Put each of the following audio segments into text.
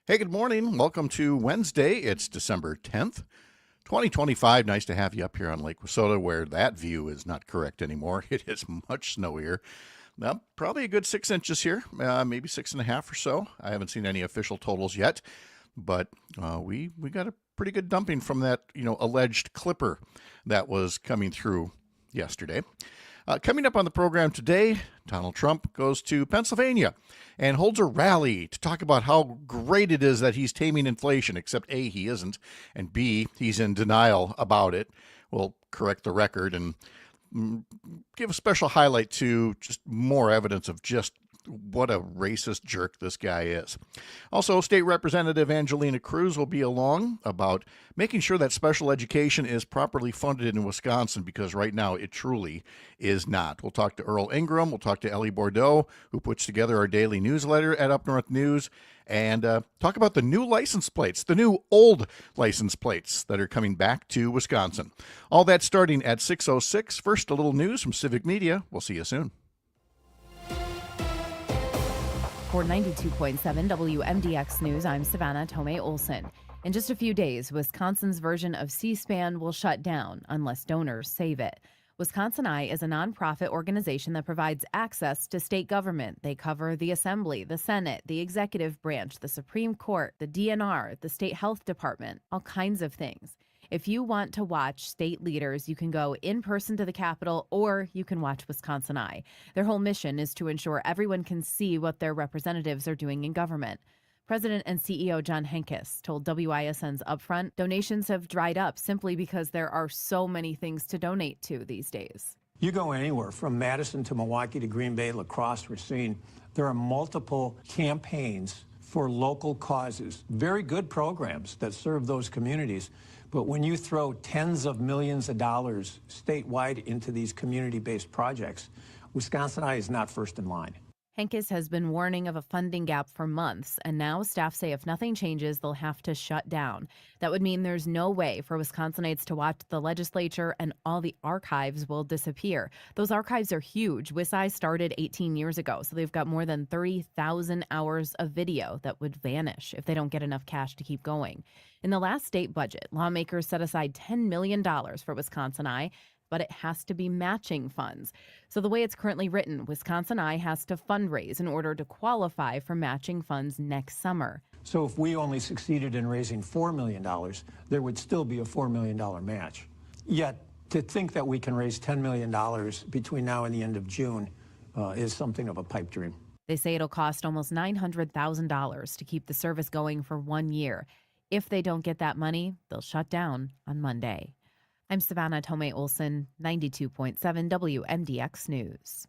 Hey, good morning. Welcome to Wednesday. It's December 10th, 2025. Nice to have you up here on Lake Wissota, where that view is not correct anymore. It is much snowier. Now, probably a good 6 inches here, maybe 6.5 or so. I haven't seen any official totals yet, but we got a pretty good dumping from that, alleged clipper that was coming through yesterday. Coming up on the program today, Donald Trump goes to Pennsylvania and holds a rally to talk about how great it is that he's taming inflation, except A, he isn't, and B, he's in denial about it. We'll correct the record and give a special highlight to just more evidence of just what a racist jerk this guy is. Also, State Representative Angelina Cruz will be along about making sure that special education is properly funded in Wisconsin, because right now it truly is not. We'll talk to Earl Ingram. We'll talk to Ellie Bordeaux, who puts together our daily newsletter at Up North News, and talk about the new license plates, the new old license plates that are coming back to Wisconsin. All that starting at 6:06. First, a little news from Civic Media. We'll see you soon. For 92.7 WMDX News, I'm Savannah Tomei Olson. In just a few days, Wisconsin's version of C-SPAN will shut down unless donors save it. Wisconsin Eye is a nonprofit organization that provides access to state government. They cover the Assembly, the Senate, the executive branch, the Supreme Court, the DNR, the State Health Department, all kinds of things. If you want to watch state leaders, you can go in person to the Capitol, or you can watch Wisconsin Eye. Their whole mission is to ensure everyone can see what their representatives are doing in government. President and CEO John Henkes told WISN's Upfront donations have dried up simply because there are so many things to donate to these days. You go anywhere from Madison to Milwaukee to Green Bay, La Crosse, Racine. There are multiple campaigns for local causes, very good programs that serve those communities. But when you throw tens of millions of dollars statewide into these community-based projects, Wisconsin Eye is not first in line. Henkes has been warning of a funding gap for months, and now staff say if nothing changes, they'll have to shut down. That would mean there's no way for Wisconsinites to watch the legislature, and all the archives will disappear. Those archives are huge. WisEye started 18 years ago, so they've got more than 30,000 hours of video that would vanish if they don't get enough cash to keep going. In the last state budget, lawmakers set aside $10 million for Wisconsin Eye, but it has to be matching funds. So the way it's currently written, Wisconsin Eye has to fundraise in order to qualify for matching funds next summer. So if we only succeeded in raising $4 million, there would still be a $4 million match. Yet to think that we can raise $10 million between now and the end of June is something of a pipe dream. They say it'll cost almost $900,000 to keep the service going for 1 year. If they don't get that money, they'll shut down on Monday. I'm Savannah Tomei Olson, 92.7 WMDX News.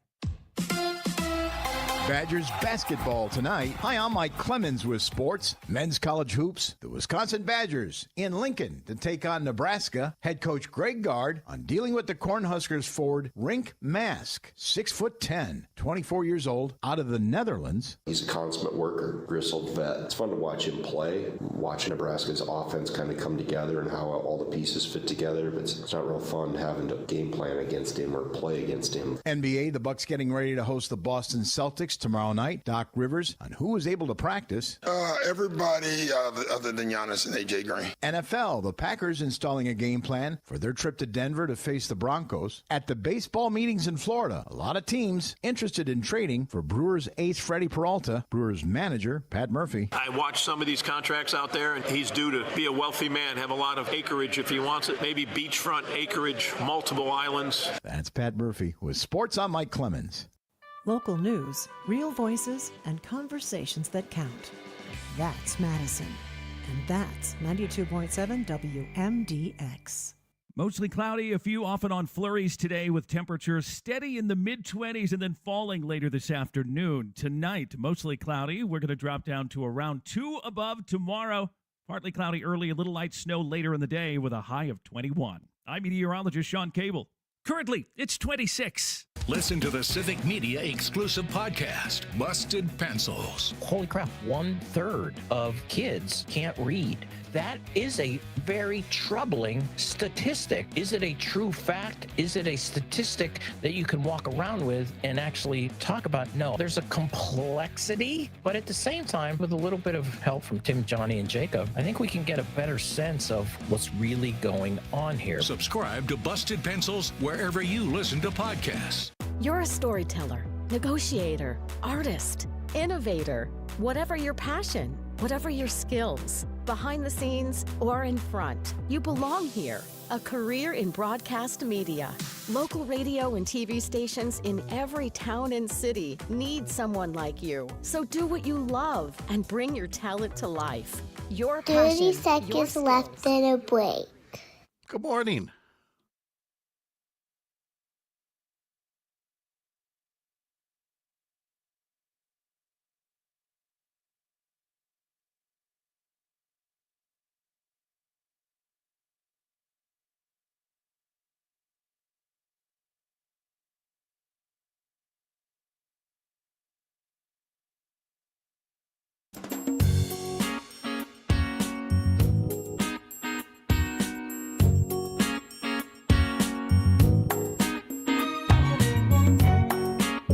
Badgers basketball tonight. Hi, I'm Mike Clemens with sports. Men's college hoops. The Wisconsin Badgers in Lincoln to take on Nebraska. Head coach Greg Gard on dealing with the Cornhuskers forward Rink Mask, 6'10", 24 years old, out of the Netherlands. He's a consummate worker, gristled vet. It's fun to watch him play, watch Nebraska's offense kind of come together and how all the pieces fit together. But it's not real fun having to game plan against him or play against him. NBA, the Bucks getting ready to host the Boston Celtics tomorrow night. Doc Rivers on who was able to practice. Everybody other than Giannis and AJ Green. NFL, the Packers installing a game plan for their trip to Denver to face the Broncos. At the baseball meetings in Florida, a lot of teams interested in trading for Brewers ace Freddie Peralta. Brewers manager Pat Murphy. I watched some of these contracts out there, and he's due to be a wealthy man, have a lot of acreage if he wants it, maybe beachfront acreage, multiple islands. That's Pat Murphy with Sports. I'm Mike Clemens. Local news, real voices, and conversations that count. That's Madison. And that's 92.7 WMDX. Mostly cloudy, a few off and on flurries today with temperatures steady in the mid-20s and then falling later this afternoon. Tonight, mostly cloudy. We're going to drop down to around 2 above tomorrow. Partly cloudy early, a little light snow later in the day with a high of 21. I'm meteorologist Sean Cable. Currently, it's 26. Listen to the Civic Media exclusive podcast, Busted Pencils. Holy crap, 1/3 of kids can't read. that is a very troubling statistic. Is it a true fact? Is it a statistic that you can walk around with and actually talk about? No, there's a complexity, but at the same time, with a little bit of help from Tim, Johnny, and Jacob, I think we can get a better sense of what's really going on here. Subscribe to Busted Pencils wherever you listen to podcasts. You're a storyteller, negotiator, artist, innovator. Whatever your passion, whatever your skills, behind the scenes or in front, you belong here. A career in broadcast media. Local radio and TV stations in every town and city need someone like you. So do what you love and bring your talent to life. Your passion, 30 seconds left in a break. Good morning.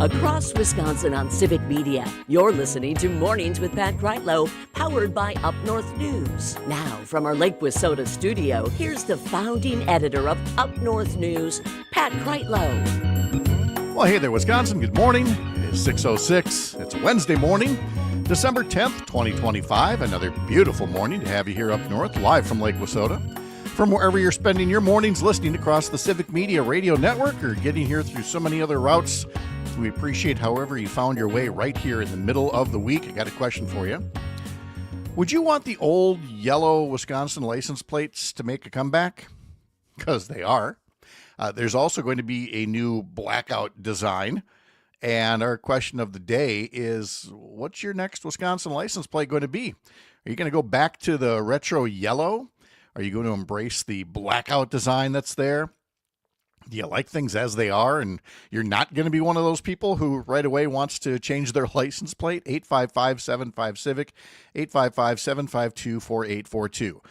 Across Wisconsin on Civic Media, you're listening to Mornings with Pat Kreitlow, powered by Up North News. Now, from our Lake Wissota studio, here's the founding editor of Up North News, Pat Kreitlow. Well, hey there, Wisconsin. Good morning. It is 6:06. It's a Wednesday morning, December 10th, 2025. Another beautiful morning to have you here up north, live from Lake Wissota. From wherever you're spending your mornings listening across the Civic Media Radio Network or getting here through so many other routes, we appreciate however you found your way right here in the middle of the week. I got a question for you. Would you want the old yellow Wisconsin license plates to make a comeback? Because they are. There's also going to be a new blackout design. And our question of the day is, what's your next Wisconsin license plate going to be? Are you going to go back to the retro yellow? Are you going to embrace the blackout design that's there? Do you like things as they are, and you're not going to be one of those people who right away wants to change their license plate? 855-75-CIVIC, 855-752-4842.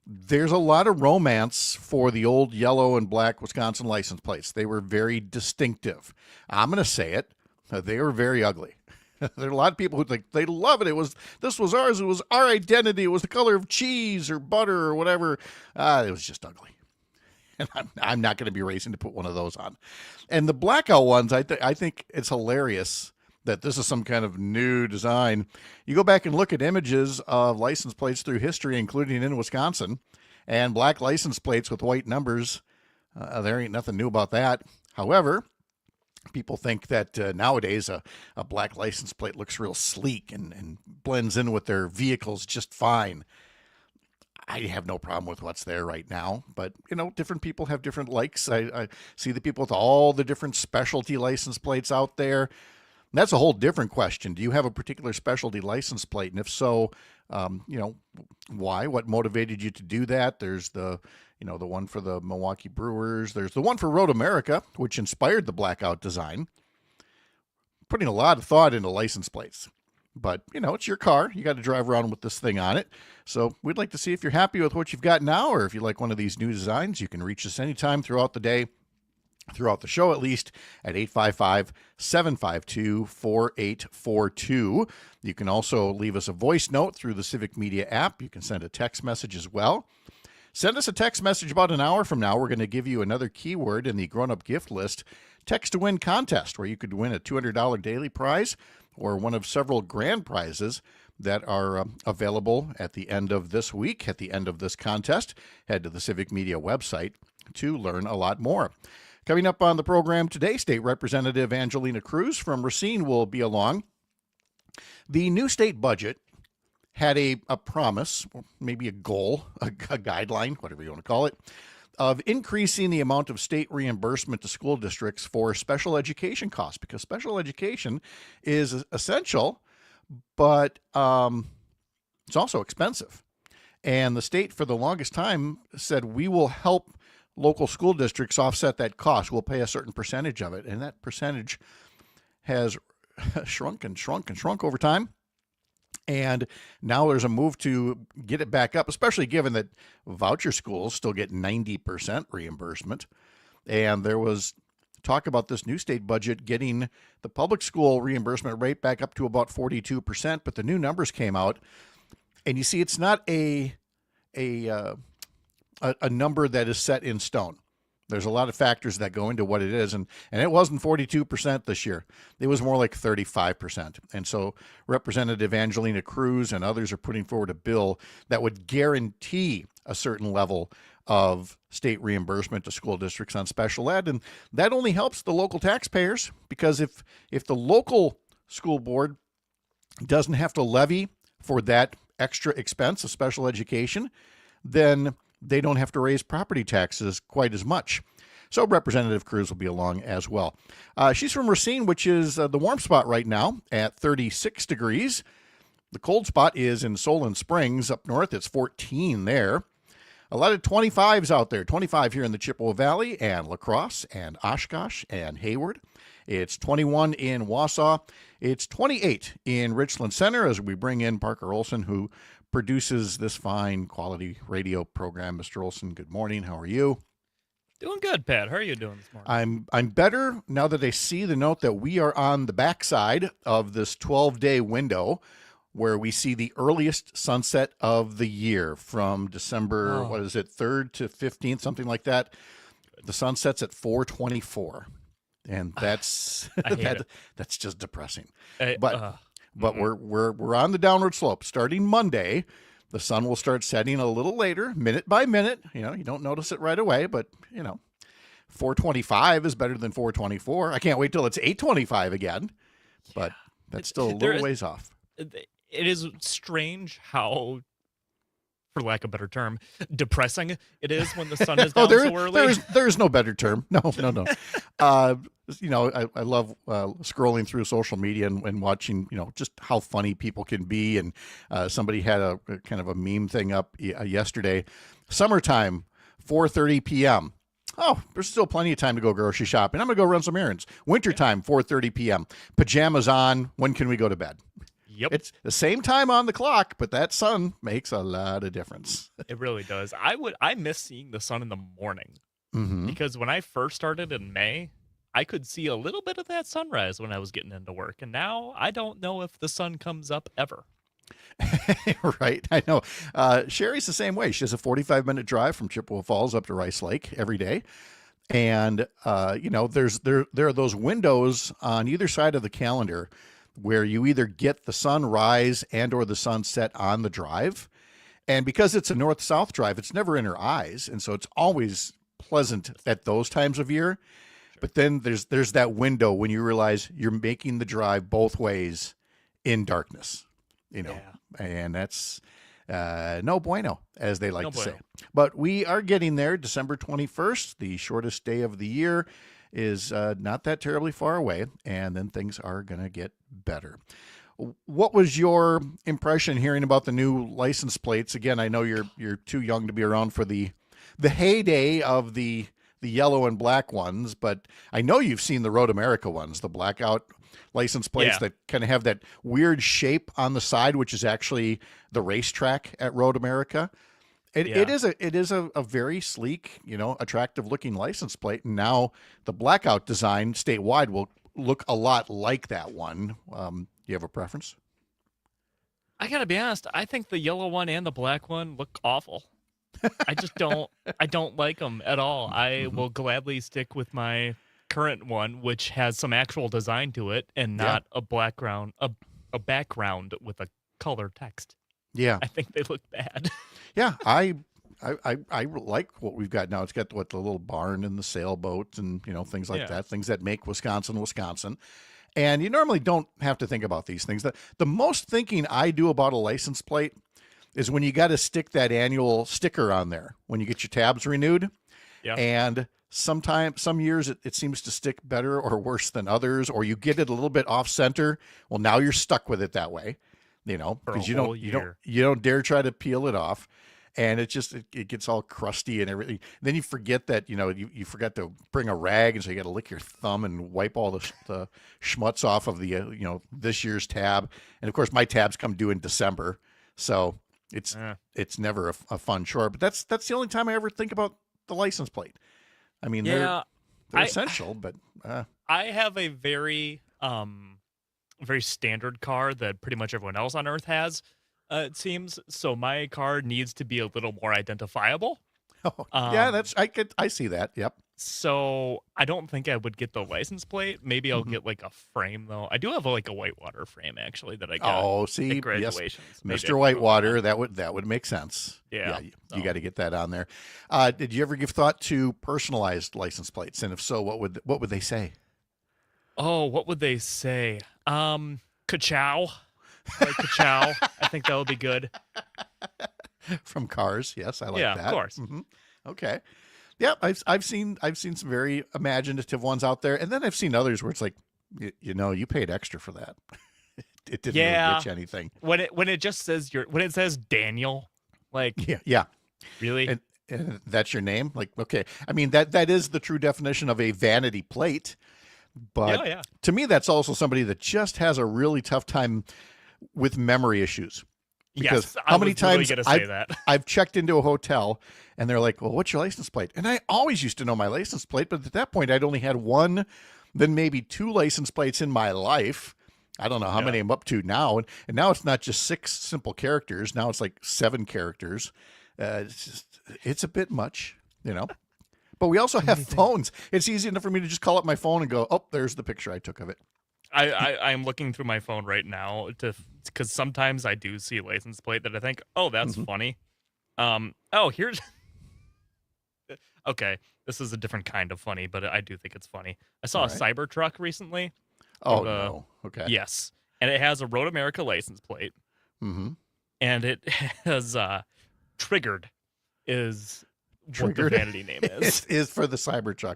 There's a lot of romance for the old yellow and black Wisconsin license plates. They were very distinctive. I'm going to say it. They were very ugly. There are a lot of people who think they love it. This was ours. It was our identity. It was the color of cheese or butter or whatever. It was just ugly. And I'm not going to be racing to put one of those on. And the blackout ones, I think it's hilarious that this is some kind of new design. You go back and look at images of license plates through history, including in Wisconsin, and black license plates with white numbers. There ain't nothing new about that. However, people think that nowadays a black license plate looks real sleek and blends in with their vehicles just fine. I have no problem with what's there right now, but, different people have different likes. I see the people with all the different specialty license plates out there. And that's a whole different question. Do you have a particular specialty license plate? And if so, why? What motivated you to do that? There's the one for the Milwaukee Brewers. There's the one for Road America, which inspired the blackout design. Putting a lot of thought into license plates. But, it's your car. You got to drive around with this thing on it. So we'd like to see if you're happy with what you've got now, or if you like one of these new designs. You can reach us anytime throughout the day, throughout the show at least, at 855-752-4842. You can also leave us a voice note through the Civic Media app. You can send a text message as well. Send us a text message about an hour from now. We're going to give you another keyword in the grown-up gift list text to win contest, where you could win a $200 daily prize or one of several grand prizes that are available at the end of this week, at the end of this contest. Head to the Civic Media website to learn a lot more. Coming up on the program today, State Representative Angelina Cruz from Racine will be along. The new state budget had a promise, or maybe a goal, a guideline, whatever you want to call it, of increasing the amount of state reimbursement to school districts for special education costs, because special education is essential, but it's also expensive. And the state, for the longest time, said we will help local school districts offset that cost. We'll pay a certain percentage of it. And that percentage has shrunk and shrunk and shrunk over time. And now there's a move to get it back up, especially given that voucher schools still get 90% reimbursement. And there was talk about this new state budget getting the public school reimbursement rate back up to about 42%, but the new numbers came out, and you see it's not a number that is set in stone. There's a lot of factors that go into what it is, and it wasn't 42% this year. It was more like 35%. And so Representative Angelina Cruz and others are putting forward a bill that would guarantee a certain level of state reimbursement to school districts on special ed. And that only helps the local taxpayers, because if the local school board doesn't have to levy for that extra expense of special education, then they don't have to raise property taxes quite as much. So Representative Cruz will be along as well. She's from Racine, which is the warm spot right now at 36 degrees. The cold spot is in Solon Springs up north. It's 14 there. A lot of 25s out there. 25 here in the Chippewa Valley and La Crosse and Oshkosh and Hayward. It's 21 in Wausau. It's 28 in Richland Center as we bring in Parker Olson, who produces this fine quality radio program. Mr. Olson, good morning. How are you? Doing good, Pat. How are you doing this morning? I'm better now that I see the note that we are on the backside of this 12-day window where we see the earliest sunset of the year from December, 3rd to 15th, something like that. The sun sets at 4:24, and that's that's just depressing. But we're on the downward slope. Starting Monday, the sun will start setting a little later, minute by minute. You don't notice it right away, but 4:25 is better than 4:24. I can't wait till it's 8:25 again, but that's still a little ways off. It is strange how, for lack of a better term, depressing it is when the sun is down so early. There's no better term. No. I love scrolling through social media and watching, just how funny people can be. And somebody had a kind of a meme thing up yesterday. Summertime, 4:30 p.m. Oh, there's still plenty of time to go grocery shopping. I'm going to go run some errands. Wintertime, 4:30 p.m. Pajamas on. When can we go to bed? Yep. It's the same time on the clock, but that sun makes a lot of difference. It really does. I miss seeing the sun in the morning because when I first started in May, I could see a little bit of that sunrise when I was getting into work. And now I don't know if the sun comes up ever. Right. I know. Sherry's the same way. She has a 45-minute drive from Chippewa Falls up to Rice Lake every day. And, there are those windows on either side of the calendar where you either get the sunrise and or the sunset on the drive. And because it's a north-south drive, it's never in her eyes. And so it's always pleasant at those times of year. Sure. But then there's that window when you realize you're making the drive both ways in darkness, and that's no bueno, as they like to say. But we are getting there. December 21st, the shortest day of the year, is not that terribly far away, and then things are going to get better. What was your impression hearing about the new license plates? Again, I know you're too young to be around for the heyday of the yellow and black ones, but I know you've seen the Road America ones, the blackout license plates that kind of have that weird shape on the side, which is actually the racetrack at Road America. It is a very sleek, attractive looking license plate. And now the blackout design statewide will look a lot like that one. Do you have a preference? I gotta be honest. I think the yellow one and the black one look awful. I just don't like them at all. I will gladly stick with my current one, which has some actual design to it and not a background with a color text. Yeah. I think they look bad. Yeah, I like what we've got now. It's got the little barn and the sailboats and things like that, things that make Wisconsin. And you normally don't have to think about these things. The most thinking I do about a license plate is when you got to stick that annual sticker on there when you get your tabs renewed. Yeah. And some years it seems to stick better or worse than others, or you get it a little bit off center. Well, now you're stuck with it that way, because you don't dare try to peel it off. and it gets all crusty and everything. Then you forget that, you forgot to bring a rag, and so you got to lick your thumb and wipe all the schmutz off of the, this year's tab. And of course, my tabs come due in December, so it's never a fun chore. But that's the only time I ever think about the license plate. I mean, they're essential, but I have a very standard car that pretty much everyone else on Earth has. It seems so. My car needs to be a little more identifiable. Oh, yeah, I see that. Yep. So I don't think I would get the license plate. Maybe I'll get like a frame though. I do have a whitewater frame actually that I got. Oh, see, at graduations. Yes, Mr. Whitewater, that would make sense. Yeah, you got to get that on there. Did you ever give thought to personalized license plates? And if so, what would they say? Oh, what would they say? Ka-chow. Like ka-chow. I think that would be good. From Cars, yes, I like that. Yeah, of course. Mm-hmm. Okay. Yeah, I've seen some very imaginative ones out there, and then I've seen others where it's like, you paid extra for that. It didn't really get you anything. When it just says when it says Daniel, like yeah, really, and that's your name. Like, okay, I mean that is the true definition of a vanity plate, but to me that's also somebody that just has a really tough time with memory issues. Because how many times I've checked into a hotel and they're like, well, what's your license plate? And I always used to know my license plate, but at that point I'd only had one, then maybe two license plates in my life. I don't know how many I'm up to now. And now it's not just 6 simple characters. Now it's like 7 characters. It's a bit much, But we also have phones. It's easy enough for me to just call up my phone and go, oh, there's the picture I took of it. I'm looking through my phone right now because sometimes I do see a license plate that I think, oh, that's funny. Here's okay. This is a different kind of funny, but I do think it's funny. I saw a Cybertruck recently. Oh no! Okay. Yes, and it has a Road America license plate. Mm-hmm. And it has triggered is what the vanity name is. is for the Cybertruck.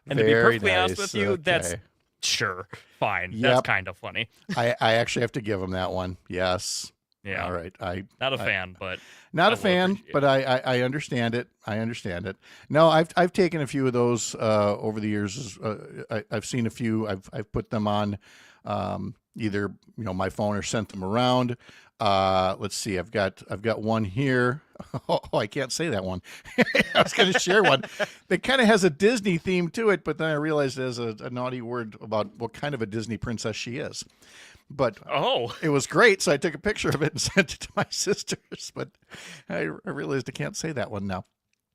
And Very to be perfectly nice. honest with you, that's sure, fine. Yep. That's kind of funny. I actually have to give him that one. Yes. Yeah. All right. Not a fan, but not a fan, but I understand it. I understand it. No, I've taken a few of those over the years. I've seen a few. I've put them on either my phone or sent them around. Let's see. I've got one here. Oh, I can't say that one. I was going to share one that kind of has a Disney theme to it, but then I realized there's a naughty word about what kind of a Disney princess she is. But it was great, so I took a picture of it and sent it to my sisters. But I realized I can't say that one now.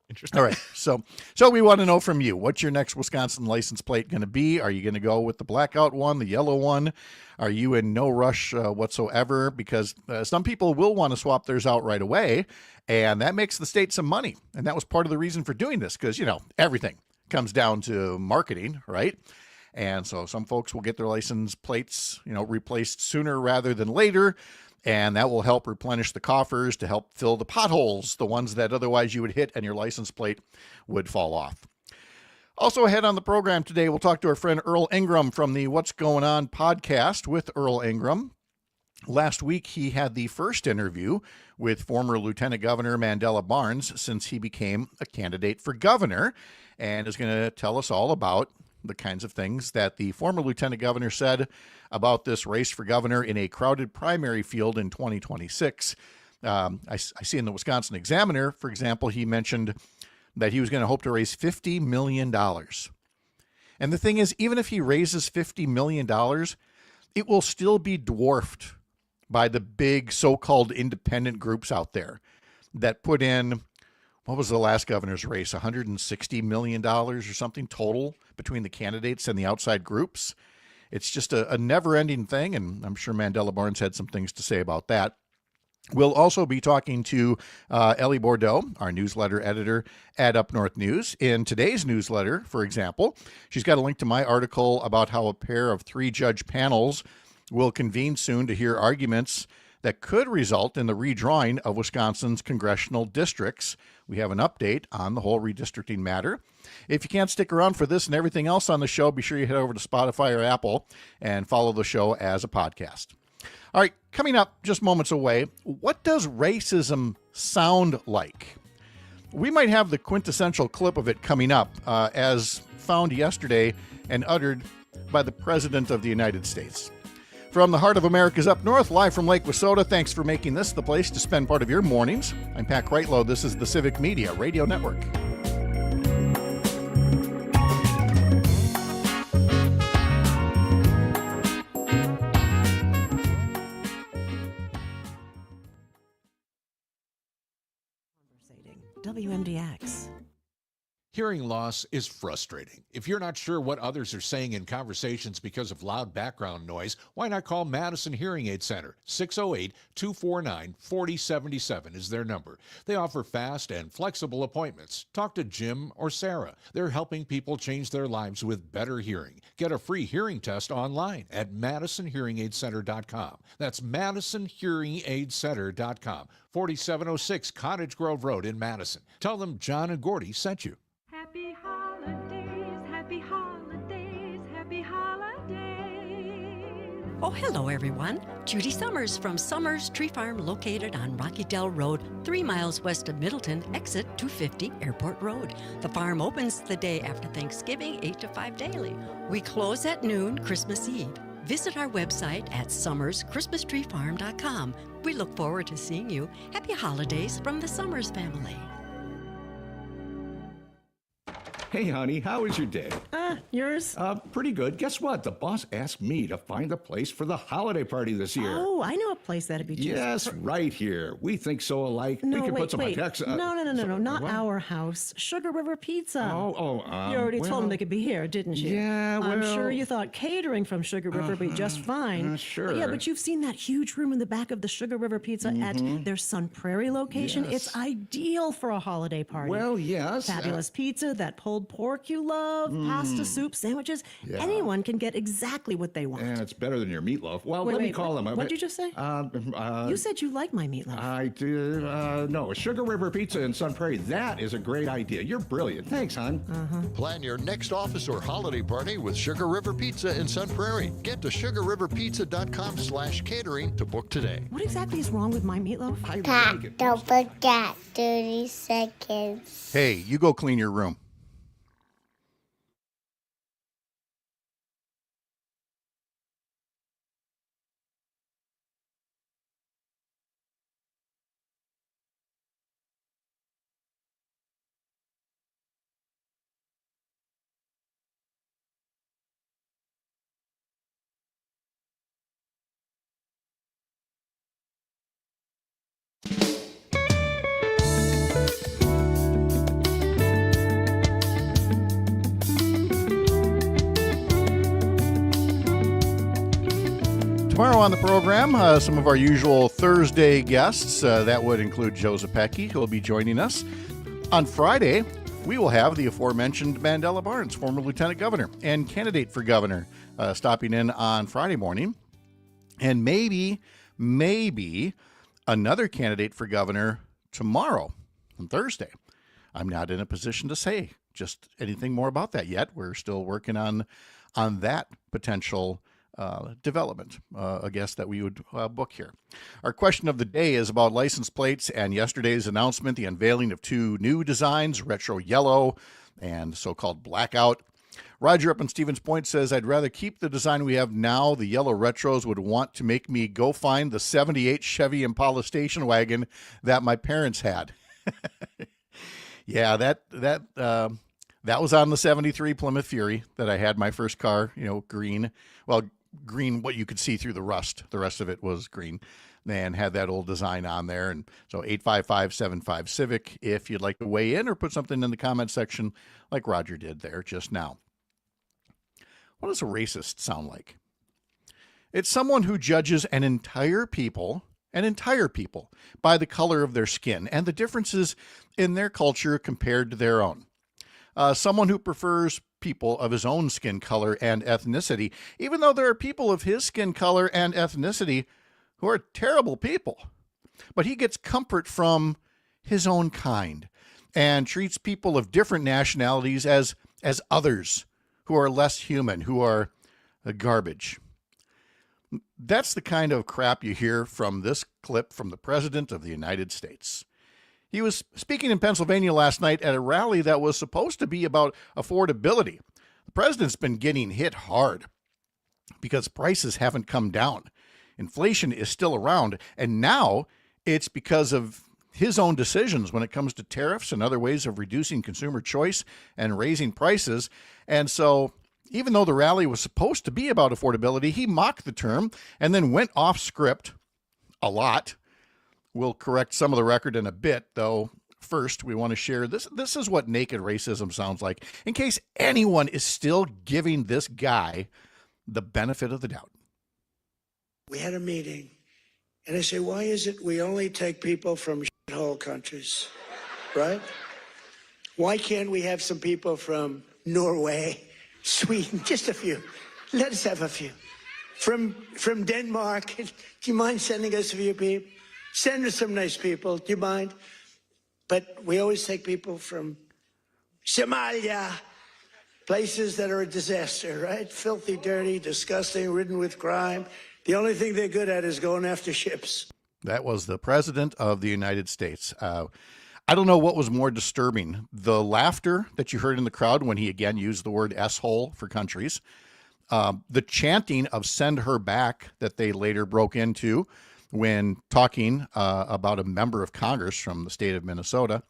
Interesting. All right, so we want to know from you, what's your next Wisconsin license plate going to be? Are you going to go with the blackout one, the yellow one? Are you in no rush whatsoever? Because some people will want to swap theirs out right away, and that makes the state some money. And that was part of the reason for doing this, because everything comes down to marketing, right? And so some folks will get their license plates, replaced sooner rather than later. And that will help replenish the coffers to help fill the potholes, the ones that otherwise you would hit and your license plate would fall off. Also ahead on the program today, we'll talk to our friend Earl Ingram from the What's Going On podcast with Earl Ingram. Last week, he had the first interview with former Lieutenant Governor Mandela Barnes since he became a candidate for governor, and is going to tell us all about the kinds of things that the former lieutenant governor said about this race for governor in a crowded primary field in 2026. I see in the Wisconsin Examiner, for example, he mentioned that he was going to hope to raise $50 million. And the thing is, even if he raises $50 million, it will still be dwarfed by the big so-called independent groups out there that put in, what was the last governor's race, $160 million or something total between the candidates and the outside groups. It's just a never-ending thing, and I'm sure Mandela Barnes had some things to say about that. We'll also be talking to Ellie Bordeaux, our newsletter editor at Up North News. In today's newsletter, for example, she's got a link to my article about how a pair of 3-judge panels will convene soon to hear arguments that could result in the redrawing of Wisconsin's congressional districts. We have an update on the whole redistricting matter. If you can't stick around for this and everything else on the show, be sure you head over to Spotify or Apple and follow the show as a podcast. All right, coming up just moments away, what does racism sound like? We might have the quintessential clip of it coming up, as found yesterday and uttered by the President of the United States. From the heart of America's up north, live from Lake Wissota, thanks for making this the place to spend part of your mornings. I'm Pat Kreitlow. This is the Civic Media Radio Network. WMDX. Hearing loss is frustrating. If you're not sure what others are saying in conversations because of loud background noise, why not call Madison Hearing Aid Center? 608-249-4077 is their number. They offer fast and flexible appointments. Talk to Jim or Sarah. They're helping people change their lives with better hearing. Get a free hearing test online at MadisonHearingAidCenter.com. That's MadisonHearingAidCenter.com, 4706 Cottage Grove Road in Madison. Tell them John and Gordy sent you. Happy holidays, happy holidays, happy holidays. Oh, hello, everyone. Judy Summers from Summers Tree Farm, located on Rocky Dell Road, 3 miles west of Middleton, exit 250 Airport Road. The farm opens the day after Thanksgiving, 8 to 5 daily. We close at noon Christmas Eve. Visit our website at summerschristmastreefarm.com. We look forward to seeing you. Happy holidays from the Summers family. Hey, honey, how was your day? Yours? Pretty good. Guess what? The boss asked me to find a place for the holiday party this year. Oh, I know a place that'd be just... Yes, right here. We think so alike. No, we can wait, put some wait. hotels. No, not what? our house. Sugar River Pizza. You You already told them they could be here, didn't you? Yeah, I'm well- sure you thought catering from Sugar River would be just fine. sure. But you've seen that huge room in the back of the Sugar River Pizza at their Sun Prairie location. Yes. It's ideal for a holiday party. Well, yes. Fabulous pizza, that pulled pork you love, pasta, soup, sandwiches. Yeah. Anyone can get exactly what they want. And it's better than your meatloaf. Well, Wait, let me wait, call what- them. what'd you just say? You said you like my meatloaf. I do. No, Sugar River Pizza in Sun Prairie. That is a great idea. You're brilliant. Thanks, hon. Plan your next office or holiday party with Sugar River Pizza in Sun Prairie. Get to sugarriverpizza.com/catering to book today. What exactly is wrong with my meatloaf? Pat, don't forget 30 seconds. Hey, you go clean your room. Tomorrow on the program, some of our usual Thursday guests. That would include Joe Zepecki, who will be joining us. On Friday, we will have the aforementioned Mandela Barnes, former lieutenant governor and candidate for governor, stopping in on Friday morning. And maybe another candidate for governor tomorrow on Thursday. I'm not in a position to say just anything more about that yet. We're still working on that potential development, a guest that we would book here. Our question of the day is about license plates and yesterday's announcement, the unveiling of 2 new designs, retro yellow and so-called blackout. Roger up in Stevens Point says, I'd rather keep the design we have now. The yellow retros would want to make me go find the 78 Chevy Impala station wagon that my parents had. Yeah, that was on the 73 Plymouth Fury that I had my first car, green. Well, green, what you could see through the rust. The rest of it was green, and had that old design on there. And so 855-75 Civic, if you'd like to weigh in or put something in the comment section like Roger did there just now. What does a racist sound like? It's someone who judges an entire people by the color of their skin and the differences in their culture compared to their own. Someone who prefers people of his own skin color and ethnicity, even though there are people of his skin color and ethnicity who are terrible people. But he gets comfort from his own kind and treats people of different nationalities as others who are less human, who are garbage. That's the kind of crap you hear from this clip from the President of the United States. He was speaking in Pennsylvania last night at a rally that was supposed to be about affordability. The president's been getting hit hard because prices haven't come down. Inflation is still around, and now it's because of his own decisions when it comes to tariffs and other ways of reducing consumer choice and raising prices. And so even though the rally was supposed to be about affordability, he mocked the term and then went off script a lot. We'll correct some of the record in a bit, though. First, we want to share this. This is what naked racism sounds like, in case anyone is still giving this guy the benefit of the doubt. We had a meeting, and I say, why is it we only take people from shithole countries, right? Why can't we have some people from Norway, Sweden, just a few? Let us have a few. From Denmark, do you mind sending us a few people? Send us some nice people, do you mind? But we always take people from Somalia, places that are a disaster, right? Filthy, dirty, disgusting, ridden with crime. The only thing they're good at is going after ships. That was the President of the United States. I don't know what was more disturbing, the laughter that you heard in the crowd when he again used the word S-hole for countries, the chanting of send her back that they later broke into when talking about a member of Congress from the state of Minnesota.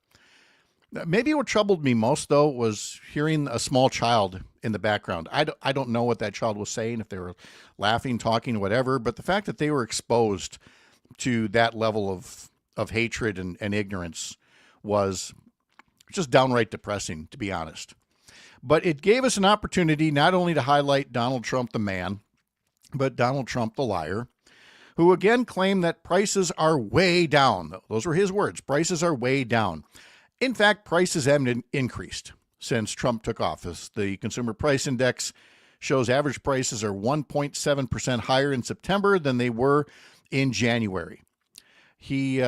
Maybe what troubled me most, though, was hearing a small child in the background. I don't know what that child was saying, if they were laughing, talking, whatever, but the fact that they were exposed to that level of hatred and ignorance was just downright depressing, to be honest. But it gave us an opportunity not only to highlight Donald Trump the man, but Donald Trump the liar, who again claimed that prices are way down. Those were his words. Prices are way down. In fact, prices haven't increased since Trump took office. The Consumer Price Index shows average prices are 1.7% higher in September than they were in January. He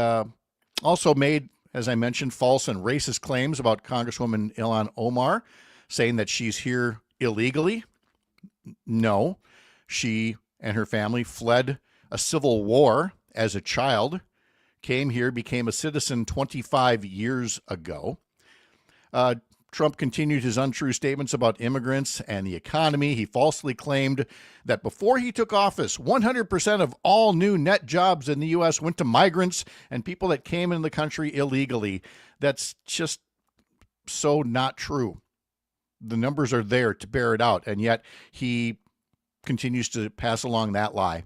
also made, as I mentioned, false and racist claims about Congresswoman Ilhan Omar, saying that she's here illegally. No, she and her family fled a civil war as a child, came here, became a citizen 25 years ago. Trump continued his untrue statements about immigrants and the economy. He falsely claimed that before he took office, 100% of all new net jobs in the U.S. went to migrants and people that came into the country illegally. That's just so not true. The numbers are there to bear it out, and yet he continues to pass along that lie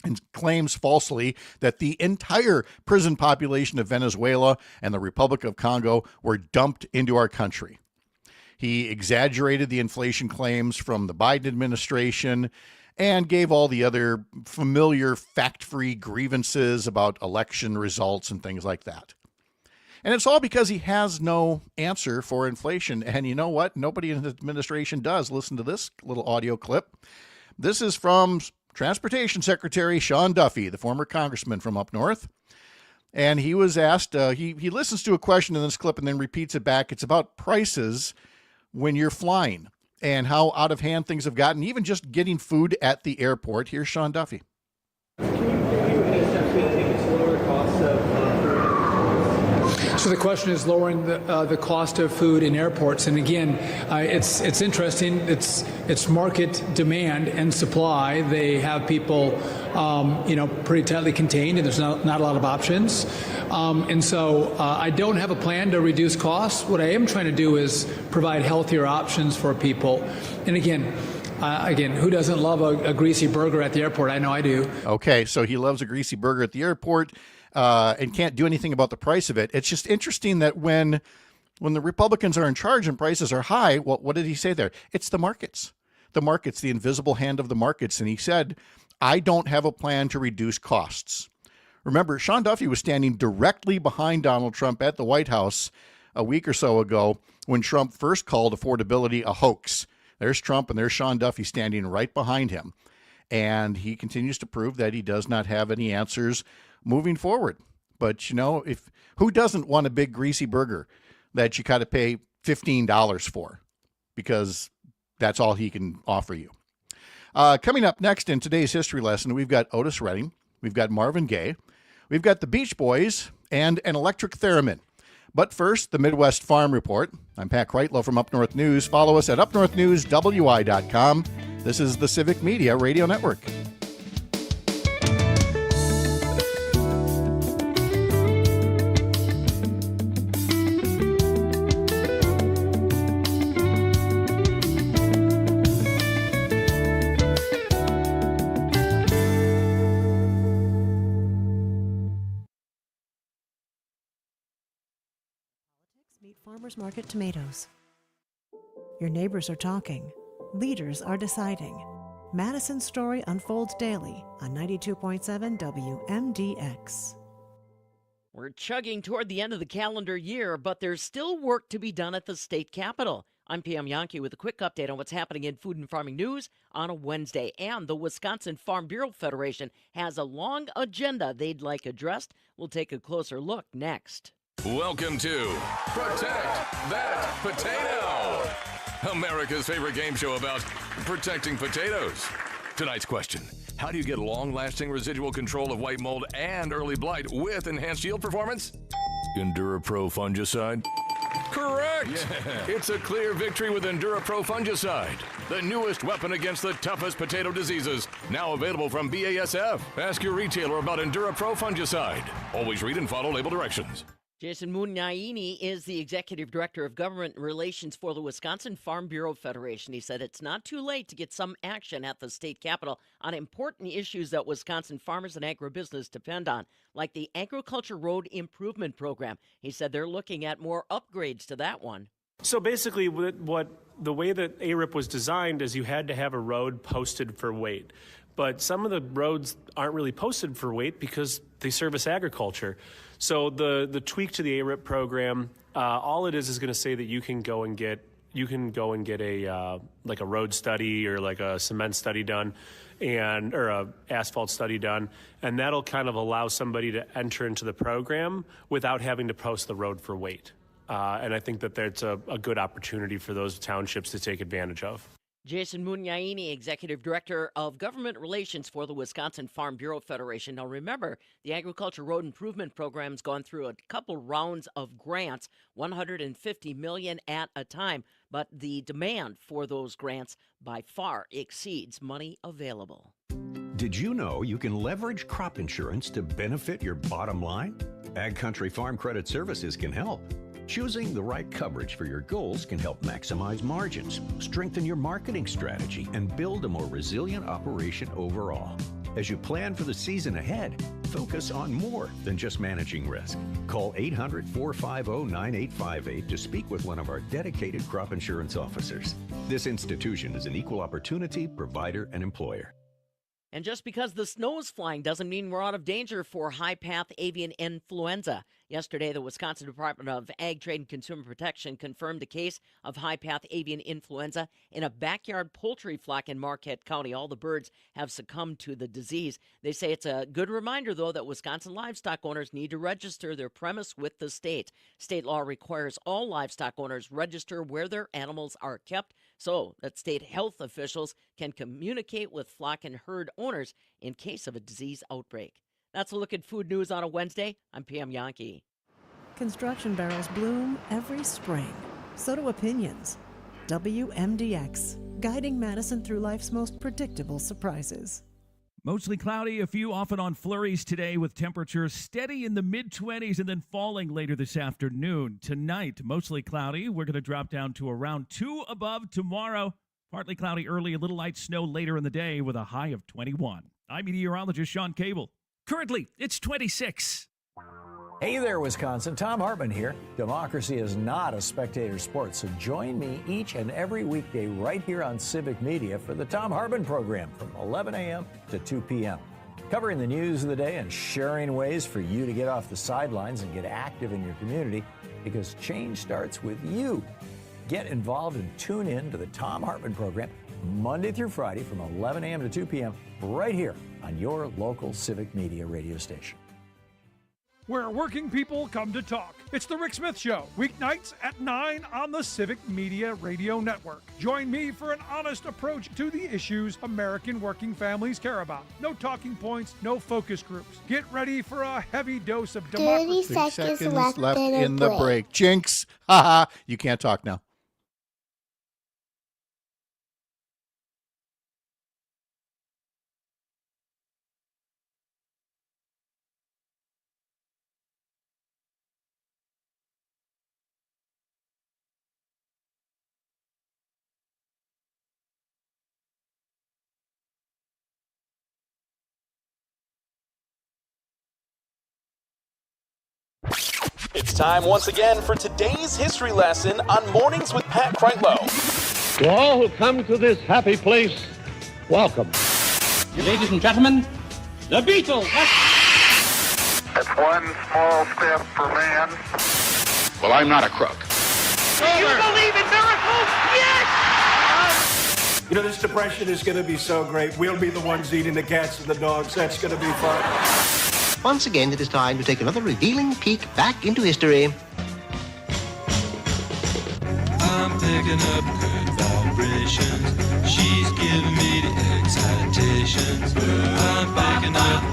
and claims falsely that the entire prison population of Venezuela and the Republic of Congo were dumped into our country. He exaggerated the inflation claims from the Biden administration and gave all the other familiar fact-free grievances about election results and things like that. And it's all because he has no answer for inflation. And you know what? Nobody in his administration does. Listen to this little audio clip. This is from Transportation Secretary Sean Duffy, the former congressman from up north. And he was asked, he listens to a question in this clip and then repeats it back. It's about prices when you're flying and how out of hand things have gotten, even just getting food at the airport. Here's Sean Duffy. So the question is lowering the cost of food in airports, and again, it's interesting. It's market demand and supply. They have people, pretty tightly contained, and there's not a lot of options. And so I don't have a plan to reduce costs. What I am trying to do is provide healthier options for people. And again, who doesn't love a greasy burger at the airport? I know I do. Okay, so he loves a greasy burger at the airport. And can't do anything about the price of it. It's just interesting that when the Republicans are in charge and prices are high, what did he say there? It's the markets, the invisible hand of the markets. And he said, I don't have a plan to reduce costs. Remember, Sean Duffy was standing directly behind Donald Trump at the White House a week or so ago when Trump first called affordability a hoax. There's Trump and there's Sean Duffy standing right behind him. And he continues to prove that he does not have any answers moving forward. But, who doesn't want a big greasy burger that you got to pay $15 for because that's all he can offer you? Coming up next in today's history lesson, we've got Otis Redding, we've got Marvin Gaye, we've got the Beach Boys, and an electric theremin. But first, the Midwest Farm Report. I'm Pat Kreitlow from Up North News. Follow us at upnorthnewswi.com. This is the Civic Media Radio Network. Meet Farmers Market tomatoes. Your neighbors are talking. Leaders are deciding. Madison's story unfolds daily on 92.7 WMDX. We're chugging toward the end of the calendar year, but there's still work to be done at the state capitol. I'm Pam Yankee with a quick update on what's happening in food and farming news on a Wednesday. And the Wisconsin Farm Bureau Federation has a long agenda they'd like addressed. We'll take a closer look next. Welcome to Protect That Potato, America's favorite game show about protecting potatoes. Tonight's question: how do you get long-lasting residual control of white mold and early blight with enhanced yield performance? EnduraPro fungicide? Correct! Yeah. It's a clear victory with EnduraPro fungicide, the newest weapon against the toughest potato diseases, now available from BASF. Ask your retailer about EnduraPro fungicide. Always read and follow label directions. Jason Munyaini is the Executive Director of Government Relations for the Wisconsin Farm Bureau Federation. He said it's not too late to get some action at the state capitol on important issues that Wisconsin farmers and agribusiness depend on, like the Agriculture Road Improvement Program. He said they're looking at more upgrades to that one. So basically, the way that ARIP was designed is you had to have a road posted for weight. But some of the roads aren't really posted for weight because they service agriculture. So the tweak to the ARIP program, all it is going to say that you can go and get a like a road study or like a cement study done, or a asphalt study done, and that'll kind of allow somebody to enter into the program without having to post the road for weight. And I think that that's a good opportunity for those townships to take advantage of. Jason Munyaini, Executive Director of Government Relations for the Wisconsin Farm Bureau Federation. Now remember, the Agriculture Road Improvement Program's gone through a couple rounds of grants, $150 million at a time, but the demand for those grants by far exceeds money available. Did you know you can leverage crop insurance to benefit your bottom line? Ag Country Farm Credit Services can help. Choosing the right coverage for your goals can help maximize margins, strengthen your marketing strategy, and build a more resilient operation overall. As you plan for the season ahead, focus on more than just managing risk. Call 800-450-9858 to speak with one of our dedicated crop insurance officers. This institution is an equal opportunity provider and employer. And just because the snow is flying doesn't mean we're out of danger for high-path avian influenza. Yesterday, the Wisconsin Department of Ag, Trade, and Consumer Protection confirmed a case of high-path avian influenza in a backyard poultry flock in Marquette County. All the birds have succumbed to the disease. They say it's a good reminder, though, that Wisconsin livestock owners need to register their premise with the state. State law requires all livestock owners register where their animals are kept so that state health officials can communicate with flock and herd owners in case of a disease outbreak. That's a look at food news on a Wednesday. I'm Pam Yankee. Construction barrels bloom every spring. So do opinions. WMDX, guiding Madison through life's most predictable surprises. Mostly cloudy, a few off and on flurries today with temperatures steady in the mid-20s and then falling later this afternoon. Tonight, mostly cloudy. We're going to drop down to around 2 above tomorrow. Partly cloudy early, a little light snow later in the day with a high of 21. I'm meteorologist Sean Cable. Currently, it's 26. Hey there, Wisconsin. Tom Hartman here. Democracy is not a spectator sport, so join me each and every weekday right here on Civic Media for the Tom Hartman program from 11 a.m. to 2 p.m. Covering the news of the day and sharing ways for you to get off the sidelines and get active in your community, because change starts with you. Get involved and tune in to the Tom Hartman program Monday through Friday from 11 a.m. to 2 p.m. right here on your local Civic Media radio station. where working people come to talk. It's The Rick Smith Show, weeknights at 9 on the Civic Media Radio Network. Join me for an honest approach to the issues American working families care about. No talking points, no focus groups. Get ready for a heavy dose of democracy. 30 seconds left in the break. Jinx. Haha. You can't talk now. It's time once again for today's history lesson on Mornings with Pat Kreitlow. To all who come to this happy place, welcome. Ladies and gentlemen, the Beatles. It's one small step for man. Well, I'm not a crook. Do you believe in miracles? Yes! You know, this depression is going to be so great. We'll be the ones eating the cats and the dogs. That's going to be fun. Once again, it is time to take another revealing peek back into history. I'm picking up good vibrations. She's giving me the excitations. I'm picking up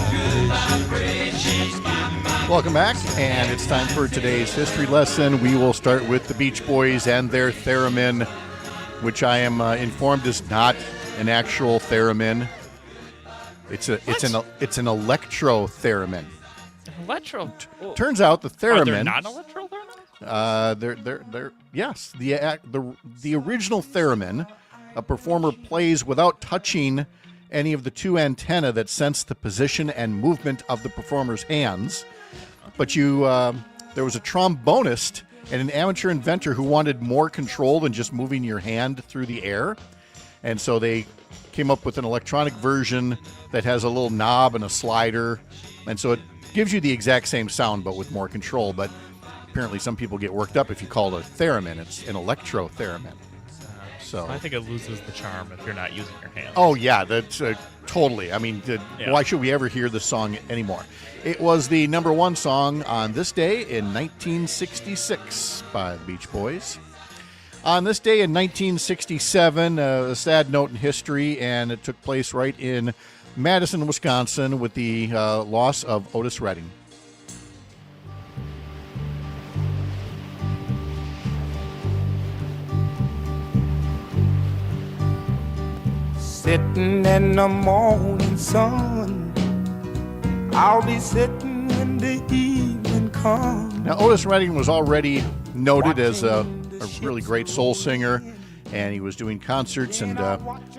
good vibrations. She's giving me. Welcome back, and it's time for today's history lesson. We will start with the Beach Boys and their theremin, which I am informed is not an actual theremin. It's an electro theremin. Electro. Turns out the theremin. Are there non-electro theremins? They're yes. The original theremin, a performer plays without touching any of the two antennae that sense the position and movement of the performer's hands. But there was a trombonist and an amateur inventor who wanted more control than just moving your hand through the air, and so they came up with an electronic version that has a little knob and a slider, and so it gives you the exact same sound but with more control. But apparently some people get worked up if you call it a theremin. It's an electro theremin. So I think it loses the charm if you're not using your hands. Oh yeah, that's totally. I mean, why should we ever hear this song anymore? It was the number one song on this day in 1966 by the Beach Boys. On this day in 1967, a sad note in history, and it took place right in Madison, Wisconsin, with the loss of Otis Redding. Sitting in the morning sun, I'll be sitting when the evening comes. Now, Otis Redding was already noted as a really great soul singer, and he was doing concerts and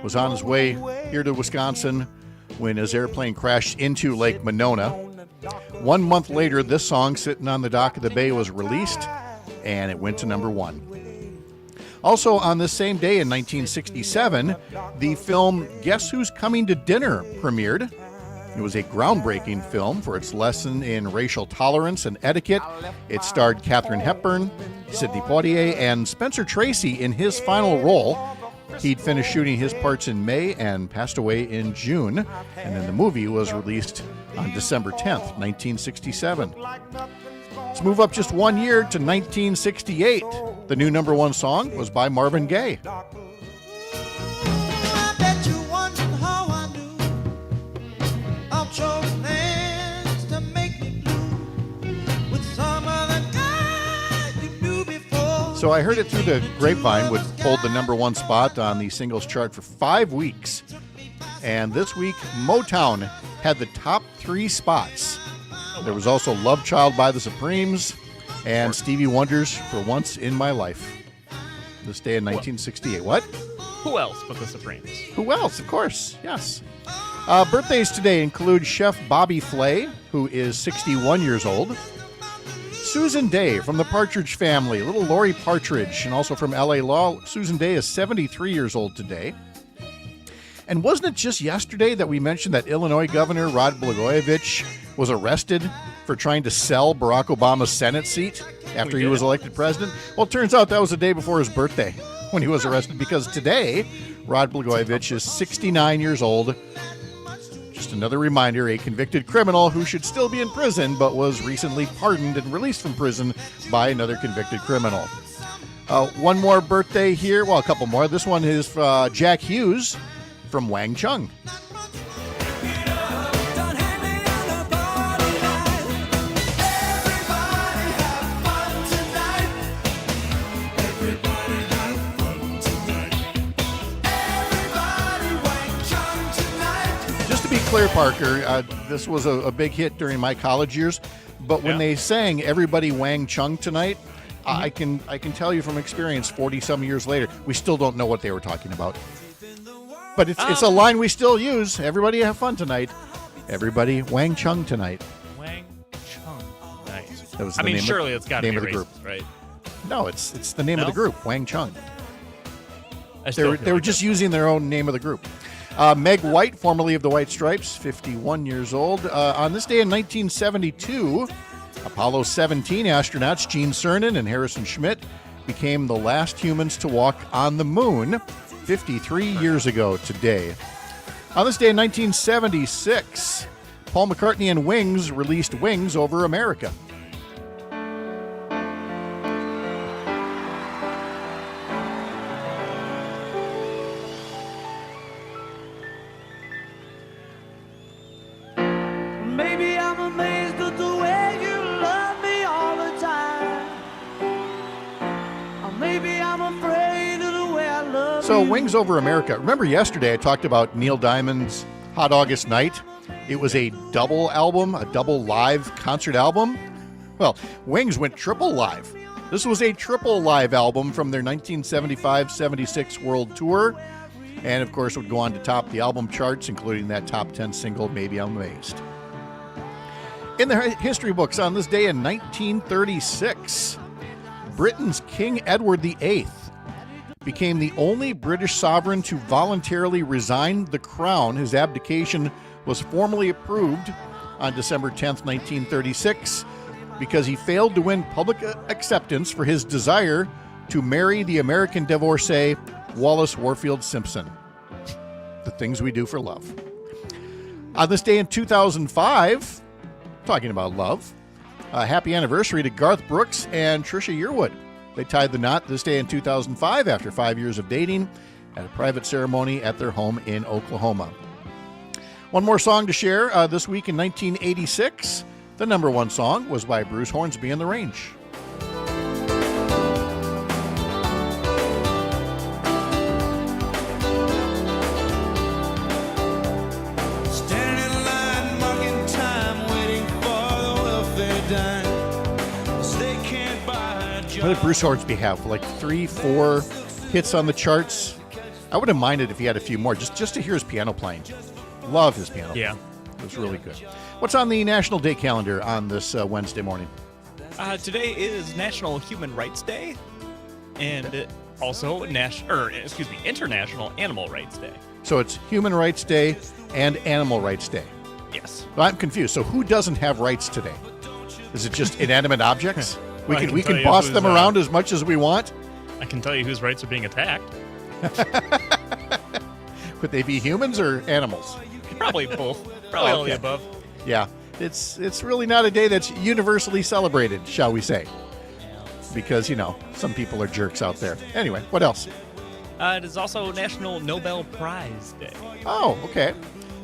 was on his way here to Wisconsin when his airplane crashed into Lake Monona. 1 month later, this song, Sitting on the Dock of the Bay, was released, and it went to number one. Also on this same day in 1967, the film Guess Who's Coming to Dinner premiered. It was a groundbreaking film for its lesson in racial tolerance and etiquette. It starred Katharine Hepburn, Sidney Poitier, and Spencer Tracy in his final role. He'd finished shooting his parts in May and passed away in June, and then the movie was released on December 10th, 1967. Let's move up just 1 year to 1968. The new number one song was by Marvin Gaye. So I heard it through the grapevine, would hold the number one spot on the singles chart for 5 weeks. And this week, Motown had the top 3 spots. There was also Love Child by the Supremes and Stevie Wonder's For Once in My Life. This day in 1968. What? Who else but the Supremes? Who else? Of course, yes. Birthdays today include Chef Bobby Flay, who is 61 years old. Susan Day from the Partridge Family, little Lori Partridge, and also from L.A. Law. Susan Day is 73 years old today. And wasn't it just yesterday that we mentioned that Illinois Governor Rod Blagojevich was arrested for trying to sell Barack Obama's Senate seat after he was elected president? Well, it turns out that was the day before his birthday when he was arrested, because today Rod Blagojevich is 69 years old. Just another reminder, a convicted criminal who should still be in prison but was recently pardoned and released from prison by another convicted criminal. One more birthday here. Well, a couple more. This one is Jack Hughes from Wang Chung. Just to be clear, Parker, this was a big hit during my college years, but when they sang Everybody Wang Chung Tonight, I can tell you from experience 40-some years later, we still don't know what they were talking about. But it's a line we still use. Everybody have fun tonight. Everybody Wang Chung tonight. Wang Chung tonight. That was surely it's got to be name of the racist, group. right? No, it's the name of the group, Wang Chung. They were just using their own name of the group. Meg White, formerly of the White Stripes, 51 years old. On this day in 1972, Apollo 17 astronauts Gene Cernan and Harrison Schmitt became the last humans to walk on the moon 53 years ago today. On this day in 1976, Paul McCartney and Wings released Wings Over America. Maybe I'm amazed at the way you love me all the time. Or maybe I'm afraid of the way I love So, you. Wings Over America. Remember yesterday I talked about Neil Diamond's Hot August Night? It was a double album, a double live concert album. Well, Wings went triple live. This was a triple live album from their 1975-76 World Tour. And, of course, would go on to top the album charts, including that top 10 single, Maybe I'm Amazed. In the history books on this day in 1936, Britain's King Edward VIII became the only British sovereign to voluntarily resign the crown. His abdication was formally approved on December 10th, 1936, because he failed to win public acceptance for his desire to marry the American divorcee Wallace Warfield Simpson. The things we do for love. On this day in 2005, talking about love, a happy anniversary to Garth Brooks and Trisha Yearwood. They tied the knot this day in 2005 after 5 years of dating at a private ceremony at their home in Oklahoma. One more song to share. This week in 1986, the number one song was by Bruce Hornsby and the Range. What did Bruce Hornsby have? Like 3-4 hits on the charts? I wouldn't have minded if he had a few more, just to hear his piano playing. Love his piano. Yeah. It was really good. What's on the National Day calendar on this Wednesday morning? Today is National Human Rights Day, and also International Animal Rights Day. So it's Human Rights Day and Animal Rights Day. Yes. Well, I'm confused. So who doesn't have rights today? Is it just inanimate objects? We can boss them around as much as we want. I can tell you whose rights are being attacked. Could they be humans or animals? Probably both. Probably all the above. Yeah, it's really not a day that's universally celebrated, shall we say? Because, some people are jerks out there. Anyway, what else? It is also National Nobel Prize Day. Oh, okay.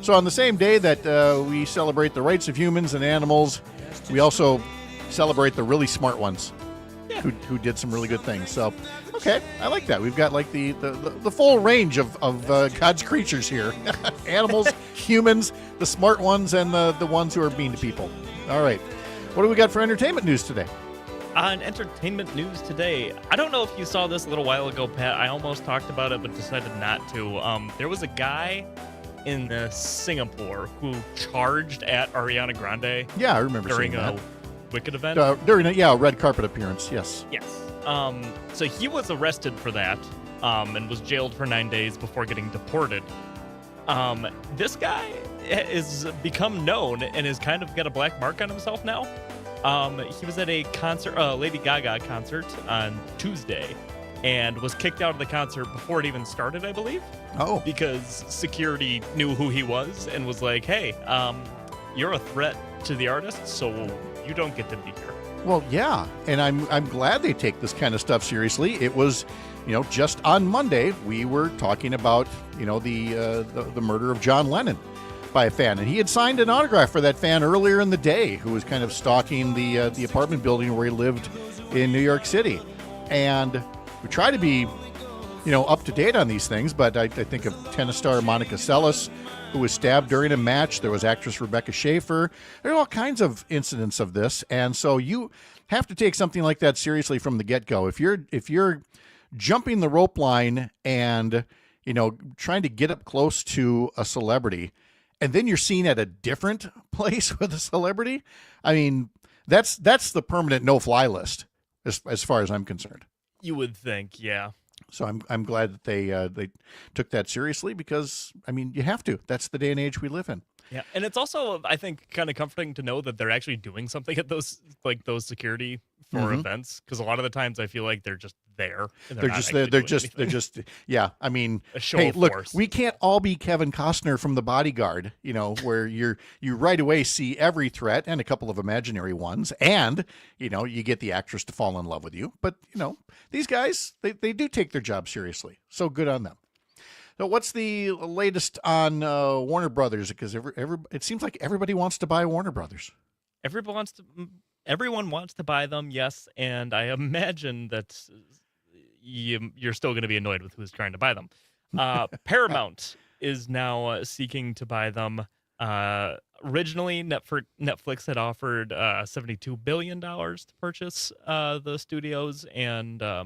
So on the same day that we celebrate the rights of humans and animals, we also celebrate the really smart ones who did some really good things. So, okay, I like that. We've got like the full range of God's creatures here. Animals, humans, the smart ones, and the ones who are mean to people. All right. What do we got for entertainment news today? On entertainment news today, I don't know if you saw this a little while ago, Pat. I almost talked about it, but decided not to. There was a guy in Singapore who charged at Ariana Grande. Yeah, I remember during seeing that. a Wicked event. During a red carpet appearance, yes. Yes. So he was arrested for that and was jailed for 9 days before getting deported. This guy has become known and has kind of got a black mark on himself now. He was at a concert, Lady Gaga concert on Tuesday, and was kicked out of the concert before it even started, I believe. Oh. Because security knew who he was and was like, hey, you're a threat to the artist, so you don't get to be here. Well, yeah, and I'm glad they take this kind of stuff seriously. It was, just on Monday we were talking about, the murder of John Lennon by a fan, and he had signed an autograph for that fan earlier in the day, who was kind of stalking the apartment building where he lived in New York City. And we try to be, up to date on these things, but I think of tennis star Monica Seles, who was stabbed during a match. There was actress Rebecca Schaefer. There are all kinds of incidents of this, and so you have to take something like that seriously from the get-go. If you're jumping the rope line and trying to get up close to a celebrity, and then you're seen at a different place with a celebrity, I mean, that's the permanent no-fly list as far as I'm concerned. You would think, yeah. So I'm glad that they took that seriously, because I mean, you have to. That's the day and age we live in. Yeah, and it's also, I think, kind of comforting to know that they're actually doing something at those security for events, because a lot of the times I feel like they're just there. And they're just yeah. I mean, hey, look, force. We can't all be Kevin Costner from The Bodyguard, where you right away see every threat and a couple of imaginary ones, and you get the actress to fall in love with you. But these guys, they do take their job seriously, so good on them. So what's the latest on Warner Brothers? Because it seems like everybody wants to buy Warner Brothers. Everyone wants to buy them, yes, and I imagine that you're still going to be annoyed with who's trying to buy them. Paramount is now seeking to buy them. Originally, Netflix had offered $72 billion to purchase the studios, and I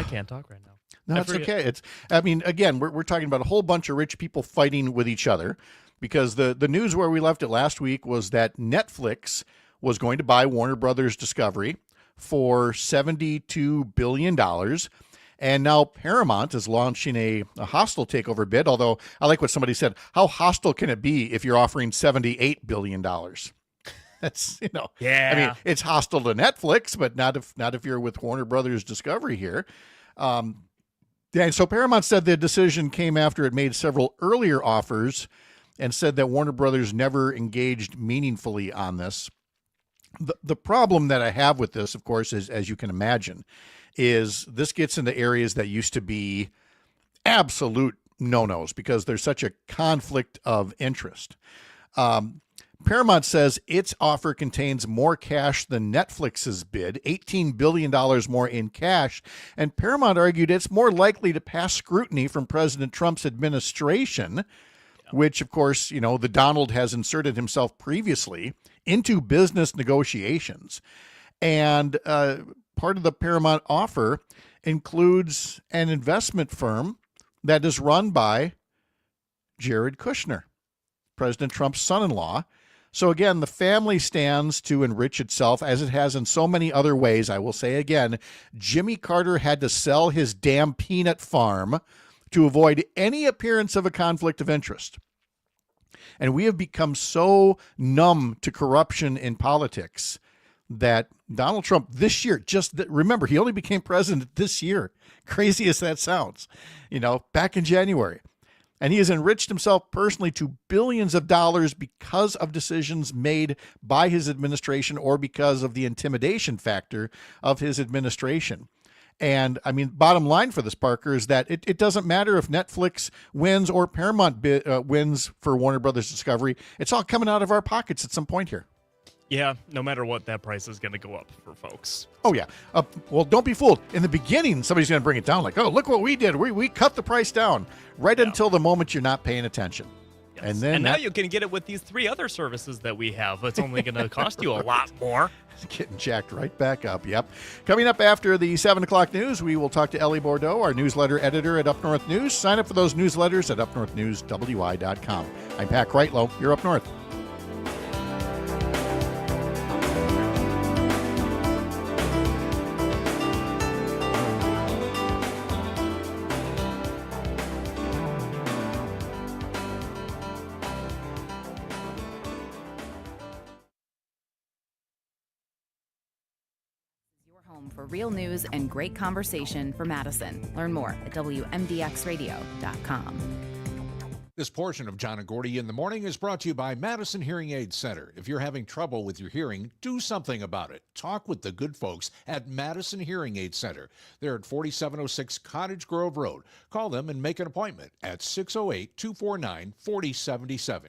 can't talk right now. No, it's okay. Again, we're talking about a whole bunch of rich people fighting with each other, because the news where we left it last week was that Netflix was going to buy Warner Brothers Discovery for $72 billion. And now Paramount is launching a hostile takeover bid, although I like what somebody said. How hostile can it be if you're offering $78 billion? That's, yeah. I mean, it's hostile to Netflix, but not if you're with Warner Brothers Discovery here. And so Paramount said the decision came after it made several earlier offers, and said that Warner Brothers never engaged meaningfully on this. The problem that I have with this, of course, is, as you can imagine, is this gets into areas that used to be absolute no-nos, because there's such a conflict of interest. Paramount says its offer contains more cash than Netflix's bid, $18 billion more in cash, and Paramount argued it's more likely to pass scrutiny from President Trump's administration, which, of course, the Donald has inserted himself previously into business negotiations. And part of the Paramount offer includes an investment firm that is run by Jared Kushner, President Trump's son-in-law. So again, the family stands to enrich itself, as it has in so many other ways. I will say again, Jimmy Carter had to sell his damn peanut farm to avoid any appearance of a conflict of interest. And we have become so numb to corruption in politics that Donald Trump this year, remember, he only became president this year. Crazy as that sounds, back in January. And he has enriched himself personally to billions of dollars because of decisions made by his administration, or because of the intimidation factor of his administration. And I mean, bottom line for this, Parker, is that it doesn't matter if Netflix wins or Paramount wins for Warner Brothers Discovery. It's all coming out of our pockets at some point here. Yeah, no matter what, that price is going to go up for folks. Oh, yeah. Well, don't be fooled. In the beginning, somebody's going to bring it down like, oh, look what we did. We cut the price down until the moment you're not paying attention. Yes. And now you can get it with these 3 other services that we have. It's only going to cost you a lot more. It's getting jacked right back up. Yep. Coming up after the 7 o'clock news, we will talk to Ellie Bordeaux, our newsletter editor at Up North News. Sign up for those newsletters at upnorthnewswi.com. I'm Pat Kreitlow. You're Up North. Home for real news and great conversation for Madison. Learn more at WMDXradio.com. This portion of John and Gordy in the Morning is brought to you by Madison Hearing Aid Center. If you're having trouble with your hearing, do something about it. Talk with the good folks at Madison Hearing Aid Center. They're at 4706 Cottage Grove Road. Call them and make an appointment at 608-249-4077.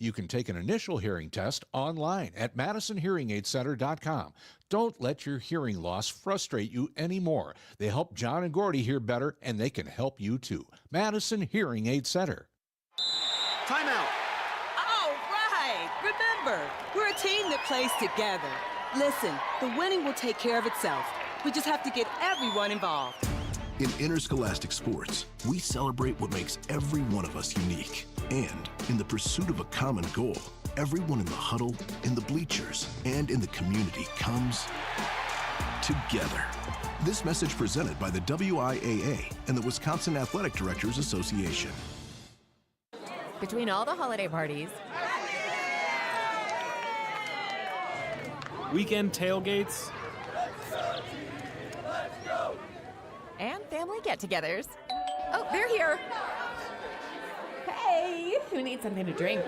You can take an initial hearing test online at MadisonHearingAidCenter.com. Don't let your hearing loss frustrate you anymore. They help John and Gordy hear better, and they can help you too. Madison Hearing Aid Center. Timeout. All right. Remember, we're a team that plays together. Listen, the winning will take care of itself. We just have to get everyone involved. In interscholastic sports, we celebrate what makes every one of us unique. And in the pursuit of a common goal, everyone in the huddle, in the bleachers, and in the community comes together. This message presented by the WIAA and the Wisconsin Athletic Directors Association. Between all the holiday parties, weekend tailgates, and family get-togethers. Oh, they're here. Hey, who needs something to drink?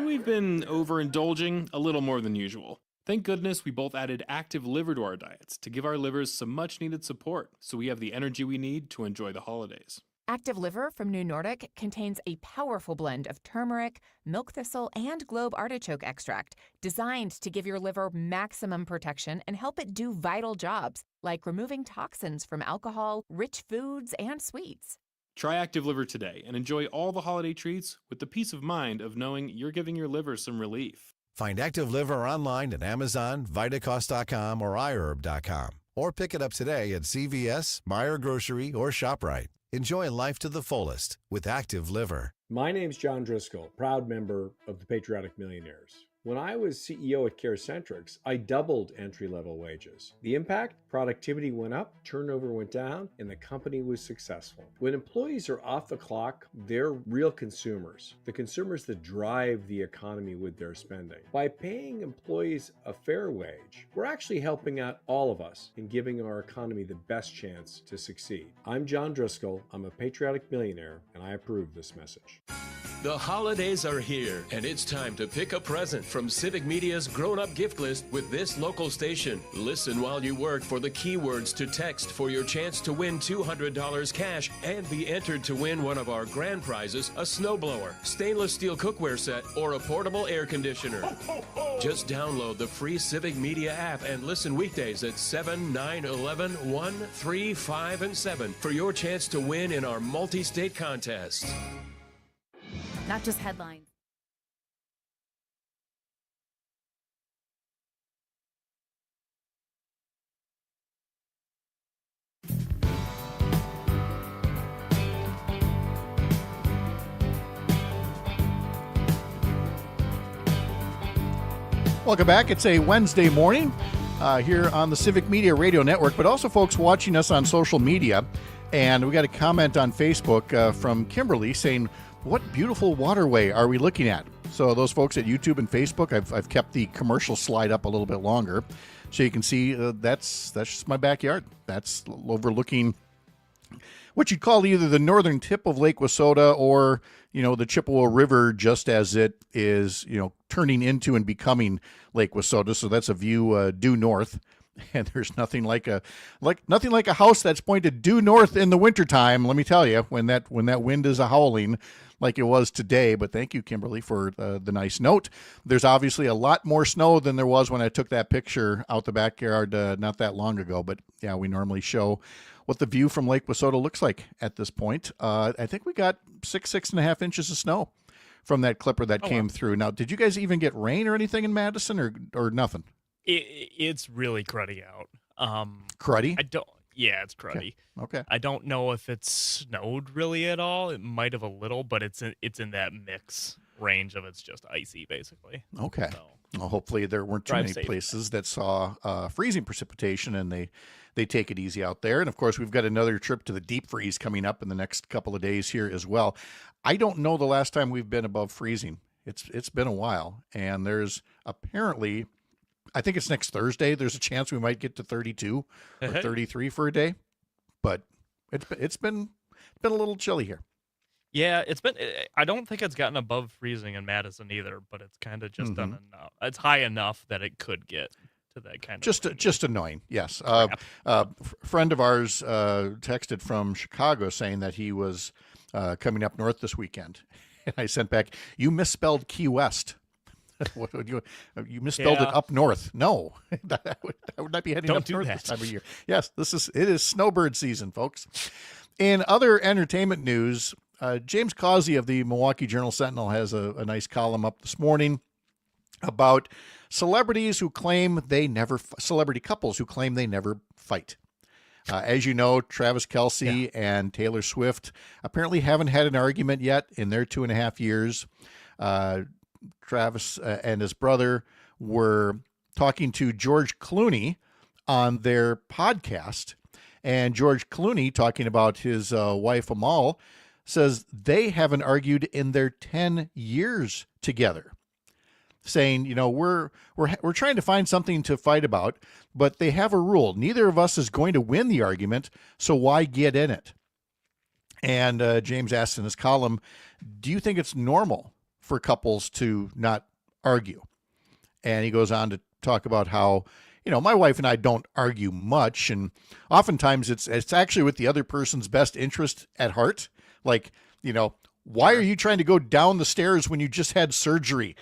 we've been overindulging a little more than usual. Thank goodness we both added active liver to our diets to give our livers some much-needed support so we have the energy we need to enjoy the holidays. Active Liver from New Nordic contains a powerful blend of turmeric, milk thistle, and globe artichoke extract designed to give your liver maximum protection and help it do vital jobs like removing toxins from alcohol, rich foods, and sweets. Try Active Liver today and enjoy all the holiday treats with the peace of mind of knowing you're giving your liver some relief. Find Active Liver online at Amazon, Vitacost.com, or iHerb.com. Or pick it up today at CVS, Meijer Grocery, or ShopRite. Enjoy life to the fullest with Active Liver. My name's John Driscoll, proud member of the Patriotic Millionaires. When I was CEO at CareCentrix, I doubled entry-level wages. The impact? Productivity went up, turnover went down, and the company was successful. When employees are off the clock, they're real consumers, the consumers that drive the economy with their spending. By paying employees a fair wage, we're actually helping out all of us in giving our economy the best chance to succeed. I'm John Driscoll, I'm a patriotic millionaire, and I approve this message. The holidays are here, and it's time to pick a present from Civic Media's grown-up gift list with this local station. Listen while you work for the keywords to text for your chance to win $200 cash and be entered to win one of our grand prizes, a snowblower, stainless steel cookware set, or a portable air conditioner. Just download the free Civic Media app and listen weekdays at 7, 9, 11, 1, 3, 5, and 7 for your chance to win in our multi-state contest. Not just headlines. Welcome back. It's a Wednesday morning here on the Civic Media Radio Network, but also folks watching us on social media. And we got a comment on Facebook from Kimberly saying, "What beautiful waterway are we looking at?" So those folks at YouTube and Facebook, I've kept the commercial slide up a little bit longer, so you can see that's just my backyard. That's overlooking what you'd call either the northern tip of Lake Wissota or, the Chippewa River, just as it is, turning into and becoming Lake Wissota. So that's a view due north. And there's nothing like a house that's pointed due north in the wintertime, let me tell you, when that wind is howling like it was today. But thank you, Kimberly, for the nice note. There's obviously a lot more snow than there was when I took that picture out the backyard not that long ago. But yeah, we normally show what the view from Lake Wissota looks like at this point. I think we got 6.5 inches of snow from that clipper that came through. Now, did you guys even get rain or anything in Madison or nothing? It's really cruddy out. Cruddy? Yeah, it's cruddy. Okay. I don't know if it's snowed really at all. It might have a little, but it's in that mix range of it's just icy, basically. Okay. So, well, hopefully there weren't too many places that saw freezing precipitation, and they take it easy out there. And of course, we've got another trip to the deep freeze coming up in the next couple of days here as well. I don't know the last time we've been above freezing. It's been a while, and there's apparently I think it's next Thursday. There's a chance we might get to 32 or 33 for a day, but it's been a little chilly here. Yeah, I don't think it's gotten above freezing in Madison either, but it's kind of just done enough. It's high enough that it could get to that kind of just annoying. Yes. Friend of ours texted from Chicago saying that he was coming up north this weekend. And I sent back, you misspelled Key West. You misspelled it up north. No, I would not be heading up north this time of year. Yes, it is snowbird season, folks. In other entertainment news, James Causey of the Milwaukee Journal-Sentinel has a nice column up this morning about celebrity couples who claim they never fight. As you know, Travis Kelce and Taylor Swift apparently haven't had an argument yet in their 2.5 years. Travis and his brother were talking to George Clooney on their podcast, and George Clooney, talking about his wife Amal, says they haven't argued in their 10 years together, saying, we're trying to find something to fight about, but they have a rule. Neither of us is going to win the argument, so why get in it? And James asked in his column, do you think it's normal for couples to not argue? And he goes on to talk about how, my wife and I don't argue much, and oftentimes it's actually with the other person's best interest at heart. Like, why are you trying to go down the stairs when you just had surgery?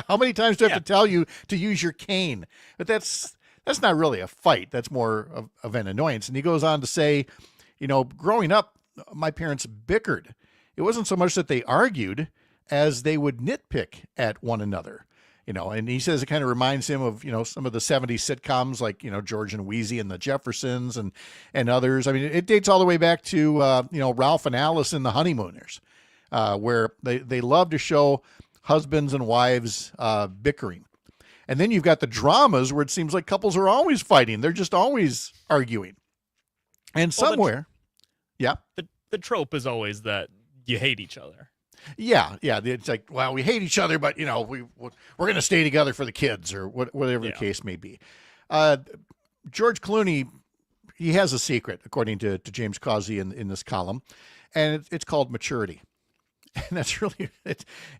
How many times do I have to tell you to use your cane? But that's not really a fight. That's more of an annoyance. And he goes on to say, growing up, my parents bickered. It wasn't so much that they argued as they would nitpick at one another. And he says it kind of reminds him of, some of the 70s sitcoms like, George and Wheezy and the Jeffersons and others. I mean, it dates all the way back to, Ralph and Alice and the Honeymooners, where they love to show husbands and wives bickering. And then you've got the dramas where it seems like couples are always fighting. They're just always arguing. And somewhere, the trope is always that you hate each other. Yeah. It's like, well, we hate each other, but we're going to stay together for the kids or whatever the case may be. George Clooney, he has a secret, according to James Causey in this column, and it's called maturity. And that's really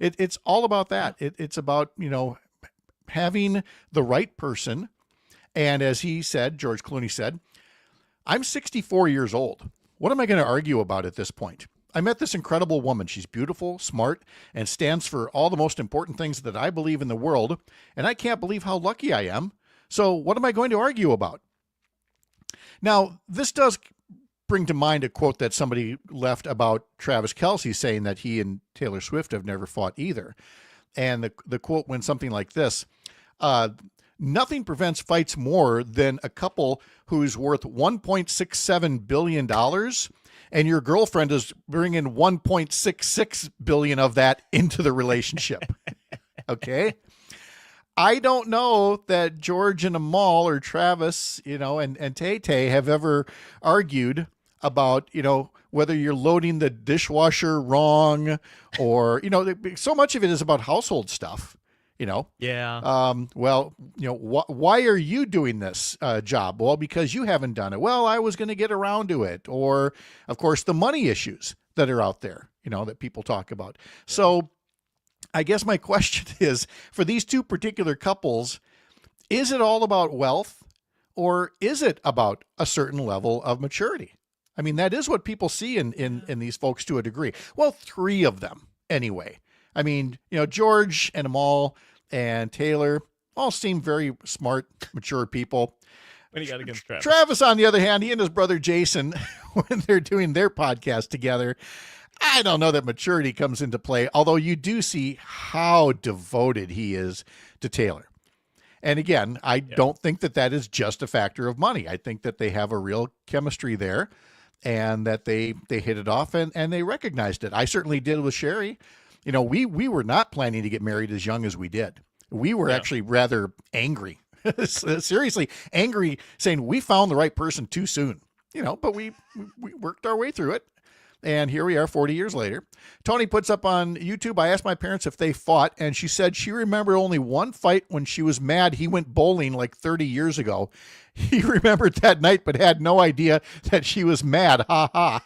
it's all about that. It's about having the right person. And as he said, George Clooney said, I'm 64 years old. What am I going to argue about at this point? I met this incredible woman. She's beautiful, smart, and stands for all the most important things that I believe in the world. And I can't believe how lucky I am. So what am I going to argue about? Now, this does bring to mind a quote that somebody left about Travis Kelce, saying that he and Taylor Swift have never fought either. And the quote went something like this. Nothing prevents fights more than a couple who's worth $1.67 billion and your girlfriend is bringing $1.66 billion of that into the relationship. Okay. I don't know that George and Amal or Travis, and Tay-Tay have ever argued about, whether you're loading the dishwasher wrong or, so much of it is about household stuff. Yeah. Well, why are you doing this job? Well, because you haven't done it. Well, I was going to get around to it. Or, of course, the money issues that are out there, that people talk about. So I guess my question is, for these two particular couples, is it all about wealth or is it about a certain level of maturity? I mean, that is what people see in these folks to a degree. Well, three of them anyway. I mean, George and Amal and Taylor all seem very smart, mature people. What do you got against Travis? Travis, on the other hand, he and his brother Jason, when they're doing their podcast together, I don't know that maturity comes into play, although you do see how devoted he is to Taylor. And again, I don't think that is just a factor of money. I think that they have a real chemistry there and that they hit it off and they recognized it. I certainly did with Sherry. We were not planning to get married as young as we did. We were actually rather angry, seriously angry, saying we found the right person too soon, but we worked our way through it. And here we are 40 years later. Tony puts up on YouTube, I asked my parents if they fought, and she said she remembered only one fight when she was mad he went bowling like 30 years ago. He remembered that night but had no idea that she was mad. Ha ha.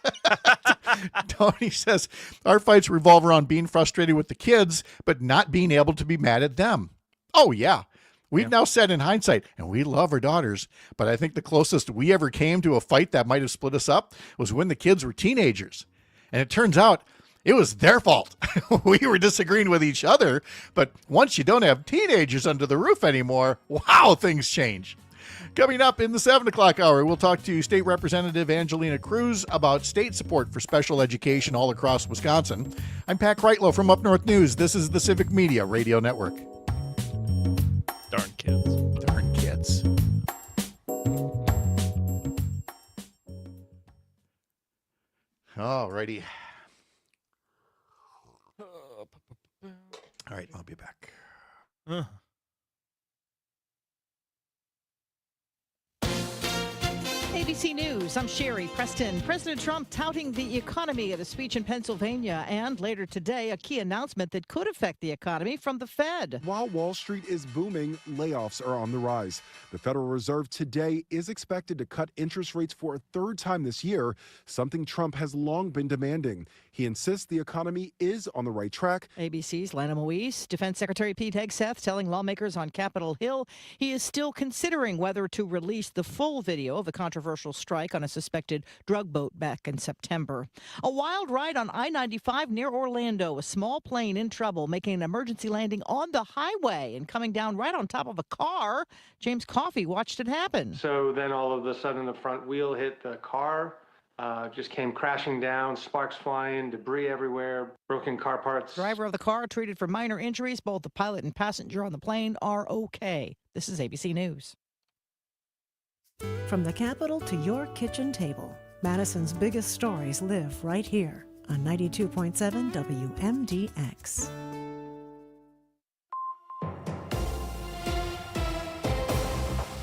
Tony says, our fights revolve around being frustrated with the kids, but not being able to be mad at them. Oh, yeah. We've now said in hindsight, and we love our daughters, but I think the closest we ever came to a fight that might have split us up was when the kids were teenagers. And it turns out it was their fault. We were disagreeing with each other, but once you don't have teenagers under the roof anymore, wow, things change. Coming up in the 7 o'clock hour, we'll talk to State Representative Angelina Cruz about state support for special education all across Wisconsin. I'm Pat Kreitlow from Up North News. This is the Civic Media Radio Network. Darn kids. Darn kids. All righty. All right, I'll be back. ABC News, I'm Sherry Preston. President Trump touting the economy at a speech in Pennsylvania, and later today, a key announcement that could affect the economy from the Fed. While Wall Street is booming, layoffs are on the rise. The Federal Reserve today is expected to cut interest rates for a third time this year, something Trump has long been demanding. He insists the economy is on the right track. ABC's Lana Moise, Defense Secretary Pete Hegseth telling lawmakers on Capitol Hill he is still considering whether to release the full video of the controversial strike on a suspected drug boat back in September. A wild ride on I-95 near Orlando. A small plane in trouble making an emergency landing on the highway and coming down right on top of a car. James Coffey watched it happen. So then all of a sudden the front wheel hit the car. Just came crashing down, sparks flying, debris everywhere, broken car parts. Driver of the car treated for minor injuries. Both the pilot and passenger on the plane are okay. This is ABC News. From the Capitol to your kitchen table, Madison's biggest stories live right here on 92.7 WMDX.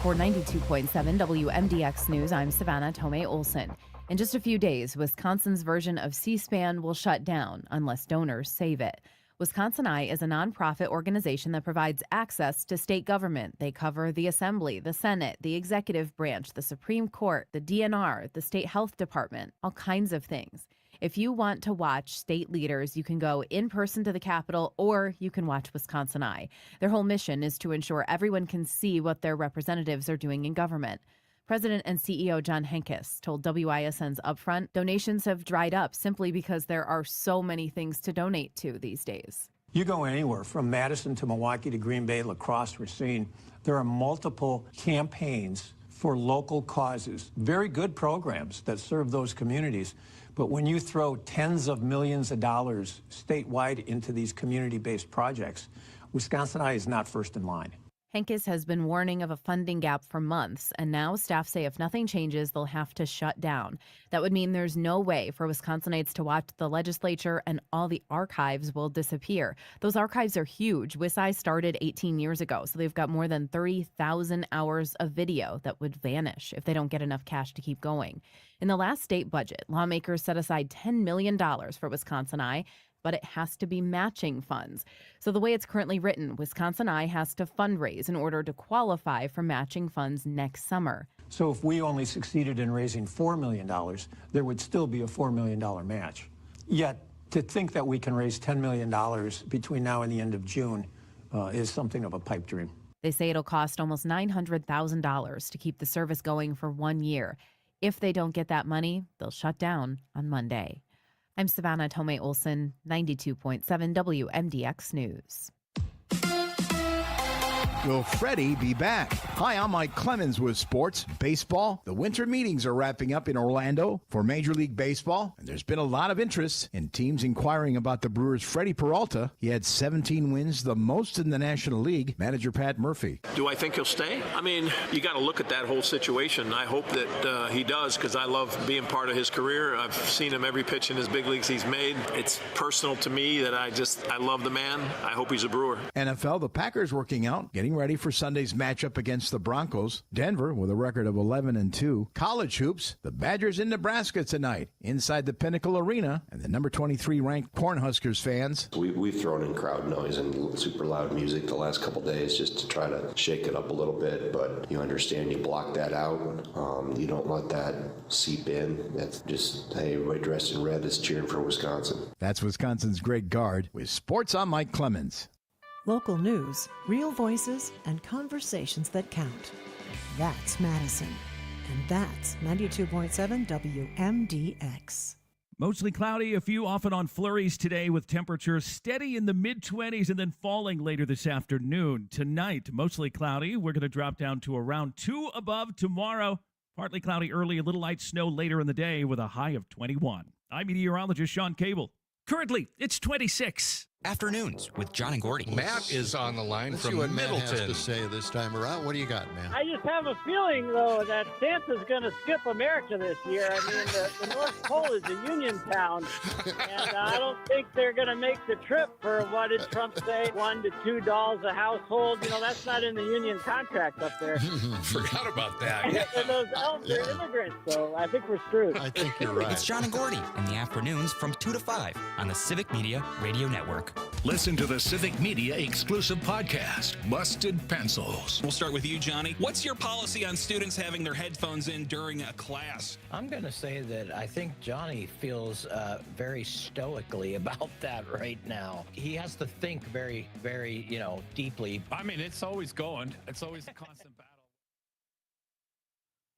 For 92.7 WMDX News, I'm Savannah Tomei Olson. In just a few days, Wisconsin's version of C-SPAN will shut down unless donors save it. Wisconsin Eye is a nonprofit organization that provides access to state government. They cover the Assembly, the Senate, the executive branch, the Supreme Court, the DNR, the state health department, all kinds of things. If you want to watch state leaders, you can go in person to the Capitol or you can watch Wisconsin Eye. Their whole mission is to ensure everyone can see what their representatives are doing in government. President and CEO John Henkes told WISN's Upfront donations have dried up simply because there are so many things to donate to these days. You go anywhere from Madison to Milwaukee to Green Bay, La Crosse, Racine. There are multiple campaigns for local causes, very good programs that serve those communities. But when you throw tens of millions of dollars statewide into these community-based projects, Wisconsin Eye is not first in line. Henkes has been warning of a funding gap for months, and now staff say if nothing changes, they'll have to shut down. That would mean there's no way for Wisconsinites to watch the legislature, and all the archives will disappear. Those archives are huge. WIS-I started 18 years ago, so they've got more than 30,000 hours of video that would vanish if they don't get enough cash to keep going. In the last state budget, lawmakers set aside $10 million for Wisconsin Eye, but it has to be matching funds. So the way it's currently written, Wisconsin Eye has to fundraise in order to qualify for matching funds next summer. So if we only succeeded in raising $4 million, there would still be a $4 million match. Yet, to think that we can raise $10 million between now and the end of June is something of a pipe dream. They say it'll cost almost $900,000 to keep the service going for 1 year. If they don't get that money, they'll shut down on Monday. I'm Savannah Tomei Olson, 92.7 WMDX News. Will Freddie be back? Hi, I'm Mike Clemens with sports, baseball. The winter meetings are wrapping up in Orlando for Major League Baseball, and there's been a lot of interest in teams inquiring about the Brewers' Freddie Peralta. He had 17 wins, the most in the National League. Manager Pat Murphy. Do I think he'll stay? I mean, you got to look at that whole situation. I hope that he does, because I love being part of his career. I've seen him every pitch in his big leagues he's made. It's personal to me that I love the man. I hope he's a Brewer. NFL, the Packers working out, getting getting ready for Sunday's matchup against the Broncos. Denver with a record of 11-2. College hoops, the Badgers in Nebraska tonight inside the Pinnacle Arena, and the number 23 ranked Cornhuskers fans. We've thrown in crowd noise and super loud music the last couple days just to try to shake it up a little bit, but you understand you block that out. You don't let that seep in. That's just, hey, everybody dressed in red is cheering for Wisconsin. That's Wisconsin's Greg Gard with Sports on Mike Clemens. Local news, real voices, and conversations that count. That's Madison. And that's 92.7 WMDX. Mostly cloudy, a few off and on flurries today with temperatures steady in the mid-20s and then falling later this afternoon. Tonight, mostly cloudy. We're going to drop down to around 2 above tomorrow. Partly cloudy early, a little light snow later in the day with a high of 21. I'm meteorologist Sean Cable. Currently, it's 26. Afternoons with John and Gordy. Matt is on the line Let's from see what Middleton. Matt has to say this time around. What do you got, man? I just have a feeling, though, that Santa's going to skip America this year. I mean, the North Pole is a union town, and I don't think they're going to make the trip for, what did Trump say, $1 to $2 a household. You know, that's not in the union contract up there. Forgot about that. And those elves are immigrants, so I think we're screwed. I think you're right. It's John and Gordy in the afternoons from 2 to 5 on the Civic Media Radio Network. Listen to the Civic Media exclusive podcast, Busted Pencils. We'll start with you, Johnny. What's your policy on students having their headphones in during a class? I'm going to say that I think Johnny feels very stoically about that right now. He has to think very, very, deeply. I mean, it's always going. It's always a constant battle.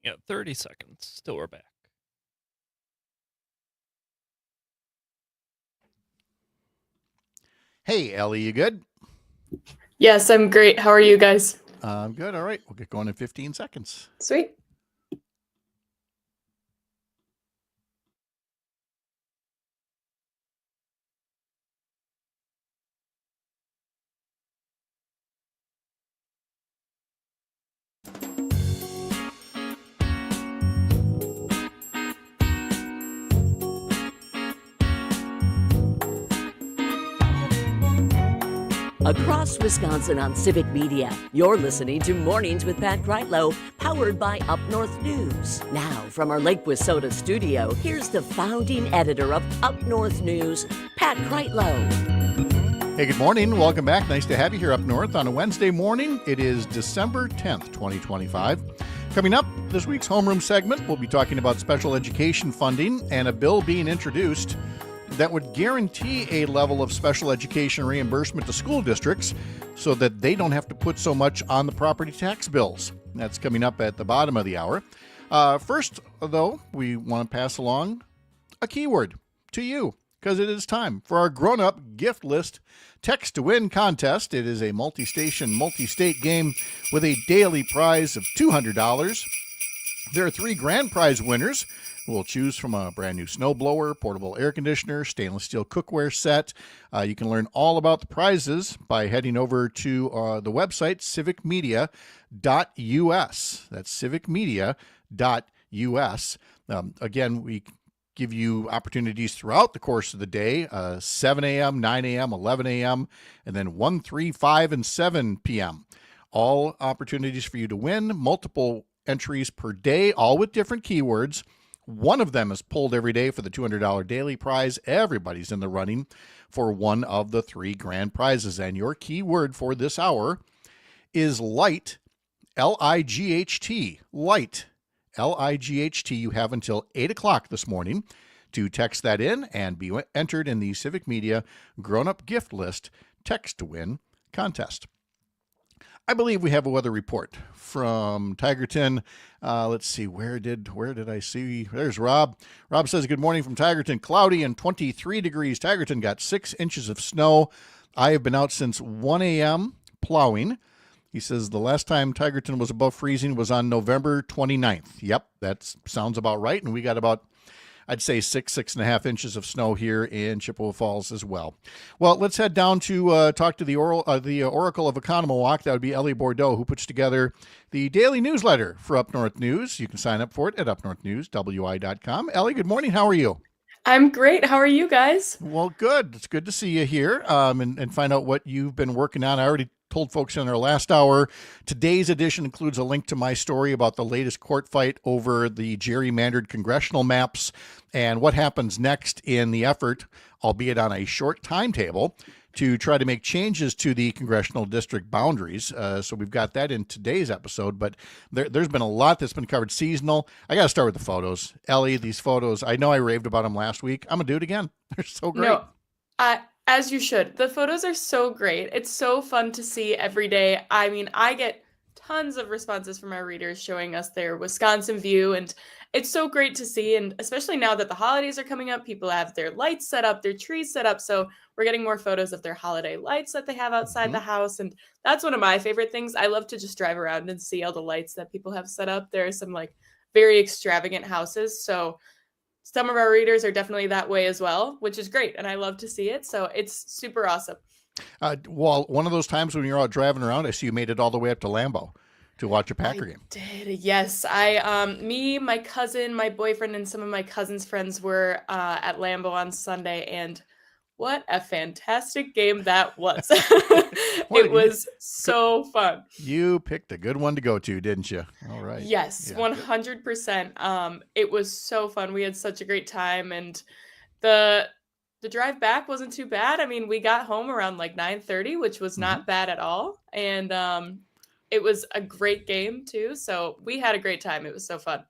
Yeah, 30 seconds. Still we're back. Hey, Ellie, you good? Yes, I'm great. How are you guys? I'm good. All right. We'll get going in 15 seconds. Sweet. Across Wisconsin on Civic Media, you're listening to Mornings with Pat Kreitlow, powered by Up North News. Now, from our Lake Wissota studio, here's the founding editor of Up North News, Pat Kreitlow. Hey, good morning. Welcome back. Nice to have you here up north on a Wednesday morning. It is December 10th, 2025. Coming up, this week's homeroom segment, we'll be talking about special education funding and a bill being introduced that would guarantee a level of special education reimbursement to school districts so that they don't have to put so much on the property tax bills. That's coming up at the bottom of the hour. First, though, we want to pass along a keyword to you because it is time for our grown-up gift list text to win contest. It is a multi-station, multi-state game with a daily prize of $200. There are 3 grand prize winners. We'll choose from a brand new snowblower, portable air conditioner, stainless steel cookware set. You can learn all about the prizes by heading over to the website, civicmedia.us. That's civicmedia.us. Again, we give you opportunities throughout the course of the day, 7 a.m., 9 a.m., 11 a.m., and then 1, 3, 5, and 7 p.m. All opportunities for you to win, multiple entries per day, all with different keywords. One of them is pulled every day for the $200 daily prize. Everybody's in the running for one of the 3 grand prizes. And your keyword for this hour is light, L-I-G-H-T, light, L-I-G-H-T. You have until 8 o'clock this morning to text that in and be entered in the Civic Media Grown-Up Gift List Text to Win contest. I believe we have a weather report from Tigerton. Let's see, where did I see? There's Rob. Rob says, good morning from Tigerton. Cloudy and 23 degrees. Tigerton got 6 inches of snow. I have been out since 1 a.m. plowing. He says the last time Tigerton was above freezing was on November 29th. Yep, that sounds about right. And we got about, I'd say 6.5 inches of snow here in Chippewa Falls as well. Well, let's head down to talk to the Oracle of Economowalk. That would be Ellie Bordeaux, who puts together the daily newsletter for Up North News. You can sign up for it at upnorthnewswi.com. Ellie, good morning. How are you? I'm great. How are you guys? Well, good. It's good to see you here and find out what you've been working on. I already told folks in our last hour, today's edition includes a link to my story about the latest court fight over the gerrymandered congressional maps and what happens next in the effort, albeit on a short timetable, to try to make changes to the congressional district boundaries. So we've got that in today's episode, but there's been a lot that's been covered seasonal. I got to start with the photos. Ellie, these photos, I know I raved about them last week. I'm going to do it again. They're so great. No, as you should. The photos are so great. It's so fun to see every day. I mean, I get tons of responses from our readers showing us their Wisconsin view, and it's so great to see. And especially now that the holidays are coming up, people have their lights set up, their trees set up. So we're getting more photos of their holiday lights that they have outside the house. And that's one of my favorite things. I love to just drive around and see all the lights that people have set up. There are some like very extravagant houses. So some of our readers are definitely that way as well, which is great. And I love to see it. So it's super awesome. Well, one of those times when you're out driving around, I see you made it all the way up to Lambeau to watch a Packer game. Did, yes. Me, my cousin, my boyfriend, and some of my cousin's friends were at Lambeau on Sunday, and what a fantastic game that was. It was so fun. You picked a good one to go to, didn't you? All right. Yes, 100%. It was so fun. We had such a great time, and the drive back wasn't too bad. I mean, we got home around like 9:30, which was not bad at all. And it was a great game too. So we had a great time. It was so fun.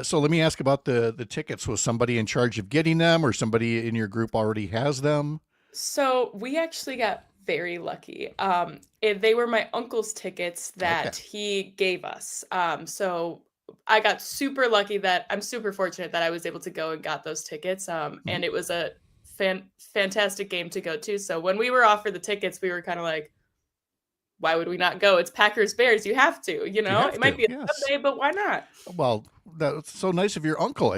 So let me ask about the tickets. Was somebody in charge of getting them, or somebody in your group already has them? So we actually got very lucky. They were my uncle's tickets that he gave us. So I got super lucky that I'm super fortunate that I was able to go and got those tickets. And it was a fantastic game to go to. So when we were offered the tickets, we were kind of like, why would we not go? It's Packers Bears. You have to, it might be a Sunday, but why not? Well, that's so nice of your uncle.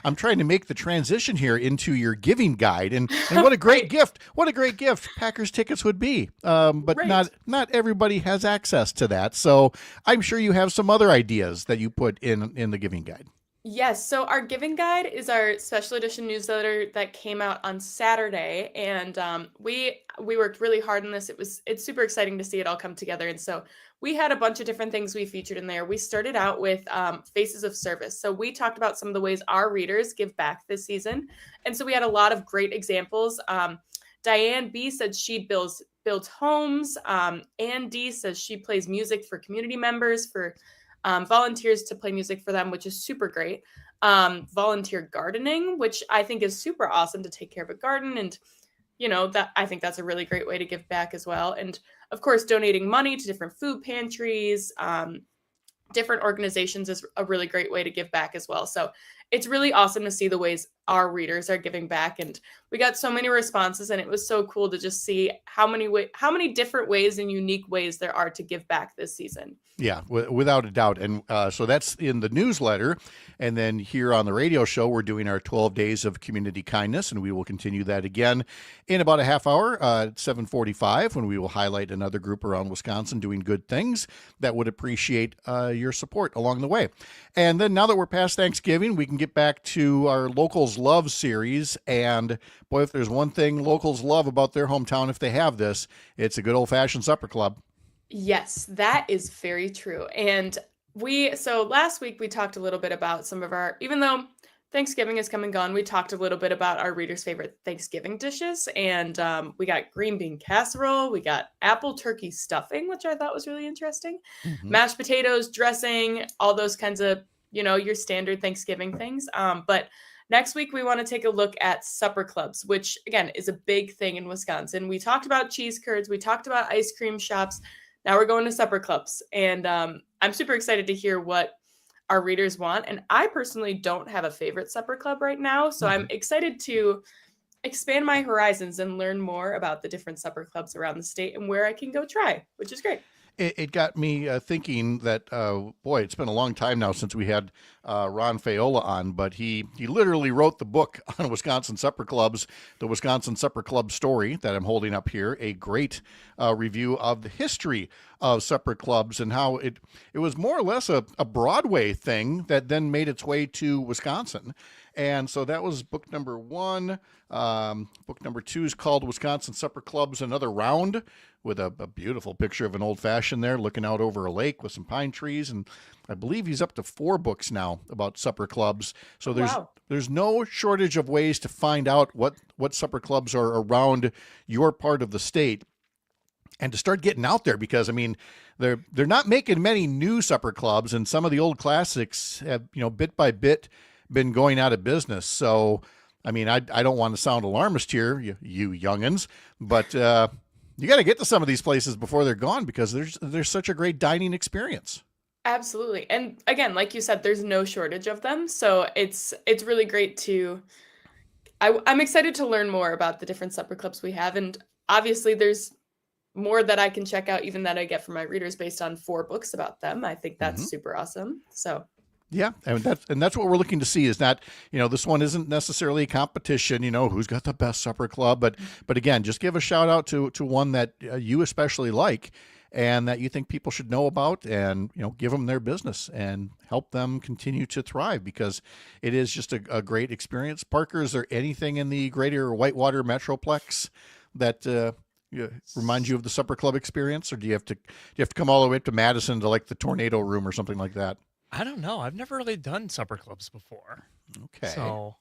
I'm trying to make the transition here into your giving guide, and what a great gift! What a great gift Packers tickets would be. But not everybody has access to that. So I'm sure you have some other ideas that you put in the giving guide. Yes. So our giving guide is our special edition newsletter that came out on Saturday, and we worked really hard on this. It's super exciting to see it all come together. And so we had a bunch of different things we featured in there. We started out with Faces of Service. So we talked about some of the ways our readers give back this season. And so we had a lot of great examples. Diane B said she builds homes. Ann D says she plays music for community members, for volunteers to play music for them, which is super great. Volunteer gardening, which I think is super awesome, to take care of a garden. And, that I think that's a really great way to give back as well. And of course, donating money to different food pantries, different organizations is a really great way to give back as well. So it's really awesome to see the ways our readers are giving back. And we got so many responses, and it was so cool to just see how many different ways and unique ways there are to give back this season. Yeah, without a doubt. And so that's in the newsletter. And then here on the radio show, we're doing our 12 days of community kindness, and we will continue that again in about a half hour at 7:45, when we will highlight another group around Wisconsin doing good things that would appreciate your support along the way. And then now that we're past Thanksgiving, we can get back to our Locals Love series. And boy, if there's one thing locals love about their hometown, if they have this, it's a good old-fashioned supper club. Yes, that is very true. And so last week we talked a little bit about some of our, even though Thanksgiving has come and gone, we talked a little bit about our readers' favorite Thanksgiving dishes. And we got green bean casserole, we got apple turkey stuffing, which I thought was really interesting, mashed potatoes, dressing, all those kinds of, your standard Thanksgiving things. But next week, we want to take a look at supper clubs, which, again, is a big thing in Wisconsin. We talked about cheese curds. We talked about ice cream shops. Now we're going to supper clubs. And I'm super excited to hear what our readers want. And I personally don't have a favorite supper club right now. So I'm excited to expand my horizons and learn more about the different supper clubs around the state and where I can go try, which is great. It got me thinking that, boy, it's been a long time now since we had Ron Faiola on, but he literally wrote the book on Wisconsin supper clubs, the Wisconsin Supper Club Story, that I'm holding up here, a great review of the history of supper clubs and how it was more or less a Broadway thing that then made its way to Wisconsin. And so that was book number 1. Book number 2 is called Wisconsin Supper Clubs Another Round, with a beautiful picture of an old-fashioned there looking out over a lake with some pine trees. And I believe he's up to 4 books now about supper clubs. So there's no shortage of ways to find out what supper clubs are around your part of the state, and to start getting out there, because I mean, they're not making many new supper clubs, and some of the old classics have, bit by bit been going out of business. So, I mean, I don't want to sound alarmist here, you youngins, but you got to get to some of these places before they're gone, because there's such a great dining experience. Absolutely. And again, like you said, there's no shortage of them. So it's really great to, I'm excited to learn more about the different supper clubs we have. And obviously there's more that I can check out, even that I get from my readers based on 4 books about them. I think that's super awesome. So yeah, and that's what we're looking to see, is that, this one isn't necessarily a competition, who's got the best supper club, but again, just give a shout out to one that you especially like, and that you think people should know about, and, give them their business and help them continue to thrive, because it is just a great experience. Parker, is there anything in the greater Whitewater Metroplex that reminds you of the supper club experience, or do you have to come all the way up to Madison to like the Tornado Room or something like that? I don't know. I've never really done supper clubs before. Okay. So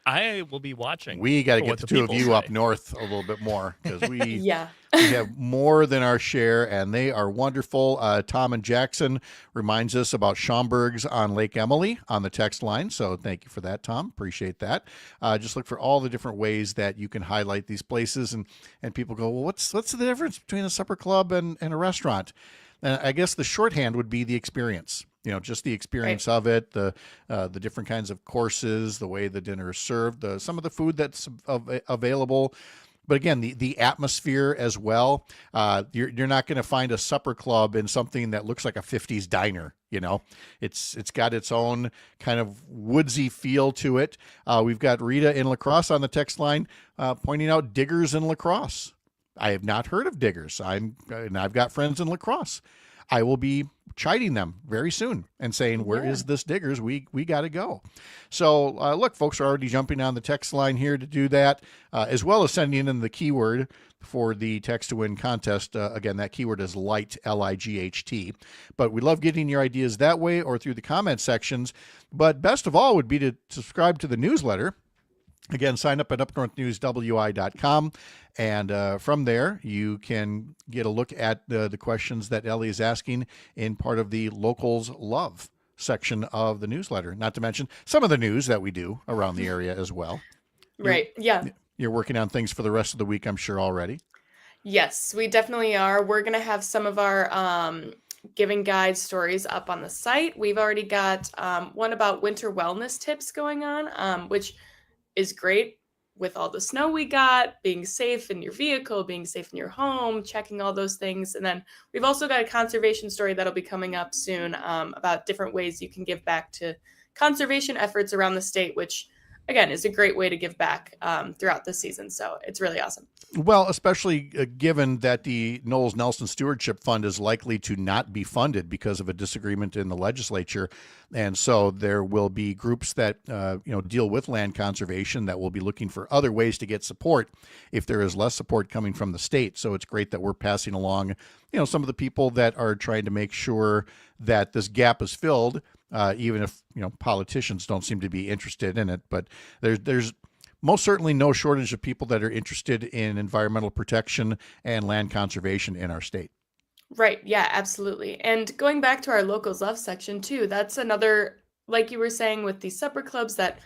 I will be watching. We got to get the two of you up north a little bit more, because we yeah. we have more than our share, and they are wonderful. Tom and Jackson reminds us about Schaumburg's on Lake Emily on the text line. So thank you for that, Tom. Appreciate that. Just look for all the different ways that you can highlight these places, and people go, well, what's the difference between a supper club and a restaurant? And I guess the shorthand would be the experience. Just the experience of it, the different kinds of courses, the way the dinner is served, some of the food that's available. But again, the atmosphere as well. You're not going to find a supper club in something that looks like a 50s diner. It's got its own kind of woodsy feel to it. We've got Rita in La Crosse on the text line pointing out Diggers in La Crosse. I have not heard of Diggers. And I've got friends in La Crosse. I will be chiding them very soon and saying, where is this Diggers? We got to go. So look, folks are already jumping on the text line here to do that, as well as sending in the keyword for the text to win contest. Again, that keyword is light, L-I-G-H-T. But we love getting your ideas that way or through the comment sections. But best of all would be to subscribe to the newsletter. Again, sign up at upnorthnewswi.com, and from there you can get a look at the questions that Ellie is asking in part of the Locals Love section of the newsletter, not to mention some of the news that we do around the area as well. Right, yeah. You're working on things for the rest of the week, I'm sure, already. Yes, we definitely are. We're going to have some of our giving guide stories up on the site. We've already got one about winter wellness tips going on, which is great with all the snow we got, being safe in your vehicle, being safe in your home, checking all those things. And then we've also got a conservation story that'll be coming up soon about different ways you can give back to conservation efforts around the state, which again is a great way to give back throughout the season. So it's really awesome. Well, especially given that the Knowles Nelson Stewardship Fund is likely to not be funded because of a disagreement in the legislature. And so there will be groups that deal with land conservation that will be looking for other ways to get support if there is less support coming from the state. So it's great that we're passing along, some of the people that are trying to make sure that this gap is filled, even if, politicians don't seem to be interested in it. But there's most certainly no shortage of people that are interested in environmental protection and land conservation in our state. Right. Yeah, absolutely. And going back to our Locals Love section too, that's another, like you were saying with these supper clubs that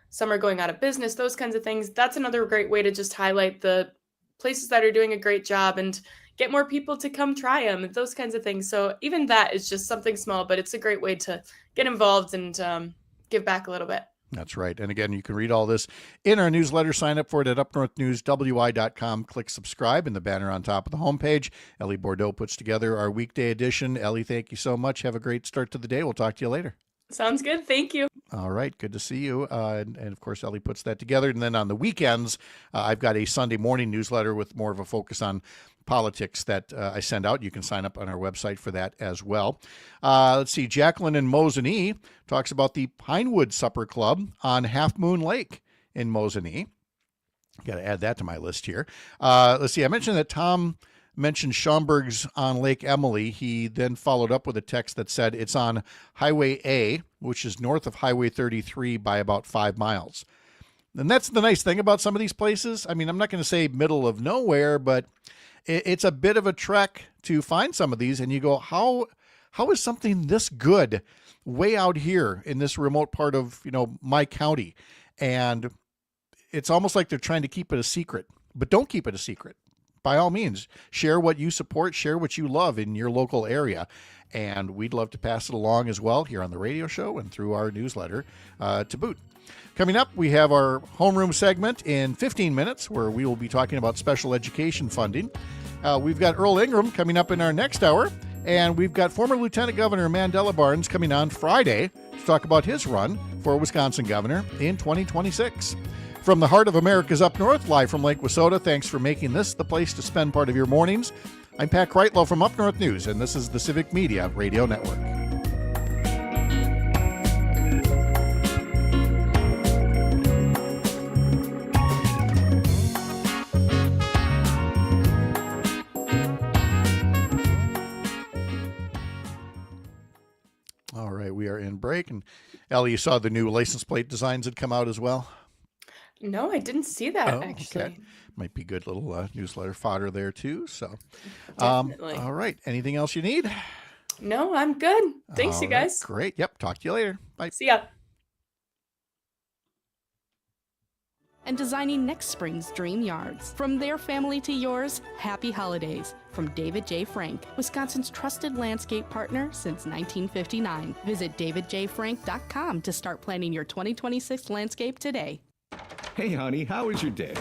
some are going out of business, those kinds of things. That's another great way to just highlight the places that are doing a great job and get more people to come try them, those kinds of things. So even that is just something small, but it's a great way to get involved and give back a little bit. That's right. And again, you can read all this in our newsletter. Sign up for it at upnorthnewswi.com. Click subscribe in the banner on top of the homepage. Ellie Bordeaux puts together our weekday edition. Ellie, thank you so much. Have a great start to the day. We'll talk to you later. Sounds good. Thank you. All right, good to see you. And of course, Ellie puts that together. And then on the weekends, I've got a Sunday morning newsletter with more of a focus on politics that I send out. You can sign up on our website for that as well. Let's see, Jacqueline in Mosinee talks about the Pinewood Supper Club on Half Moon Lake in Mosinee. Got to add that to my list here. Let's see, I mentioned that Tom mentioned Schaumburg's on Lake Emily. He then followed up with a text that said it's on Highway A, which is north of Highway 33 by about 5 miles. And that's the nice thing about some of these places. I mean, I'm not going to say middle of nowhere, but it's a bit of a trek to find some of these. And you go, how is something this good way out here in this remote part of, my county? And it's almost like they're trying to keep it a secret, but don't keep it a secret. By all means, share what you support, share what you love in your local area. And we'd love to pass it along as well here on the radio show and through our newsletter to boot. Coming up, we have our homeroom segment in 15 minutes where we will be talking about special education funding. We've got Earl Ingram coming up in our next hour. And we've got former Lieutenant Governor Mandela Barnes coming on Friday to talk about his run for Wisconsin governor in 2026. From the heart of America's up north, live from Lake Wissota, thanks for making this the place to spend part of your mornings. I'm Pat Kreitlow from Up North News, and this is the Civic Media Radio Network. All right, we are in break. And Ellie, you saw the new license plate designs that come out as well? No, I didn't see that, actually. Okay. Might be good little newsletter fodder there, too. So, Definitely. All right. Anything else you need? No, I'm good. Thanks, All you right, guys. Great. Yep. Talk to you later. Bye. See ya. And designing next spring's dream yards. From their family to yours, happy holidays. From David J. Frank, Wisconsin's trusted landscape partner since 1959. Visit davidjfrank.com to start planning your 2026 landscape today. Hey, honey, how was your day?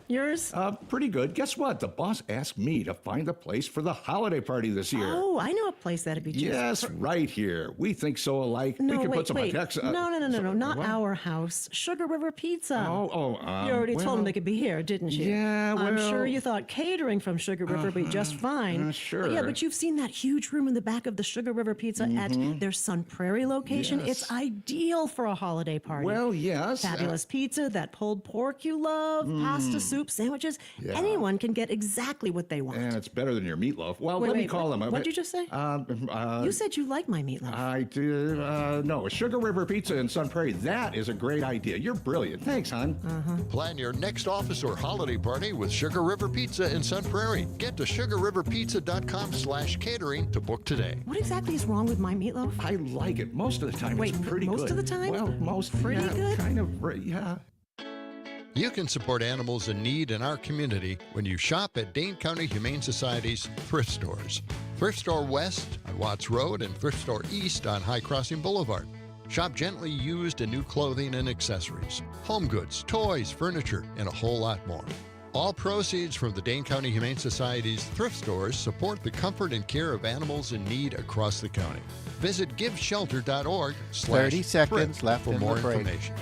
Yours? Pretty good. Guess what? The boss asked me to find a place for the holiday party this year. Oh, I know a place that'd be just... Yes, right here. We think so alike. No, we can wait, put some wait. text. No, not what? our house. Sugar River Pizza. You You already told them they could be here, didn't you? Yeah, I'm well... sure you thought catering from Sugar River would be just fine. Sure. But yeah, but you've seen that huge room in the back of the Sugar River Pizza at their Sun Prairie location. Yes. It's ideal for a holiday party. Well, yes. Fabulous pizza, that pulled pork you love, pasta, soup, sandwiches. Yeah. Anyone can get exactly what they want. And it's better than your meatloaf. Well, let me call them. What did you just say? You said you like my meatloaf. I did. No, Sugar River Pizza in Sun Prairie. That is a great idea. You're brilliant. Thanks, hon. Plan your next office or holiday party with Sugar River Pizza in Sun Prairie. Get to sugarriverpizza.com/catering to book today. What exactly is wrong with my meatloaf? I like it. Most of the time, Wait, it's pretty good. most of the time? Well, Pretty good? Kind of, yeah. You can support animals in need in our community when you shop at Dane County Humane Society's thrift stores. Thrift Store West on Watts Road and Thrift Store East on High Crossing Boulevard. Shop gently used and new clothing and accessories, home goods, toys, furniture, and a whole lot more. All proceeds from the Dane County Humane Society's thrift stores support the comfort and care of animals in need across the county. Visit giveshelter.org/30 seconds left for in more the break. information.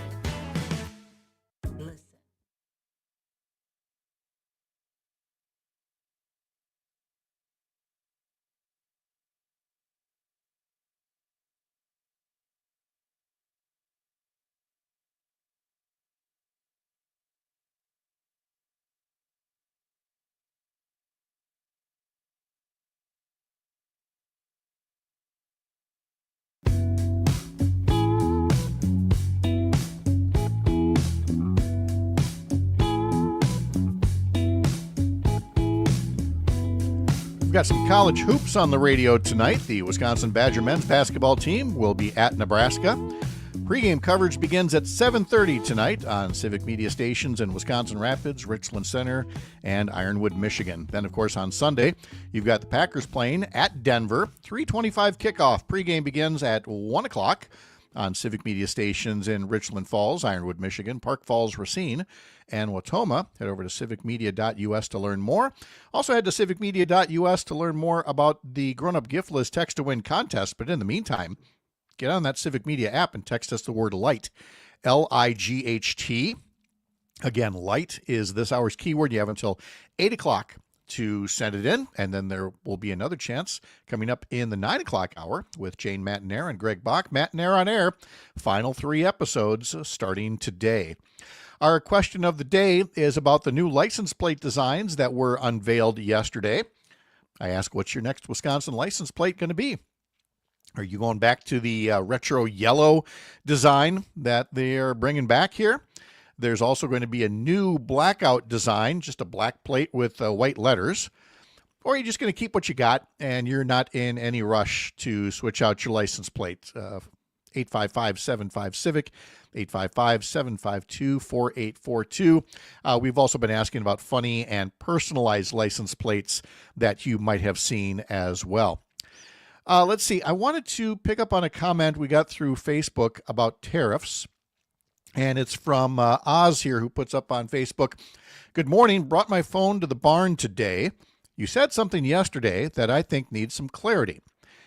We've got some college hoops on the radio tonight. The Wisconsin Badger men's basketball team will be at Nebraska. Pre-game coverage begins at 7:30 tonight on Civic Media stations in Wisconsin Rapids, Richland Center, and Ironwood, Michigan. Then, of course, on Sunday, you've got the Packers playing at Denver. 3:25 kickoff. Pre-game begins at 1 o'clock on Civic Media stations in Richland Falls, Ironwood, Michigan, Park Falls, Racine, and Watoma. Head over to civicmedia.us to learn more. Also head to civicmedia.us to learn more about the Grown Up Gift List Text to Win contest. But in the meantime, get on that Civic Media app and text us the word LIGHT, L-I-G-H-T. Again, LIGHT is this hour's keyword. You have until 8 o'clock to send it in, and then there will be another chance coming up in the 9 o'clock hour with Jane Matanair and Greg Bach. Matanair on Air, final 3 episodes starting today. Our question of the day is about the new license plate designs that were unveiled yesterday. I ask, what's your next Wisconsin license plate going to be? Are you going back to the retro yellow design that they're bringing back here? There's also going to be a new blackout design, just a black plate with white letters. Or are you just going to keep what you got and you're not in any rush to switch out your license plate? 855-75-CIVIC, 855-752-4842. We've also been asking about funny and personalized license plates that you might have seen as well. Let's see. I wanted to pick up on a comment we got through Facebook about tariffs. And it's from Oz here, who puts up on Facebook, "Good morning. Brought my phone to the barn today. You said something yesterday that I think needs some clarity.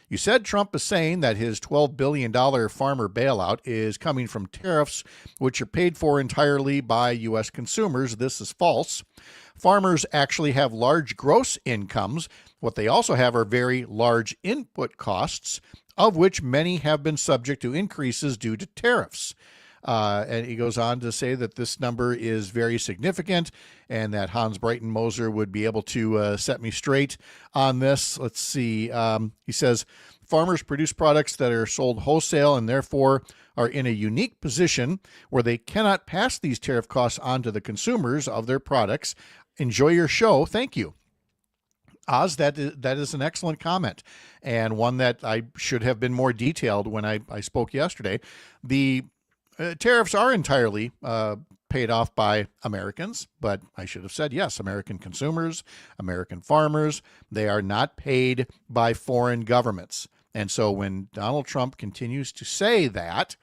You said Trump is saying that his $12 billion farmer bailout is coming from tariffs, which are paid for entirely by U.S. consumers. This is false. Farmers actually have large gross incomes. What they also have are very large input costs, of which many have been subject to increases due to tariffs." And he goes on to say that this number is very significant and that Hans Breitenmoser would be able to set me straight on this. Let's see. He says, farmers produce products that are sold wholesale and therefore are in a unique position where they cannot pass these tariff costs on to the consumers of their products. Enjoy your show. Thank you. Oz, that is an excellent comment, and one that I should have been more detailed when I spoke yesterday. The tariffs are entirely paid off by Americans, but I should have said, yes, American consumers, American farmers, they are not paid by foreign governments. And so when Donald Trump continues to say that,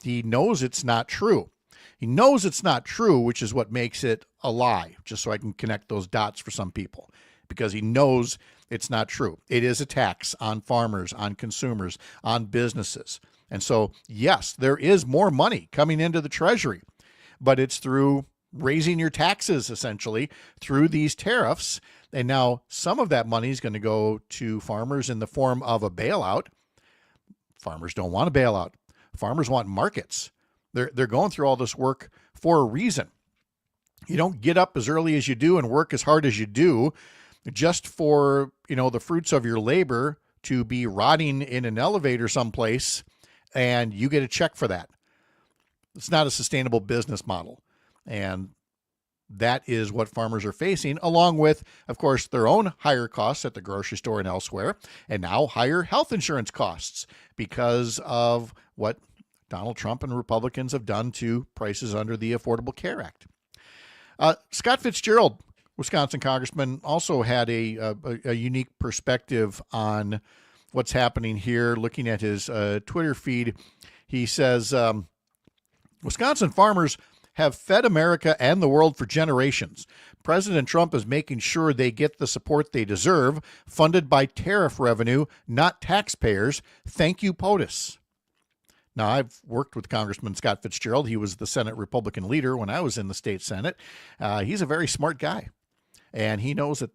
he knows it's not true. He knows it's not true, which is what makes it a lie, just so I can connect those dots for some people, because he knows it's not true. It is a tax on farmers, on consumers, on businesses. And so, yes, there is more money coming into the Treasury, but it's through raising your taxes, essentially, through these tariffs. And now some of that money is going to go to farmers in the form of a bailout. Farmers don't want a bailout. Farmers want markets. They're going through all this work for a reason. You don't get up as early as you do and work as hard as you do just for, the fruits of your labor to be rotting in an elevator someplace, and you get a check for that. It's not a sustainable business model. And that is what farmers are facing, along with, of course, their own higher costs at the grocery store and elsewhere, and now higher health insurance costs because of what Donald Trump and Republicans have done to prices under the Affordable Care Act. Scott Fitzgerald, Wisconsin congressman, also had a unique perspective on what's happening here. Looking at his Twitter feed, he says, Wisconsin farmers have fed America and the world for generations. President Trump is making sure they get the support they deserve, funded by tariff revenue, not taxpayers. Thank you, POTUS. Now, I've worked with Congressman Scott Fitzgerald. He was the Senate Republican leader when I was in the state Senate. He's a very smart guy, and he knows that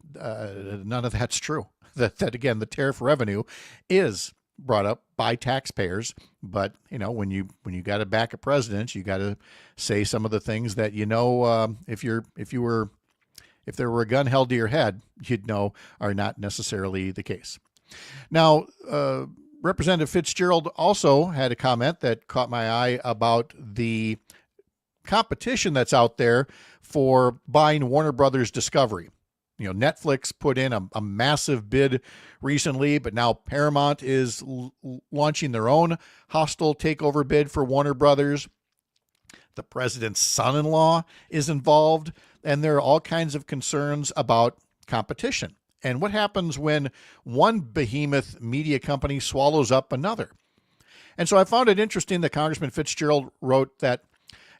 none of that's true. That again, the tariff revenue is brought up by taxpayers. But when you got to back a president, you got to say some of the things that if there were a gun held to your head, you'd know are not necessarily the case. Now, Representative Fitzgerald also had a comment that caught my eye about the competition that's out there for buying Warner Brothers Discovery. Netflix put in a massive bid recently, but now Paramount is launching their own hostile takeover bid for Warner Brothers. The president's son-in-law is involved, and there are all kinds of concerns about competition. And what happens when one behemoth media company swallows up another? And so I found it interesting that Congressman Fitzgerald wrote that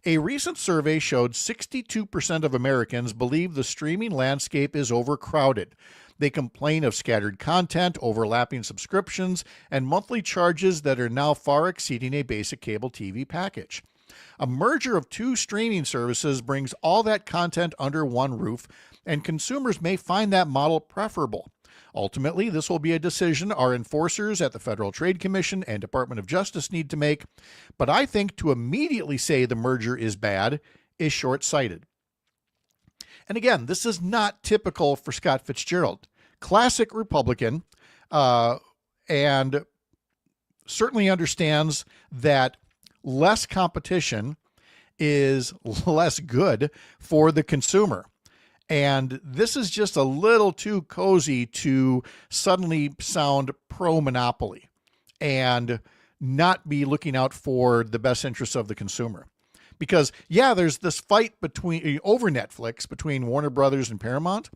a recent survey showed 62% of Americans believe the streaming landscape is overcrowded. They complain of scattered content, overlapping subscriptions, and monthly charges that are now far exceeding a basic cable TV package. A merger of two streaming services brings all that content under one roof, and consumers may find that model preferable. Ultimately, this will be a decision our enforcers at the Federal Trade Commission and Department of Justice need to make, but I think to immediately say the merger is bad is short-sighted. And again, this is not typical for Scott Fitzgerald. Classic Republican, and certainly understands that less competition is less good for the consumer. And this is just a little too cozy to suddenly sound pro-monopoly and not be looking out for the best interests of the consumer. Because, yeah, there's this fight over Netflix between Warner Brothers and Paramount,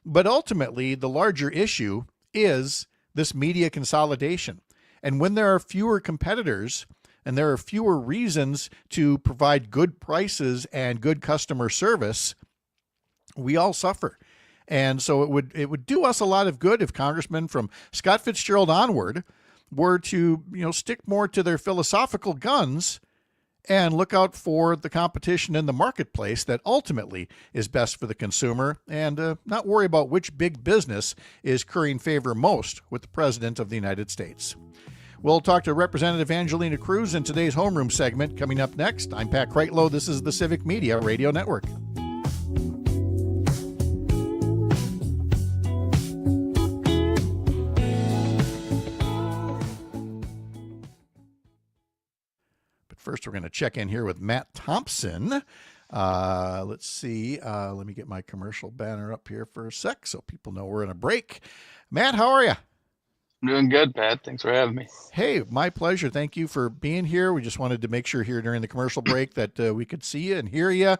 but ultimately the larger issue is this media consolidation. And when there are fewer competitors and there are fewer reasons to provide good prices and good customer service, we all suffer. And so it would do us a lot of good if congressmen from Scott Fitzgerald onward were to, stick more to their philosophical guns and look out for the competition in the marketplace that ultimately is best for the consumer, and not worry about which big business is currying favor most with the President of the United States. We'll talk to Representative Angelina Cruz in today's Homeroom segment coming up next. I'm Pat Kreitlow. This is the Civic Media Radio Network. First, we're going to check in here with Matt Thompson. Let's see. Let me get my commercial banner up here for a sec so people know we're in a break. Matt, how are you? I'm doing good, Pat. Thanks for having me. Hey, my pleasure. Thank you for being here. We just wanted to make sure here during the commercial break that we could see you and hear you.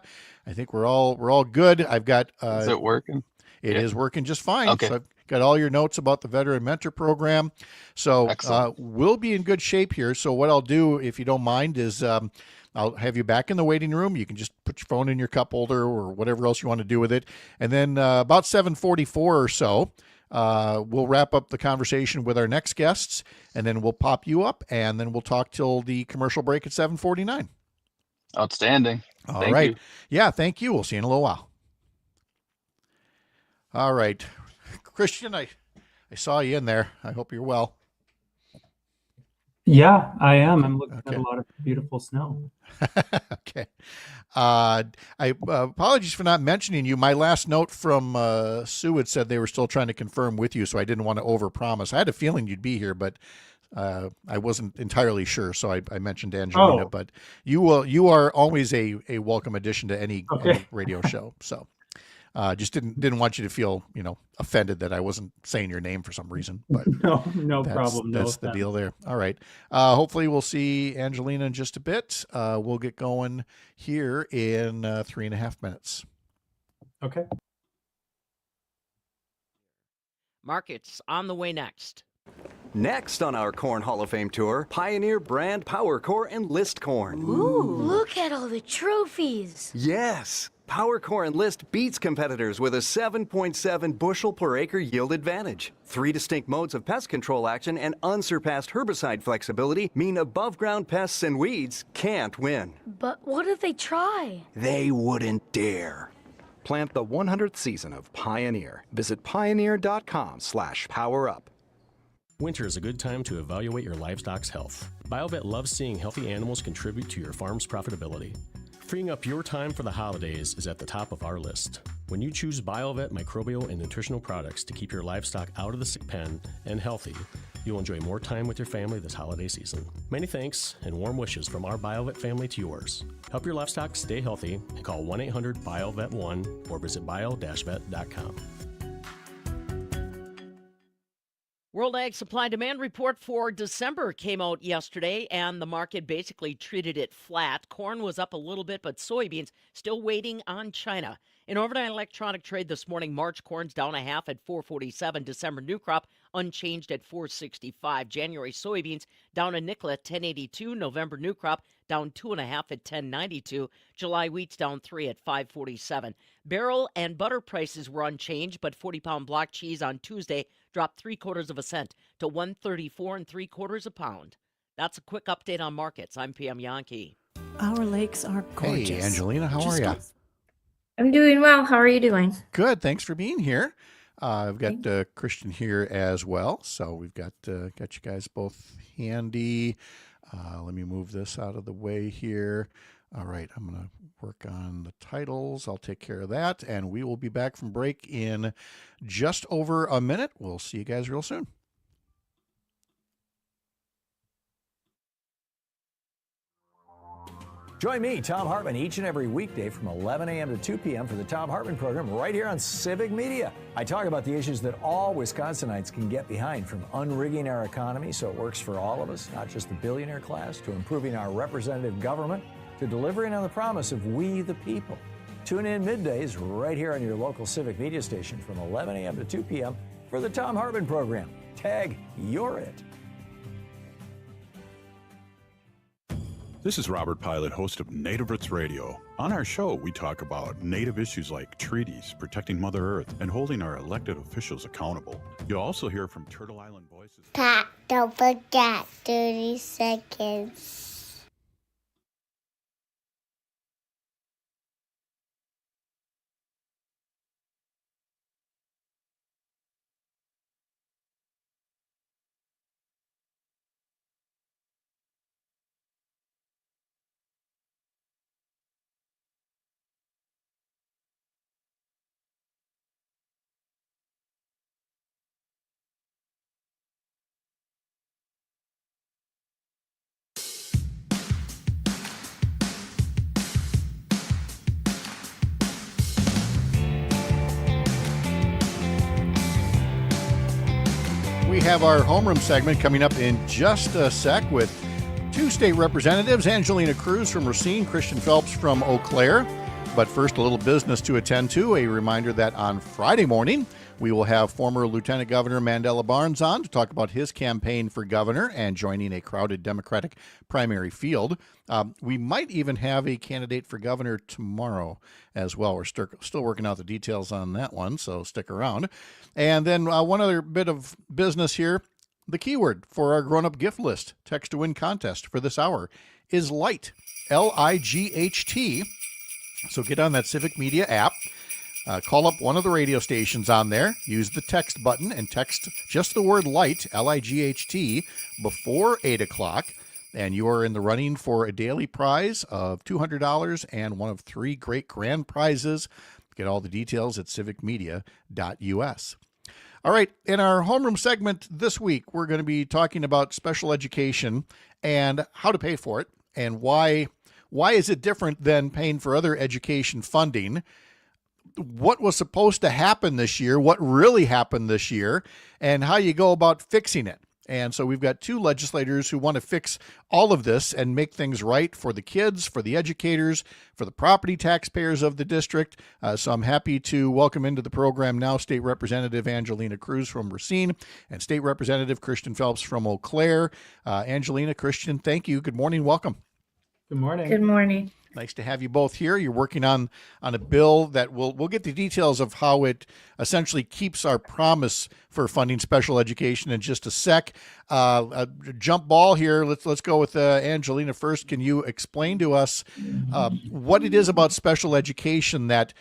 I think we're all good. I've got. Is it working? It is working just fine. Okay. So I've got all your notes about the Veteran Mentor Program. So we'll be in good shape here. So what I'll do, if you don't mind, is I'll have you back in the waiting room. You can just put your phone in your cup holder or whatever else you want to do with it. And then about 7:44 or so, we'll wrap up the conversation with our next guests, and then we'll pop you up, and then we'll talk till the commercial break at 7:49. Outstanding. All right. Yeah, thank you. We'll see you in a little while. All right. Christian, I saw you in there. I hope you're well. Yeah, I am. I'm looking at a lot of beautiful snow. Okay. Apologies for not mentioning you. My last note from Sue had said they were still trying to confirm with you, so I didn't want to overpromise. I had a feeling you'd be here, but I wasn't entirely sure, so I mentioned Angelina. Oh. But you are always a welcome addition to any radio show. So just didn't want you to feel offended that I wasn't saying your name for some reason. But no problem. That's the deal there. All right. Hopefully we'll see Angelina in just a bit. We'll get going here in 3.5 minutes. Okay. Markets on the way next. Next on our Corn Hall of Fame tour, Pioneer brand Power Core and List Corn. Ooh, look at all the trophies. Yes. Power Core and List beats competitors with a 7.7 bushel per acre yield advantage. 3 distinct modes of pest control action and unsurpassed herbicide flexibility mean above-ground pests and weeds can't win. But what if they try? They wouldn't dare. Plant the 100th season of Pioneer. Visit pioneer.com/powerup. Winter is a good time to evaluate your livestock's health. BioVet loves seeing healthy animals contribute to your farm's profitability. Freeing up your time for the holidays is at the top of our list. When you choose BioVet microbial and nutritional products to keep your livestock out of the sick pen and healthy, you'll enjoy more time with your family this holiday season. Many thanks and warm wishes from our BioVet family to yours. Help your livestock stay healthy and call 1-800-BioVet1 or visit bio-vet.com. World Ag Supply Demand Report for December came out yesterday, and the market basically treated it flat. Corn was up a little bit, but soybeans still waiting on China. In overnight electronic trade this morning, March corn's down a half at 447. December new crop unchanged at $4.65. January soybeans down a nickel at $10.82. November new crop down 2.5 at $10.92. July wheat's down 3 at $5.47. Barrel and butter prices were unchanged, but 40-pound block cheese on Tuesday dropped 0.75 cents to $1.34 3/4 a pound. That's a quick update on markets. I'm PM Yankee. Our lakes are gorgeous. Hey, Angelina, how are you? I'm doing well. How are you doing? Good. Thanks for being here. I've got Christian here as well, so we've got you guys both handy. Let me move this out of the way here. All right, I'm going to work on the titles. I'll take care of that, and we will be back from break in just over a minute. We'll see you guys real soon. Join me, Tom Hartman, each and every weekday from 11 a.m. to 2 p.m. for the Tom Hartman program right here on Civic Media. I talk about the issues that all Wisconsinites can get behind, from unrigging our economy so it works for all of us, not just the billionaire class, to improving our representative government, to delivering on the promise of we the people. Tune in middays right here on your local Civic Media station from 11 a.m. to 2 p.m. for the Tom Hartman program. Tag, you're it. This is Robert Pilot, host of Native Roots Radio. On our show, we talk about Native issues like treaties, protecting Mother Earth, and holding our elected officials accountable. You'll also hear from Turtle Island Voices. Pat, don't forget 30 seconds. We have our homeroom segment coming up in just a sec with two state representatives, Angelina Cruz from Racine, Christian Phelps from Eau Claire. But first, a little business to attend to. A reminder that on Friday morning, we will have former Lieutenant Governor Mandela Barnes on to talk about his campaign for governor and joining a crowded Democratic primary field. We might even have a candidate for governor tomorrow as well. We're still working out the details on that one, so stick around. And then one other bit of business here. The keyword for our grown-up gift list text to win contest for this hour is LIGHT, L-I-G-H-T. So get on that Civic Media app, call up one of the radio stations on there, use the text button, and text just the word LIGHT, L-I-G-H-T, before 8 o'clock, and you are in the running for a daily prize of $200 and one of 3 great grand prizes. Get all the details at civicmedia.us. All right, in our homeroom segment this week, we're going to be talking about special education and how to pay for it, and why is it different than paying for other education funding? What was supposed to happen this year, what really happened this year, and how you go about fixing it. And so we've got two legislators who want to fix all of this and make things right for the kids, for the educators, for the property taxpayers of the district. So I'm happy to welcome into the program now State Representative Angelina Cruz from Racine and State Representative Christian Phelps from Eau Claire. Angelina, Christian, thank you. Good morning. Welcome. Good morning. Good morning. Nice to have you both here. You're working on a bill that we'll get the details of how it essentially keeps our promise for funding special education in just a sec. A jump ball here. Let's go with Angelina first. Can you explain to us what it is about special education that,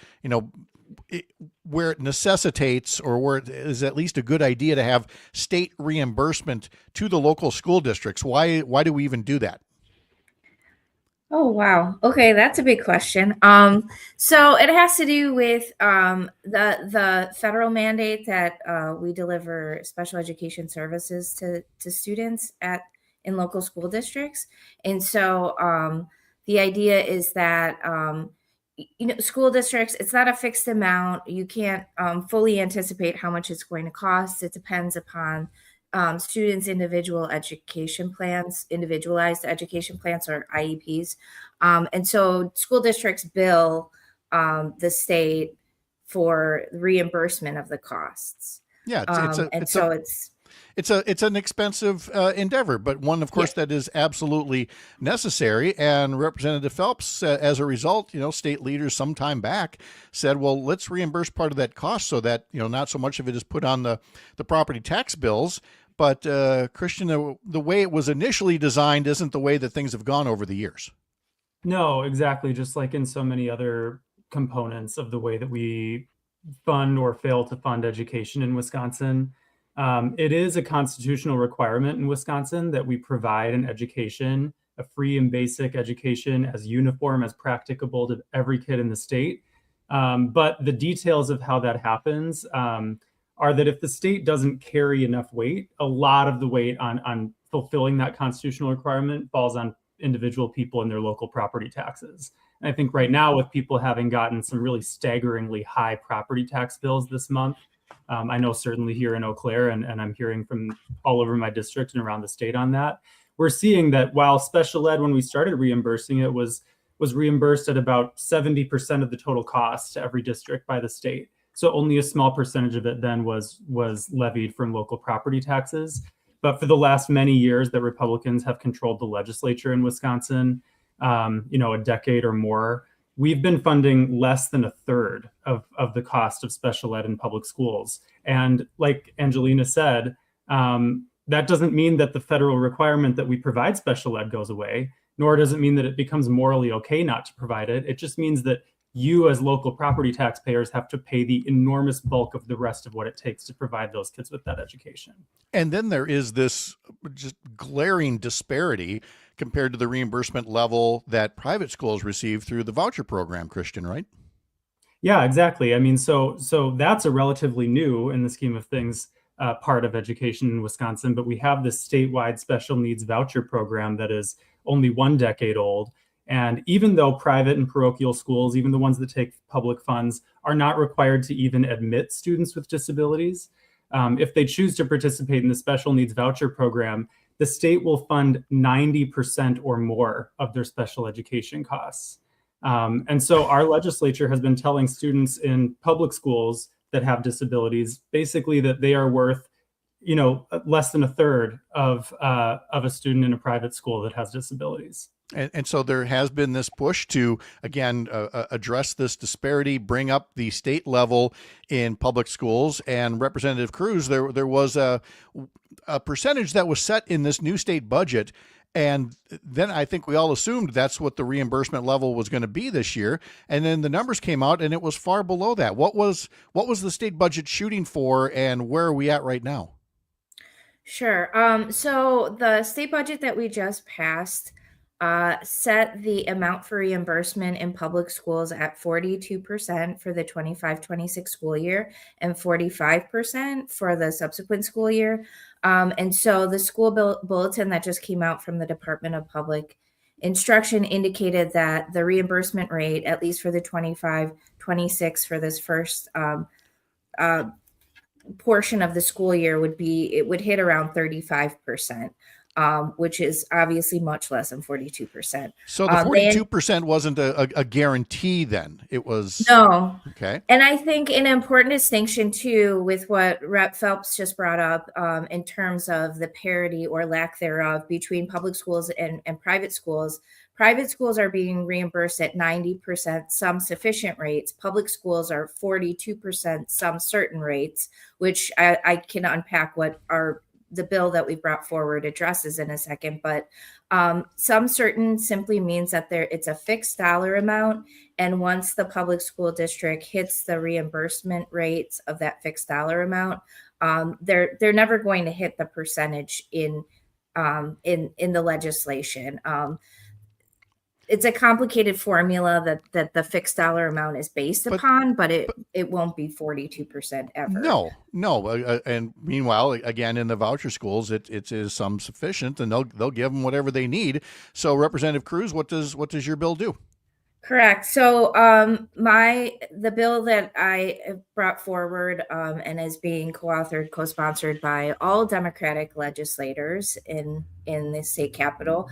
where it necessitates or where it is at least a good idea to have state reimbursement to the local school districts? Why do we even do that? Oh, wow. Okay, that's a big question. So it has to do with the federal mandate that we deliver special education services to students in local school districts. And so the idea is that school districts, it's not a fixed amount. You can't fully anticipate how much it's going to cost. It depends upon students' individualized education plans or IEPs. And so school districts bill the state for reimbursement of the costs. Yeah, it's an expensive endeavor, but one, of course, that is absolutely necessary. And Representative Phelps, as a result, state leaders some time back said, well, let's reimburse part of that cost so that, not so much of it is put on the property tax bills. But Christian, the way it was initially designed isn't the way that things have gone over the years. No, exactly. Just like in so many other components of the way that we fund or fail to fund education in Wisconsin. It is a constitutional requirement in Wisconsin that we provide an education, a free and basic education, as uniform as practicable to every kid in the state. But the details of how that happens are that if the state doesn't carry enough weight, a lot of the weight on fulfilling that constitutional requirement falls on individual people and their local property taxes. And I think right now, with people having gotten some really staggeringly high property tax bills this month, I know certainly here in Eau Claire, and I'm hearing from all over my district and around the state on that, we're seeing that while special ed, when we started reimbursing it, was reimbursed at about 70% of the total cost to every district by the state. So only a small percentage of it then was levied from local property taxes. But for the last many years that Republicans have controlled the legislature in Wisconsin, a decade or more, we've been funding less than a third of the cost of special ed in public schools. And like Angelina said, that doesn't mean that the federal requirement that we provide special ed goes away, nor does it mean that it becomes morally okay not to provide it. It just means that you as local property taxpayers have to pay the enormous bulk of the rest of what it takes to provide those kids with that education. And then there is this just glaring disparity compared to the reimbursement level that private schools receive through the voucher program, Christian, right? Yeah, exactly. I mean, so that's a relatively new, in the scheme of things, part of education in Wisconsin, but we have this statewide special needs voucher program that is only 1 decade old. And even though private and parochial schools, even the ones that take public funds, are not required to even admit students with disabilities, if they choose to participate in the special needs voucher program, the state will fund 90% or more of their special education costs. And so our legislature has been telling students in public schools that have disabilities, basically that they are worth, less than a third of a student in a private school that has disabilities. And so there has been this push to, again, address this disparity, bring up the state level in public schools. And Representative Cruz, there was a percentage that was set in this new state budget. And then I think we all assumed that's what the reimbursement level was going to be this year. And then the numbers came out and it was far below that. What was the state budget shooting for, and where are we at right now? Sure. So the state budget that we just passed set the amount for reimbursement in public schools at 42% for the 25-26 school year and 45% for the subsequent school year. And so the school bulletin that just came out from the Department of Public Instruction indicated that the reimbursement rate, at least for the 25-26 for this first portion of the school year, would hit around 35%. Which is obviously much less than 42%. So the 42% wasn't a guarantee then. It was... No. Okay. And I think an important distinction too with what Rep. Phelps just brought up in terms of the parity or lack thereof between public schools and private schools. Private schools are being reimbursed at 90% some sufficient rates. Public schools are 42% some certain rates, which I can unpack what the bill that we brought forward addresses in a second, but some certain simply means that it's a fixed dollar amount. And once the public school district hits the reimbursement rates of that fixed dollar amount, they're never going to hit the percentage in the legislation. It's a complicated formula that the fixed dollar amount is based upon, but it won't be 42% ever. No. And meanwhile, again, in the voucher schools, it is some sufficient, and they'll give them whatever they need. So, Representative Cruz, what does your bill do? Correct. So the bill that I brought forward and is being co-sponsored by all Democratic legislators in the state capitol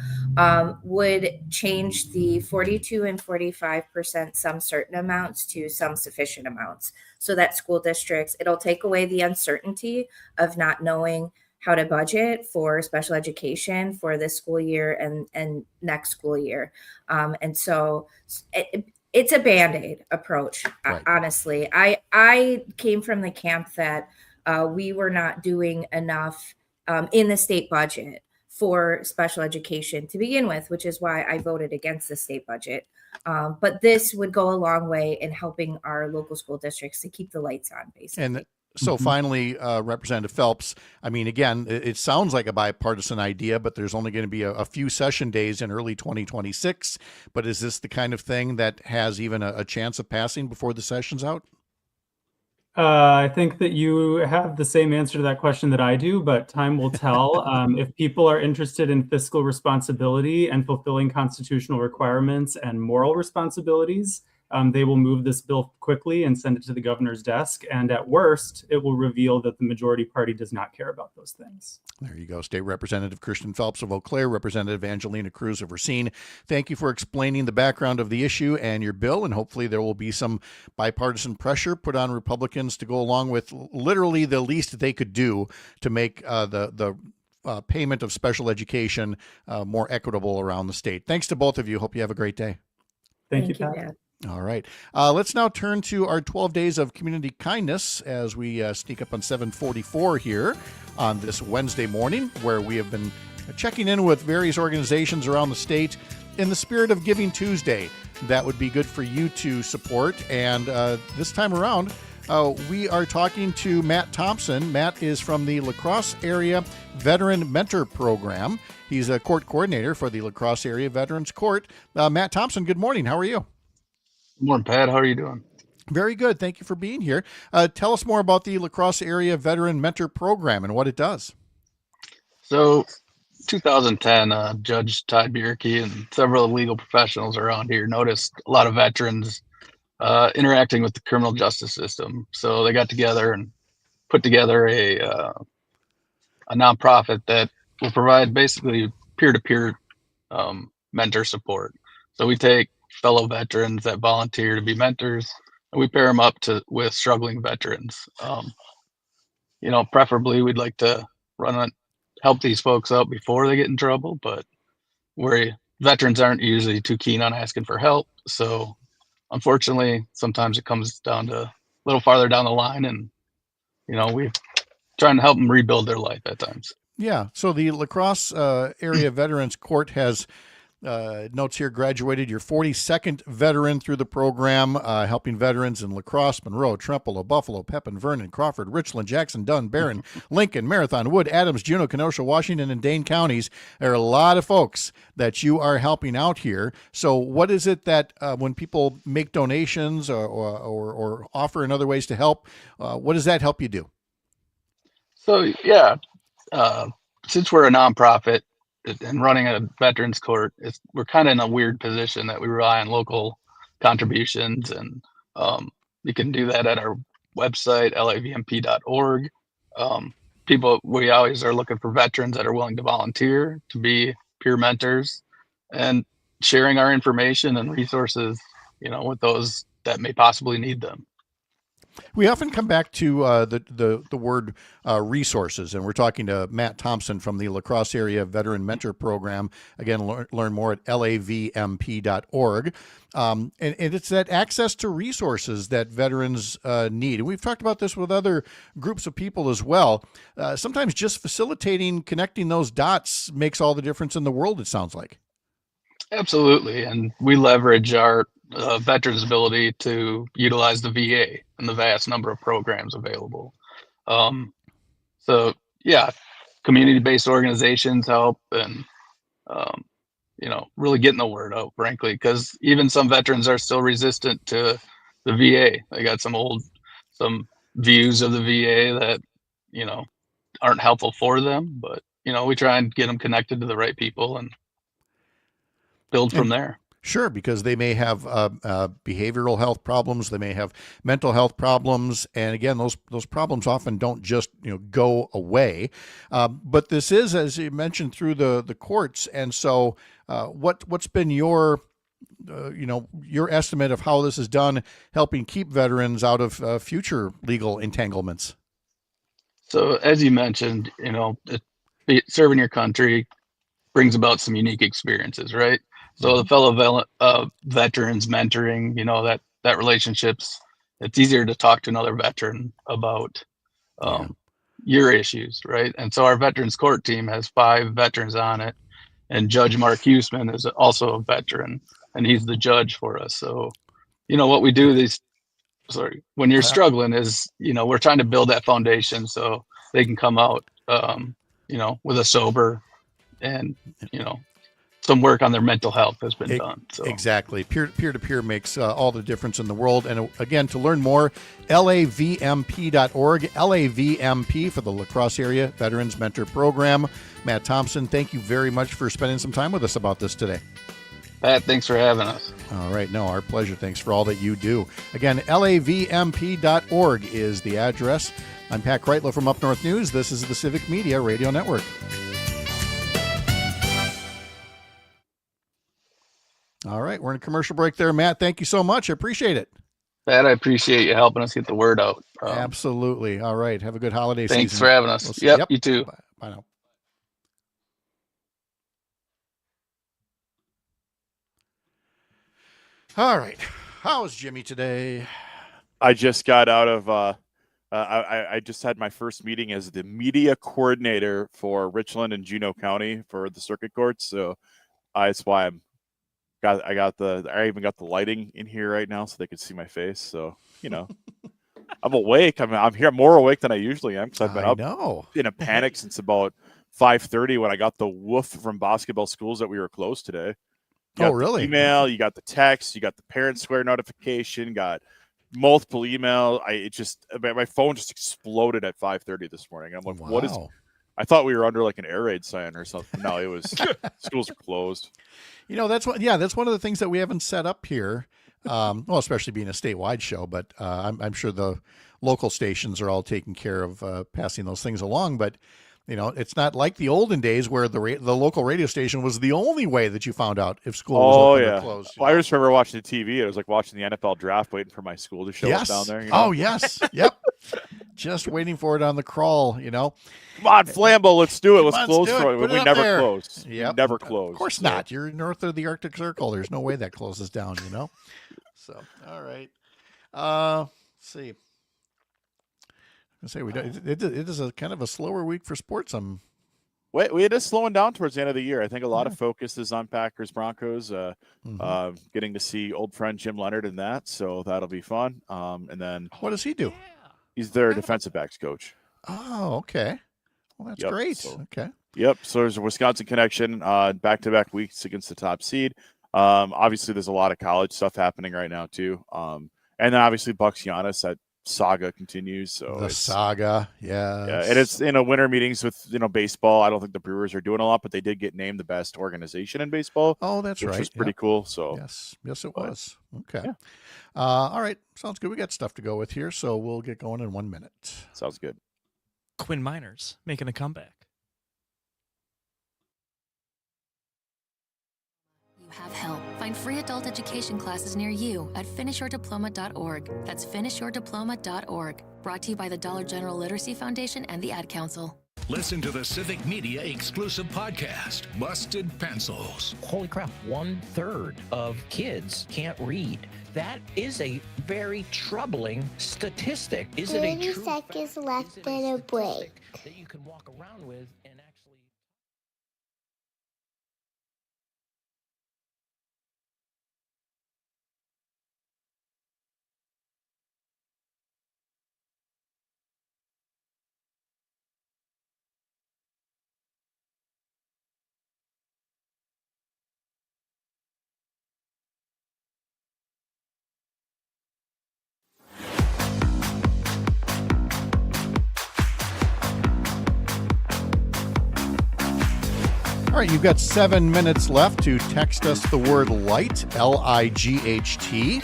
would change the 42 and 45% some certain amounts to some sufficient amounts. So that school districts, it'll take away the uncertainty of not knowing how to budget for special education for this school year and next school year. And so it's a Band-Aid approach. Right. Honestly, I came from the camp that we were not doing enough in the state budget for special education to begin with, which is why I voted against the state budget. But this would go a long way in helping our local school districts to keep the lights on, basically. And so finally, Representative Phelps, I mean, again, it sounds like a bipartisan idea, but there's only going to be a few session days in early 2026. But is this the kind of thing that has even a chance of passing before the session's out? I think that you have the same answer to that question that I do, but time will tell. If people are interested in fiscal responsibility and fulfilling constitutional requirements and moral responsibilities, they will move this bill quickly and send it to the governor's desk. And at worst, it will reveal that the majority party does not care about those things. There you go. State Representative Christian Phelps of Eau Claire, Representative Angelina Cruz of Racine. Thank you for explaining the background of the issue and your bill. And hopefully there will be some bipartisan pressure put on Republicans to go along with literally the least they could do to make the payment of special education more equitable around the state. Thanks to both of you. Hope you have a great day. Thank you, Pat. All right. Let's now turn to our 12 days of community kindness as we sneak up on 7:44 here on this Wednesday morning, where we have been checking in with various organizations around the state in the spirit of Giving Tuesday. That would be good for you to support. And this time around, we are talking to Matt Thompson. Matt is from the La Crosse Area Veteran Mentor Program. He's a court coordinator for the La Crosse Area Veterans Court. Matt Thompson, good morning. How are you? Good morning, Pat. How are you doing? Very good. Thank you for being here. Tell us more about the La Crosse Area Veteran Mentor Program and what it does. So, 2010, Judge Todd Bierke and several legal professionals around here noticed a lot of veterans interacting with the criminal justice system. So they got together and put together a nonprofit that will provide basically peer-to-peer mentor support. So we take fellow veterans that volunteer to be mentors, and we pair them up with struggling veterans. Preferably we'd like to help these folks out before they get in trouble, but veterans aren't usually too keen on asking for help. So unfortunately, sometimes it comes down to a little farther down the line, and we're trying to help them rebuild their life at times. Yeah. So the La Crosse Area Veterans Court has notes here, graduated your 42nd veteran through the program, helping veterans in La Crosse, Monroe, Trumbull, Buffalo, Pepin, Vernon, Crawford, Richland, Jackson, Dunn, Barron, Lincoln, Marathon, Wood, Adams, Juneau, Kenosha, Washington, and Dane counties. There are a lot of folks that you are helping out here. So what is it that when people make donations or offer in other ways to help, what does that help you do? So, yeah, since we're a nonprofit and running a veterans court, we're kind of in a weird position that we rely on local contributions, and you can do that at our website, lavmp.org. We always are looking for veterans that are willing to volunteer to be peer mentors and sharing our information and resources, with those that may possibly need them. We often come back to the word resources, and we're talking to Matt Thompson from the La Crosse Area Veteran Mentor Program. Again, learn more at lavmp.org. And it's that access to resources that veterans need. And we've talked about this with other groups of people as well. Sometimes just facilitating, connecting those dots makes all the difference in the world, it sounds like. Absolutely. And we leverage our veterans' ability to utilize the VA and the vast number of programs available. So, yeah, community-based organizations help, and, really getting the word out, frankly, because even some veterans are still resistant to the VA. They got some views of the VA that, aren't helpful for them, but, we try and get them connected to the right people and build from there. Sure, because they may have behavioral health problems, they may have mental health problems, and again, those problems often don't just go away. But this is, as you mentioned, through the courts, and so what's been your estimate of how this is done, helping keep veterans out of future legal entanglements? So as you mentioned, serving your country brings about some unique experiences, right? So the fellow veterans mentoring, that relationships, it's easier to talk to another veteran about your issues, right? And so our veterans court team has 5 veterans on it, and Judge Mark Huseman is also a veteran, and he's the judge for us. So, what we do when you're struggling is, we're trying to build that foundation so they can come out, with a sober and, some work on their mental health has been done. So Exactly. Peer-to-peer makes all the difference in the world. And again, to learn more, lavmp.org, LAVMP for the La Crosse Area Veterans Mentor Program. Matt Thompson, thank you very much for spending some time with us about this today. Pat, thanks for having us. All right. No, our pleasure. Thanks for all that you do. Again, lavmp.org is the address. I'm Pat Kreitlow from Up North News. This is the Civic Media Radio Network. All right. We're in a commercial break there, Matt. Thank you so much. I appreciate it. Pat, I appreciate you helping us get the word out. Absolutely. All right. Have a good holiday season. Thanks for having us. Yep, you too. Bye now. All right. How's Jimmy today? I just got out of I just had my first meeting as the media coordinator for Richland and Juneau County for the circuit courts. So that's why I even got the lighting in here right now so they could see my face. So, I'm awake. I'm here more awake than I usually am because I've been up in a panic since about 5:30 when I got the woof from basketball schools that we were closed today. Oh, really? Email, you got the text, you got the parent square notification, got multiple emails. My phone just exploded at 5:30 this morning. I'm like, What is? I thought we were under like an air raid sign or something. No, it was schools are closed. That's one of the things that we haven't set up here. Well, especially being a statewide show, but I'm sure the local stations are all taking care of passing those things along. But it's not like the olden days where the local radio station was the only way that you found out if school was open or closed. Well, I just remember watching the TV. It was like watching the NFL draft, waiting for my school to show up down there. Oh, yes. Yep. Just waiting for it on the crawl, Come on, Flambeau, let's do it. Let's close for it. We never there. closed. Yep. We never closed. Of course not. You're north of the Arctic Circle. There's no way that closes down, So, all right. Let's see. It is a kind of a slower week for sports. It is slowing down towards the end of the year. I think a lot of focus is on Packers Broncos. Getting to see old friend Jim Leonard in that, so that'll be fun. And then what does he do? He's their defensive backs coach. Oh, okay. Well, that's great. Okay. Yep. So there's a Wisconsin connection. Back-to-back weeks against the top seed. Obviously, there's a lot of college stuff happening right now too. And then obviously Bucks Giannis, that saga continues. So the saga, yeah, and it's winter meetings with baseball. I don't think the Brewers are doing a lot, but they did get named the best organization in baseball. Oh, that's right. Which is pretty cool. So yes, it was. Okay. Yeah. All right, sounds good. We got stuff to go with here, so we'll get going in 1 minute. Sounds good. Quinn Miners making a comeback. You have help. Find free adult education classes near you at finishyourdiploma.org. That's finishyourdiploma.org. Brought to you by the Dollar General Literacy Foundation and the Ad Council. Listen to the Civic Media exclusive podcast, Busted Pencils. Holy crap, 1/3 of kids can't read. That is a very troubling statistic. Is it a 30 true seconds left in a break that you can walk around with and actually... All right, you've got 7 minutes left to text us the word LIGHT, L-I-G-H-T,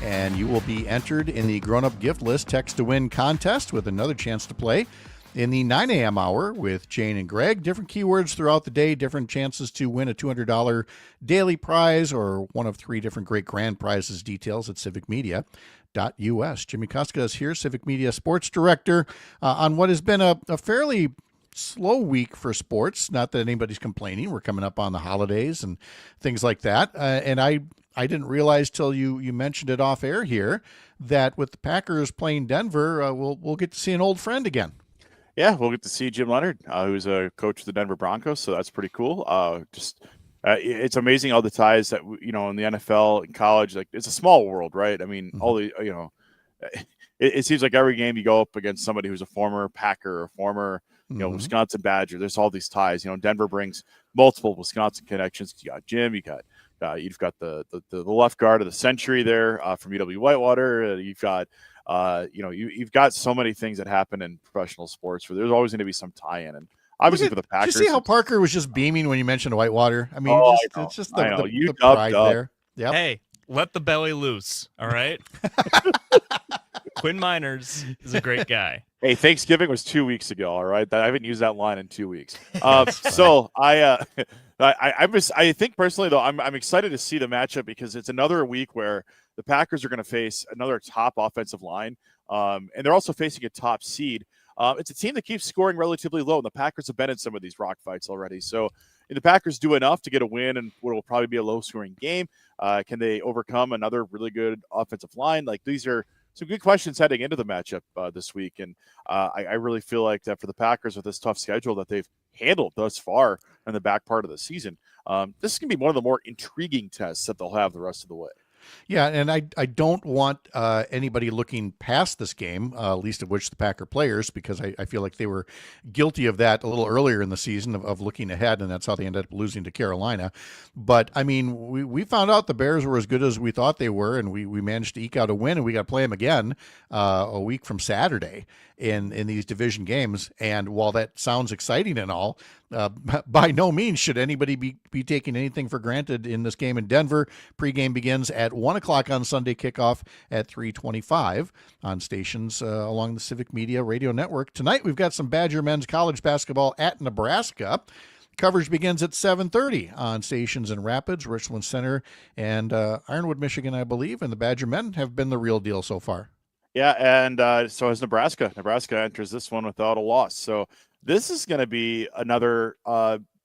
and you will be entered in the grown-up gift list text to win contest with another chance to play in the 9 a.m. hour with Jane and Greg. Different keywords throughout the day, different chances to win a $200 daily prize or one of 3 different great grand prizes. Details at civicmedia.com. Jimmy Koska is here, Civic Media Sports Director, on what has been a fairly slow week for sports. Not that anybody's complaining. We're coming up on the holidays and things like that. And I didn't realize till you mentioned it off air here that with the Packers playing Denver, we'll get to see an old friend again. Yeah, we'll get to see Jim Leonard, who's a coach of the Denver Broncos. So that's pretty cool. It's amazing all the ties that, in the NFL and college, like it's a small world, right? I mean, all the, it seems like every game you go up against somebody who's a former Packer or former, Wisconsin Badger. There's all these ties. Denver brings multiple Wisconsin connections. You got Jim, you've got the left guard of the century there from UW Whitewater. You've got, you've got so many things that happen in professional sports where there's always going to be some tie-in. And obviously for the Packers. Did you see how Parker was just beaming when you mentioned Whitewater? I mean, it's just the pride there. Yep. Hey, let the belly loose. All right. Quinn Miners is a great guy. Hey, Thanksgiving was 2 weeks ago. All right. I haven't used that line in 2 weeks. So I think personally though, I'm excited to see the matchup because it's another week where the Packers are going to face another top offensive line. And they're also facing a top seed. It's a team that keeps scoring relatively low, and the Packers have been in some of these rock fights already. So if the Packers do enough to get a win and what will probably be a low-scoring game, can they overcome another really good offensive line? Like, these are some good questions heading into the matchup this week. And I really feel like that for the Packers with this tough schedule that they've handled thus far in the back part of the season, this is going to be one of the more intriguing tests that they'll have the rest of the way. Yeah, and I don't want anybody looking past this game, least of which the Packer players, because I feel like they were guilty of that a little earlier in the season of looking ahead, and that's how they ended up losing to Carolina. But, I mean, we found out the Bears were as good as we thought they were, and we managed to eke out a win, and we got to play them again a week from Saturday in these division games. And while that sounds exciting and all, by no means should anybody be taking anything for granted in this game in Denver. Pregame begins at 1 o'clock on Sunday, kickoff at 3:25 on stations along the Civic Media Radio Network. Tonight, we've got some Badger men's college basketball at Nebraska. Coverage begins at 7:30 on stations in Rapids, Richland Center, and Ironwood, Michigan, I believe. And the Badger men have been the real deal so far. Yeah, and so has Nebraska. Nebraska enters this one without a loss. So this is going to be another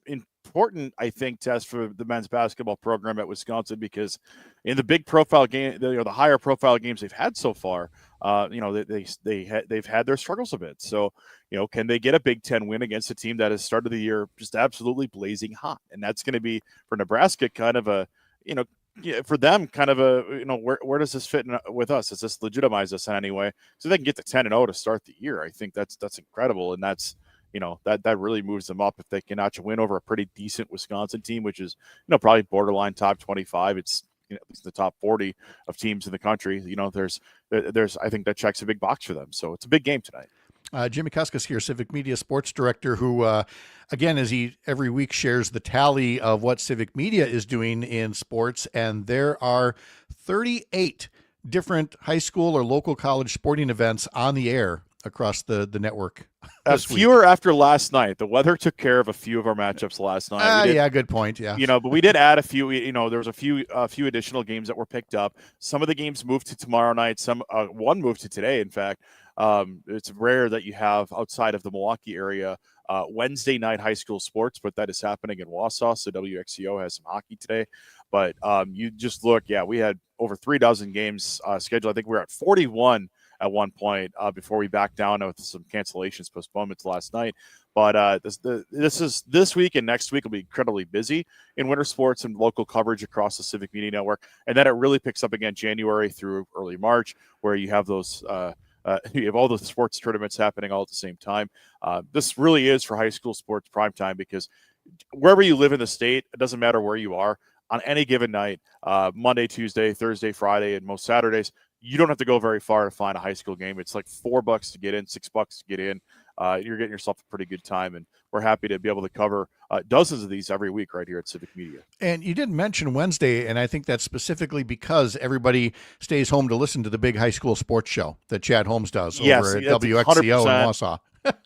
important, I think, test for the men's basketball program at Wisconsin, because in the big profile game, the higher profile games they've had so far, they've had their struggles a bit. So, can they get a Big Ten win against a team that has started the year just absolutely blazing hot? And that's going to be for Nebraska kind of a, for them kind of a, where does this fit in with us? Does this legitimize us in any way? So they can get to 10-0 to start the year. I think that's incredible, and that's. That really moves them up if they can notch a win over a pretty decent Wisconsin team, which is, probably borderline top 25. It's at least the top 40 of teams in the country. There's I think that checks a big box for them. So it's a big game tonight. Jimmy Kuskas here, Civic Media Sports Director, who, again, as he every week shares the tally of what Civic Media is doing in sports, and there are 38 different high school or local college sporting events on the air across the network. Fewer after last night. The weather took care of a few of our matchups last night. Yeah, good point. Yeah, but we did add a few. There was a few additional games that were picked up. Some of the games moved to tomorrow night. One moved to today. In fact, it's rare that you have outside of the Milwaukee area Wednesday night high school sports, but that is happening in Wausau. So WXCO has some hockey today. But you just look. Yeah, we had over 36 games scheduled. I think we were at 41. At one point before we backed down with some cancellations, postponements last night. But this week and next week will be incredibly busy in winter sports and local coverage across the Civic Media Network. And then it really picks up again January through early March, where you have those you have all the sports tournaments happening all at the same time. This really is for high school sports prime time, because wherever you live in the state, it doesn't matter where you are, on any given night, Monday, Tuesday, Thursday, Friday, and most Saturdays, you don't have to go very far to find a high school game. It's like $4 to get in, $6 to get in. You're getting yourself a pretty good time, and we're happy to be able to cover dozens of these every week right here at Civic Media. And you didn't mention Wednesday, and I think that's specifically because everybody stays home to listen to the big high school sports show that Chad Holmes does over at WXCO in Wausau.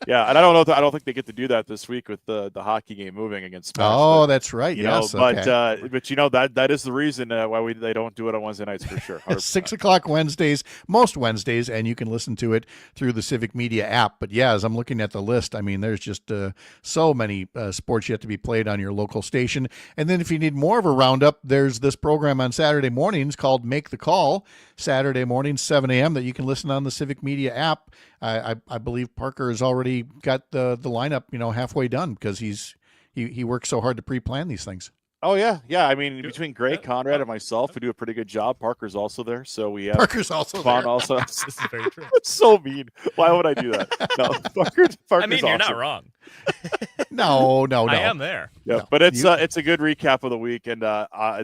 Yeah, and I don't know. I don't think they get to do that this week with the hockey game moving against Smash. Oh, that's right. Yes. But that is the reason why they don't do it on Wednesday nights for sure. 6 o'clock Wednesdays, most Wednesdays, and you can listen to it through the Civic Media app. But yeah, as I'm looking at the list, I mean, there's just so many sports yet to be played on your local station. And then if you need more of a roundup, there's this program on Saturday mornings called Make the Call, Saturday mornings, 7 a.m. that you can listen on the Civic Media app. I believe Parker has already got the lineup, halfway done because he works so hard to pre-plan these things. Oh yeah. I mean, between Greg, Conrad, and myself, we do a pretty good job. Parker's also there, so we have Parker's also Vaughn there. Also, this is very true. It's so mean. Why would I do that? No, Parker's I mean, you're awesome. not wrong. No. I am there. Yeah, No. but it's a good recap of the week, and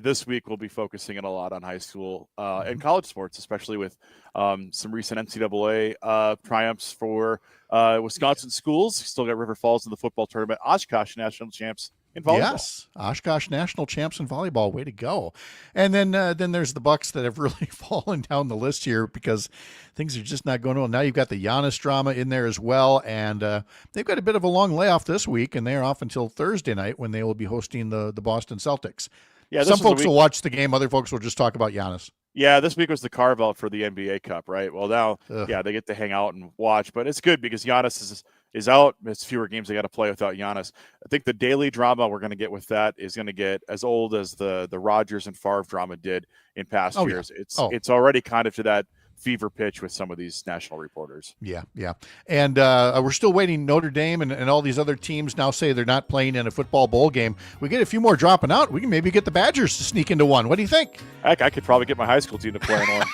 this week we'll be focusing a lot on high school and college sports, especially with some recent NCAA triumphs for Wisconsin schools. Still got River Falls in the football tournament. Oshkosh national champs in volleyball. Yes, Oshkosh national champs in volleyball. Way to go! And then there's the Bucks that have really fallen down the list here because things are just not going well. Now you've got the Giannis drama in there as well, and they've got a bit of a long layoff this week, and they're off until Thursday night when they will be hosting the Boston Celtics. Yeah, some folks will watch the game. Other folks will just talk about Giannis. Yeah, this week was the carve out for the NBA Cup, right? Well, now, they get to hang out and watch, but it's good because Giannis is out. It's fewer games they got to play without Giannis. I think the daily drama we're going to get with that is going to get as old as the Rodgers and Favre drama did in past years. Yeah. It's already kind of to that fever pitch with some of these national reporters. Yeah. And we're still waiting. Notre Dame and all these other teams now say they're not playing in a football bowl game. We get a few more dropping out. We can maybe get the Badgers to sneak into one. What do you think? Heck, I could probably get my high school team to play in one.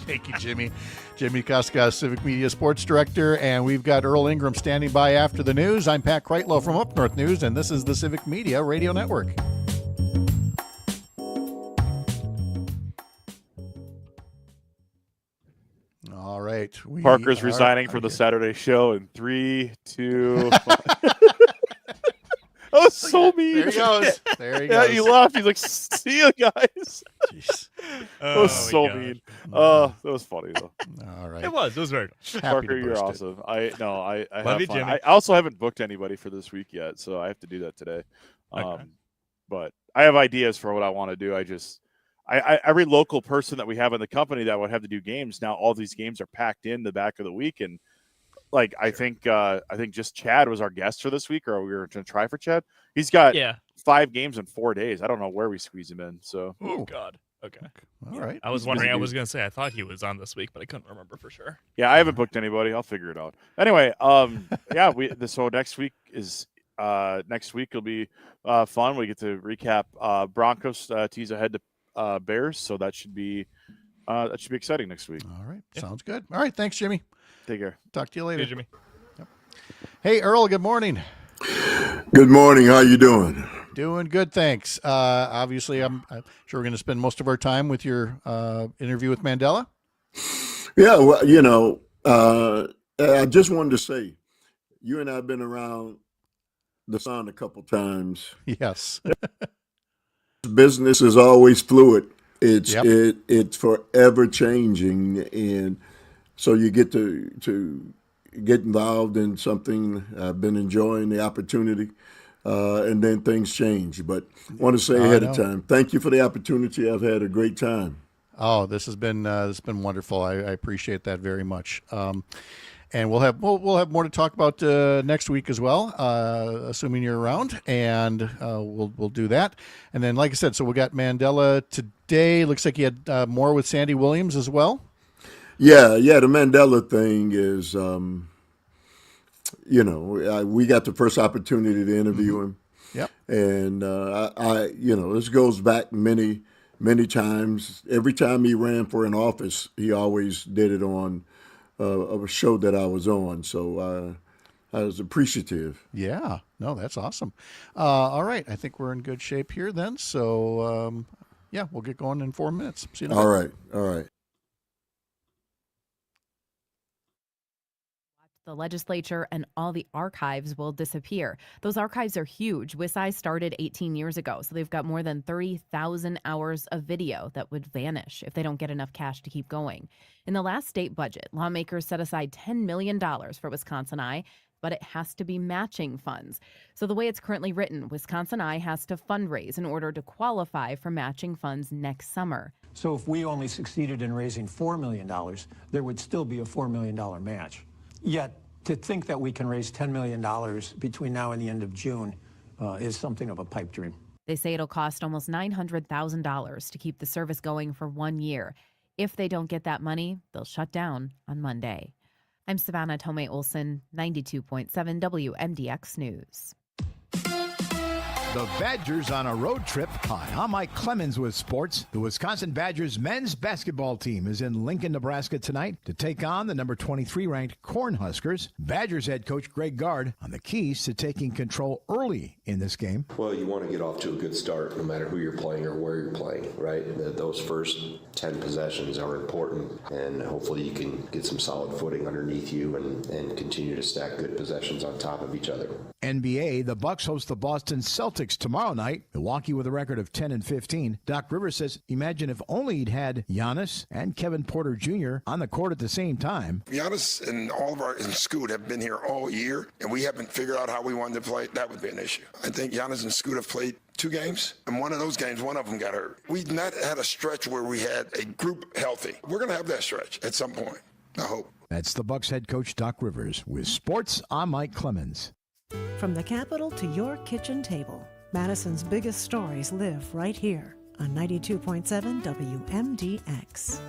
Thank you, Jimmy. Jimmy Koska, Civic Media Sports Director, and we've got Earl Ingram standing by after the news. I'm Pat Kreitlow from Up North News, and this is the Civic Media Radio Network. All right. Parker's resigning for the Saturday show in 3, 2, 1. That was so mean. There he goes. There he Yeah, goes. he left. He's like, see you guys. Jeez. That was so mean. That was funny, though. All right. It was very good. Parker, you're awesome. I Love have you, fun. Jimmy. I also haven't booked anybody for this week yet, so I have to do that today. Okay. But I have ideas for what I want to do. Every local person that we have in the company that would have to do games, now all these games are packed in the back of the week. And like, I think just Chad was our guest for this week, or we were going to try for Chad. He's got 5 games in 4 days. I don't know where we squeeze him in. So, Oh God. Okay. All right. I was wondering. I was going to say I thought he was on this week, but I couldn't remember for sure. Yeah, I haven't booked anybody. I'll figure it out. Anyway, so next week will be fun. We get to recap Broncos tease ahead to Bears, so that should be exciting next week. All right. Sounds good. All right. Thanks, Jimmy. Take care. Talk to you later. Hey, Jimmy. Yep. Hey, Earl. Good morning. Good morning. How you doing? Doing good, thanks. Obviously, I'm sure we're going to spend most of our time with your interview with Mandela. Yeah, well, I just wanted to say, you and I have been around the sun a couple times. Yes. Business is always fluid. It's forever changing, and so you get to get involved in something. I've been enjoying the opportunity. And then things change. But I want to say ahead of time, thank you for the opportunity. I've had a great time. Oh, this has been wonderful. I appreciate that very much. And we'll have more to talk about next week as well, assuming you're around, and we'll do that. And then, like I said, so we got Mandela today. Looks like you had more with Sandy Williams as well. Yeah. The Mandela thing is. We got the first opportunity to interview him. Yep. And this goes back many, many times. Every time he ran for an office, he always did it on a show that I was on. So I was appreciative. Yeah. No, that's awesome. All right. I think we're in good shape here then. So, we'll get going in 4 minutes. See you in a minute. All right. The legislature and all the archives will disappear. Those archives are huge. WISI started 18 years ago, so they've got more than 30,000 hours of video that would vanish if they don't get enough cash to keep going. In the last state budget, lawmakers set aside $10 million for Wisconsin Eye, but it has to be matching funds. So the way it's currently written, Wisconsin Eye has to fundraise in order to qualify for matching funds next summer. So if we only succeeded in raising $4 million, there would still be a $4 million match. Yet, to think that we can raise $10 million between now and the end of June is something of a pipe dream. They say it'll cost almost $900,000 to keep the service going for 1 year. If they don't get that money, they'll shut down on Monday. I'm Savannah Tomei Olson, 92.7 WMDX News. The Badgers on a road trip. Hi, I'm Mike Clemens with sports. The Wisconsin Badgers men's basketball team is in Lincoln, Nebraska tonight to take on the number 23 ranked Cornhuskers. Badgers head coach Greg Gard on the keys to taking control early in this game. Well, you want to get off to a good start no matter who you're playing or where you're playing, right? Those first 10 possessions are important, and hopefully you can get some solid footing underneath you and continue to stack good possessions on top of each other. NBA, the Bucks host the Boston Celtics tomorrow night. Milwaukee with a record of 10-15. Doc Rivers says, imagine if only he'd had Giannis and Kevin Porter Jr. on the court at the same time. Giannis and all of our and Scoot have been here all year, and we haven't figured out how we wanted to play. That would be an issue. I think Giannis and Scoot have played 2 games, and one of those games, one of them got hurt. We've not had a stretch where we had a group healthy. We're going to have that stretch at some point, I hope. That's the Bucks head coach Doc Rivers. With sports, I'm Mike Clemens. From the Capitol to your kitchen table, Madison's biggest stories live right here on 92.7 WMDX.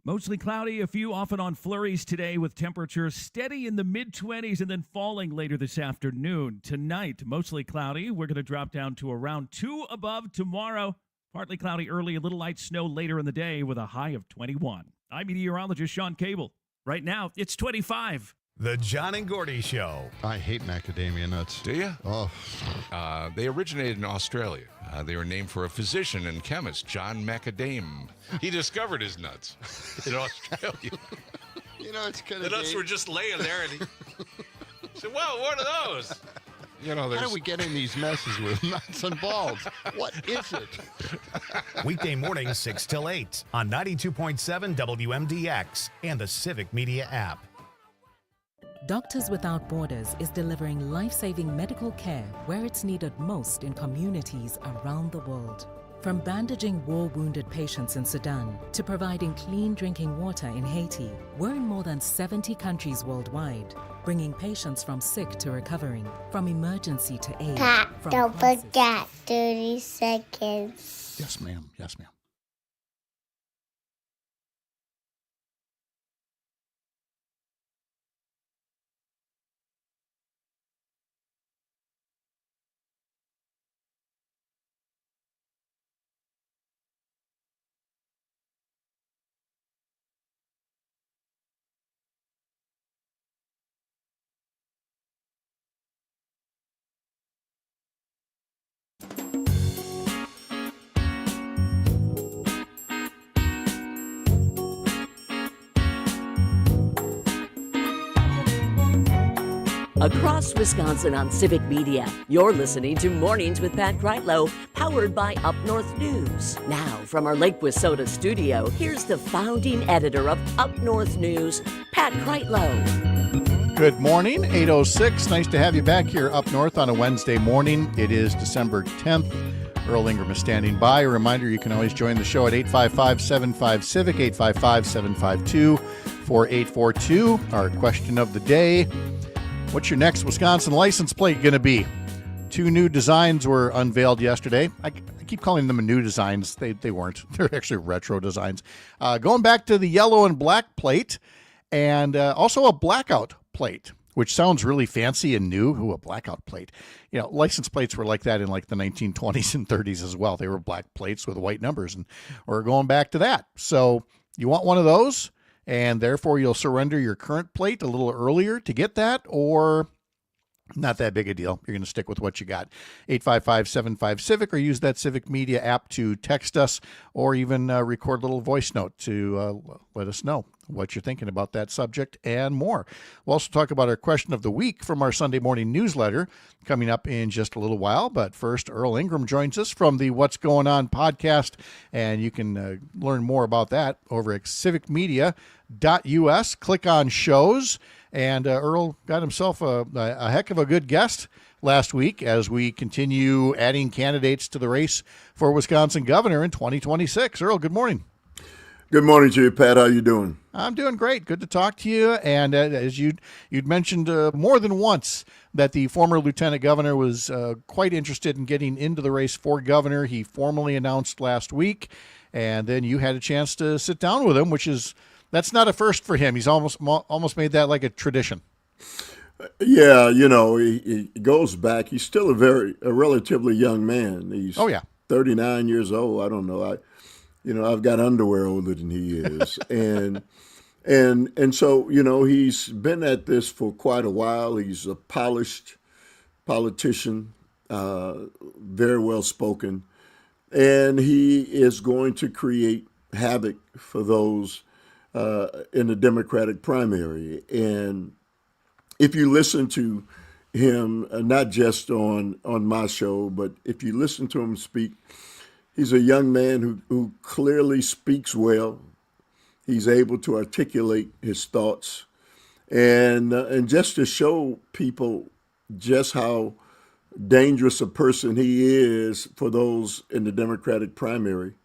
Mostly cloudy, a few off and on flurries today with temperatures steady in the mid-20s and then falling later this afternoon. Tonight, mostly cloudy. We're going to drop down to around 2 above tomorrow. Partly cloudy early, a little light snow later in the day with a high of 21. I'm meteorologist Sean Cable. Right now, it's 25. The John and Gordy Show. I hate macadamia nuts. Do you? Oh. They originated in Australia. They were named for a physician and chemist, John Macadam. He discovered his nuts in Australia. You know, it's kind The of nuts were just laying there, and he said, "Whoa, what are those?" You know, how do we get in these messes with nuts and balls? What is it? Weekday mornings 6 till 8 on 92.7 WMDX and the Civic Media app. Doctors Without Borders is delivering life-saving medical care where it's needed most in communities around the world. From bandaging war-wounded patients in Sudan to providing clean drinking water in Haiti, we're in more than 70 countries worldwide, bringing patients from sick to recovering, from emergency to aid. Pat, don't forget 30 seconds. Yes, ma'am. Yes, ma'am. Across Wisconsin on Civic Media, you're listening to Mornings with Pat Kreitlow, powered by Up North News. Now, from our Lake Wissota studio, here's the founding editor of Up North News, Pat Kreitlow. Good morning, 8:06. Nice to have you back here up north on a Wednesday morning. It is December 10th. Earl Ingram is standing by. A reminder, you can always join the show at 855-75-CIVIC, 855-752-4842. Our question of the day: what's your next Wisconsin license plate going to be? 2 new designs were unveiled yesterday. I keep calling them new designs. They weren't. They're actually retro designs. Going back to the yellow and black plate, and also a blackout plate, which sounds really fancy and new. Ooh, a blackout plate. You know, license plates were like that in like the 1920s and 30s as well. They were black plates with white numbers, and we're going back to that. So you want one of those? And therefore you'll surrender your current plate a little earlier to get that, or Not that big a deal. You're going to stick with what you got. 855-75-CIVIC, or use that Civic Media app to text us, or even record a little voice note to let us know what you're thinking about that subject and more. We'll also talk about our question of the week from our Sunday morning newsletter coming up in just a little while. But first, Earl Ingram joins us from the What's Going On podcast, and you can learn more about that over at civicmedia.us. Click on shows. And Earl got himself a heck of a good guest last week as we continue adding candidates to the race for Wisconsin governor in 2026. Earl, good morning. Good morning to you, Pat. How you doing? I'm doing great. Good to talk to you. And as you'd mentioned more than once that the former lieutenant governor was quite interested in getting into the race for governor. He formally announced last week, and then you had a chance to sit down with him, that's not a first for him. He's almost made that like a tradition. Yeah, he goes back. He's still a relatively young man. He's 39 years old. I don't know. I've got underwear older than he is, and so he's been at this for quite a while. He's a polished politician, very well spoken, and he is going to create havoc for those in the Democratic primary. And if you listen to him, not just on my show, but if you listen to him speak, he's a young man who clearly speaks well. He's able to articulate his thoughts, and just to show people just how dangerous a person he is for those in the Democratic primary.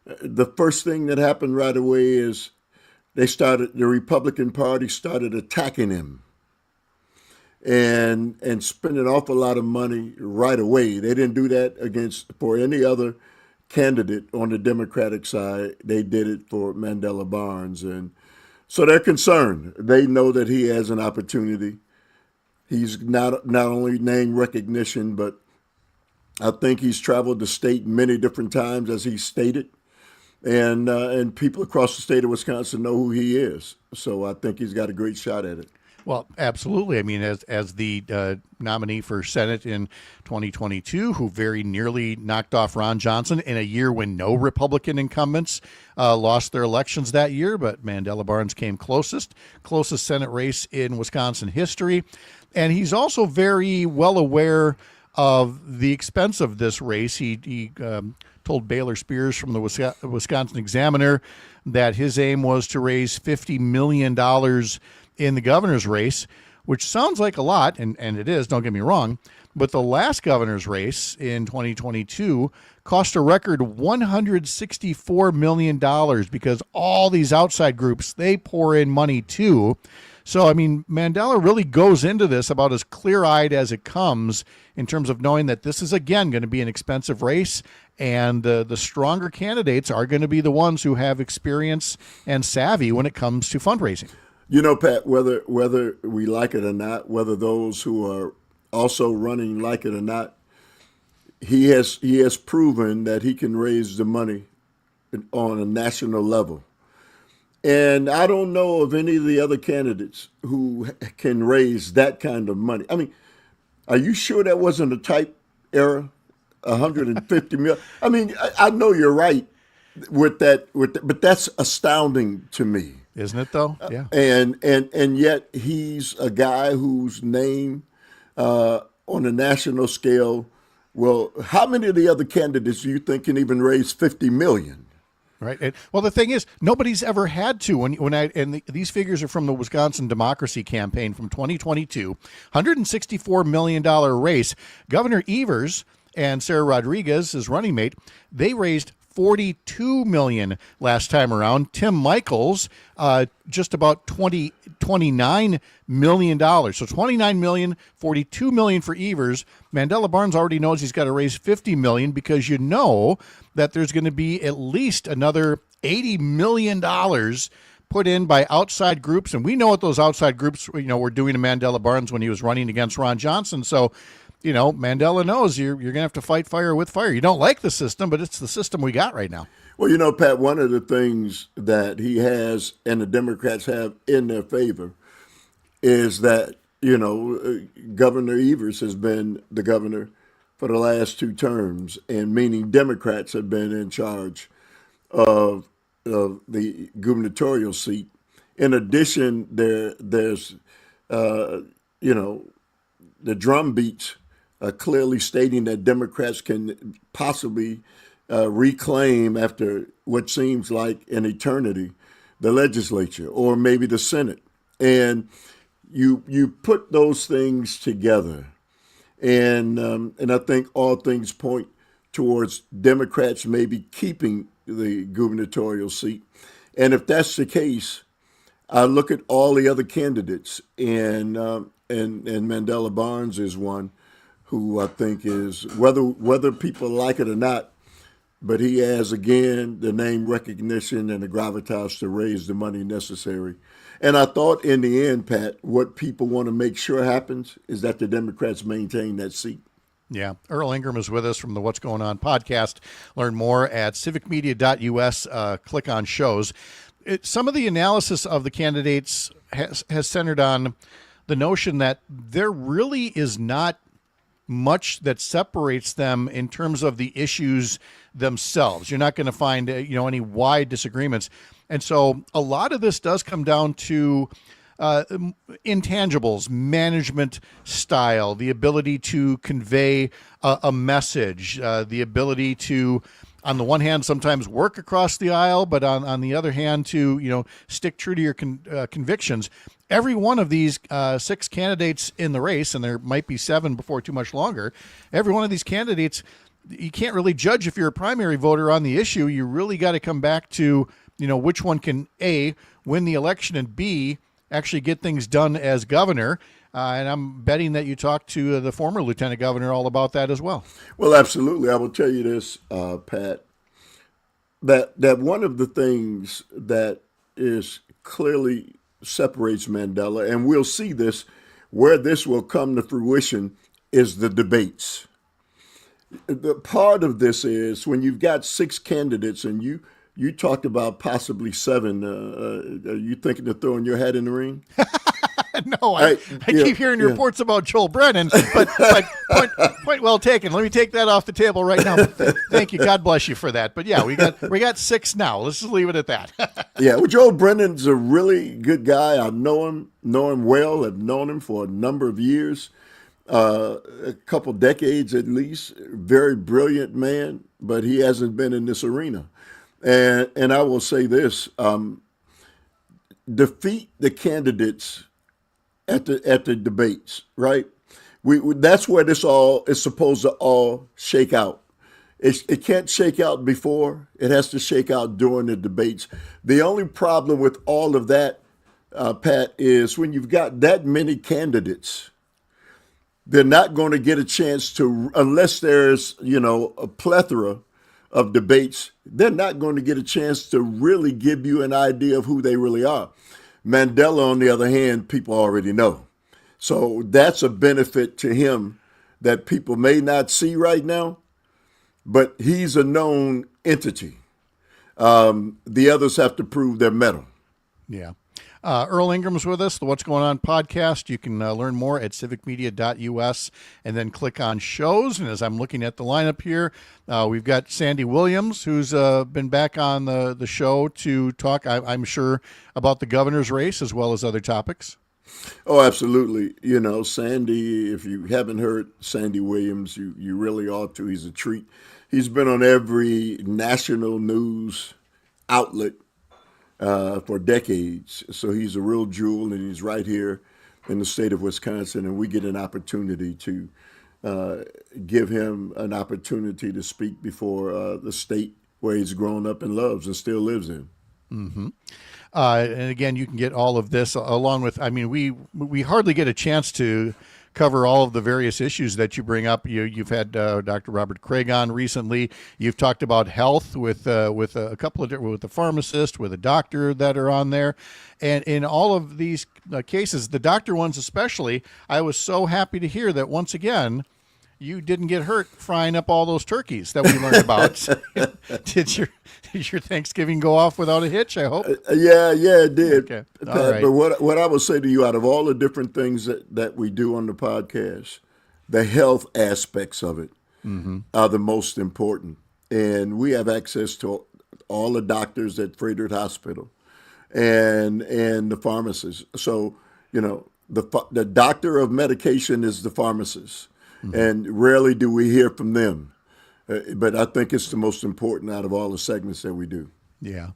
The first thing that happened right away is the Republican Party started attacking him and spent an awful lot of money right away. They didn't do that for any other candidate on the Democratic side. They did it for Mandela Barnes. And so they're concerned. They know that he has an opportunity. He's not only name recognition, but I think he's traveled the state many different times, as he stated. And people across the state of Wisconsin know who he is. So I think he's got a great shot at it. Well, absolutely. I mean, as the nominee for Senate in 2022, who very nearly knocked off Ron Johnson in a year when no Republican incumbents lost their elections that year, but Mandela Barnes came closest Senate race in Wisconsin history. And he's also very well aware of the expense of this race. He told Baylor Spears from the Wisconsin Examiner that his aim was to raise $50 million in the governor's race, which sounds like a lot, and it is, don't get me wrong, but the last governor's race in 2022 cost a record $164 million because all these outside groups, they pour in money too. So, I mean, Mandela really goes into this about as clear-eyed as it comes in terms of knowing that this is, again, going to be an expensive race, and the stronger candidates are going to be the ones who have experience and savvy when it comes to fundraising. Pat, whether we like it or not, whether those who are also running like it or not, he has proven that he can raise the money on a national level. And I don't know of any of the other candidates who can raise that kind of money. I mean, are you sure that wasn't a type error? 150 million. I mean, I know you're right with that, but that's astounding to me. Isn't it though? Yeah. And yet he's a guy whose name on a national scale. Well, how many of the other candidates do you think can even raise 50 million? Right. Well, the thing is, nobody's ever had to. These figures are from the Wisconsin Democracy Campaign from 2022, $164 million race. Governor Evers and Sarah Rodriguez, his running mate, they raised $42 million last time around. Tim Michaels, just about $29 million. So $29 million, $42 million for Evers. Mandela Barnes already knows he's got to raise $50 million because you know that there's going to be at least another $80 million put in by outside groups. And we know what those outside groups, were doing to Mandela Barnes when he was running against Ron Johnson. So, Mandela knows you're going to have to fight fire with fire. You don't like the system, but it's the system we got right now. Well, Pat, one of the things that he has and the Democrats have in their favor is that Governor Evers has been the governor for the last 2 terms, and meaning Democrats have been in charge of the gubernatorial seat. In addition, there's the drum beats clearly stating that Democrats can possibly reclaim, after what seems like an eternity, the legislature or maybe the Senate. And you put those things together, and I think all things point towards Democrats maybe keeping the gubernatorial seat. And if that's the case, I look at all the other candidates, and Mandela Barnes is one who I think is, whether people like it or not, but he has, again, the name recognition and the gravitas to raise the money necessary. And I thought in the end, Pat, what people want to make sure happens is that the Democrats maintain that seat. Yeah. Earl Ingram is with us from the What's Going On podcast. Learn more at civicmedia.us. Click on shows. Some of the analysis of the candidates has centered on the notion that there really is not much that separates them in terms of the issues themselves. You're not going to find any wide disagreements. And so a lot of this does come down to intangibles, management style, the ability to convey a message, the ability to, on the one hand, sometimes work across the aisle, but on the other hand, to stick true to your convictions. Every one of these 6 candidates in the race, and there might be 7 before too much longer, every one of these candidates, you can't really judge if you're a primary voter on the issue. You really got to come back to which one can A, win the election, and B, actually get things done as governor. And I'm betting that you talked to the former lieutenant governor all about that as well. Well, absolutely. I will tell you this, Pat, that one of the things that is clearly separates Mandela, and we'll see this, where this will come to fruition, is the debates. The part of this is when you've got 6 candidates, and you talked about possibly 7. Are you thinking of throwing your hat in the ring? No, I keep hearing reports about Joel Brennan, but point well taken. Let me take that off the table right now. Thank you. God bless you for that. But yeah, we got 6 now. Let's just leave it at that. Yeah, well, Joel Brennan's a really good guy. I know him well. I've known him for a number of years, a couple decades at least. Very brilliant man, but he hasn't been in this arena. And I will say this: defeat the candidates at the debates, right? That's where this all is supposed to all shake out. It can't shake out before. It has to shake out during the debates. The only problem with all of that, Pat, is when you've got that many candidates, they're not going to get a chance to, unless there's a plethora of debates, they're not going to get a chance to really give you an idea of who they really are. Mandela, on the other hand, people already know. So that's a benefit to him that people may not see right now, but he's a known entity. The others have to prove their mettle. Yeah. Earl Ingram's with us, the What's Going On podcast. You can learn more at civicmedia.us and then click on shows. And as I'm looking at the lineup here, we've got Sandy Williams, who's been back on the show to talk, I'm sure, about the governor's race as well as other topics. Oh, absolutely. Sandy, if you haven't heard Sandy Williams, you really ought to. He's a treat. He's been on every national news outlet for decades. So he's a real jewel, and he's right here in the state of Wisconsin, and we get an opportunity to give him an opportunity to speak before the state where he's grown up and loves and still lives in. Mm-hmm. And again, you can get all of this along with, we hardly get a chance to cover all of the various issues that you bring up. You've had Dr. Robert Craig on recently. You've talked about health with a couple of different, with a pharmacist, with a doctor that are on there. And in all of these cases, the doctor ones especially, I was so happy to hear that once again, you didn't get hurt frying up all those turkeys that we learned about. your Thanksgiving go off without a hitch, I hope? Yeah, it did. Okay. All Pat, right. but what I would say to you, out of all the different things that we do on the podcast, the health aspects of it are the most important. And we have access to all the doctors at Frederick Hospital and the pharmacists. So, the doctor of medication is the pharmacist. And rarely do we hear from them. But I think it's the most important out of all the segments that we do. Yeah.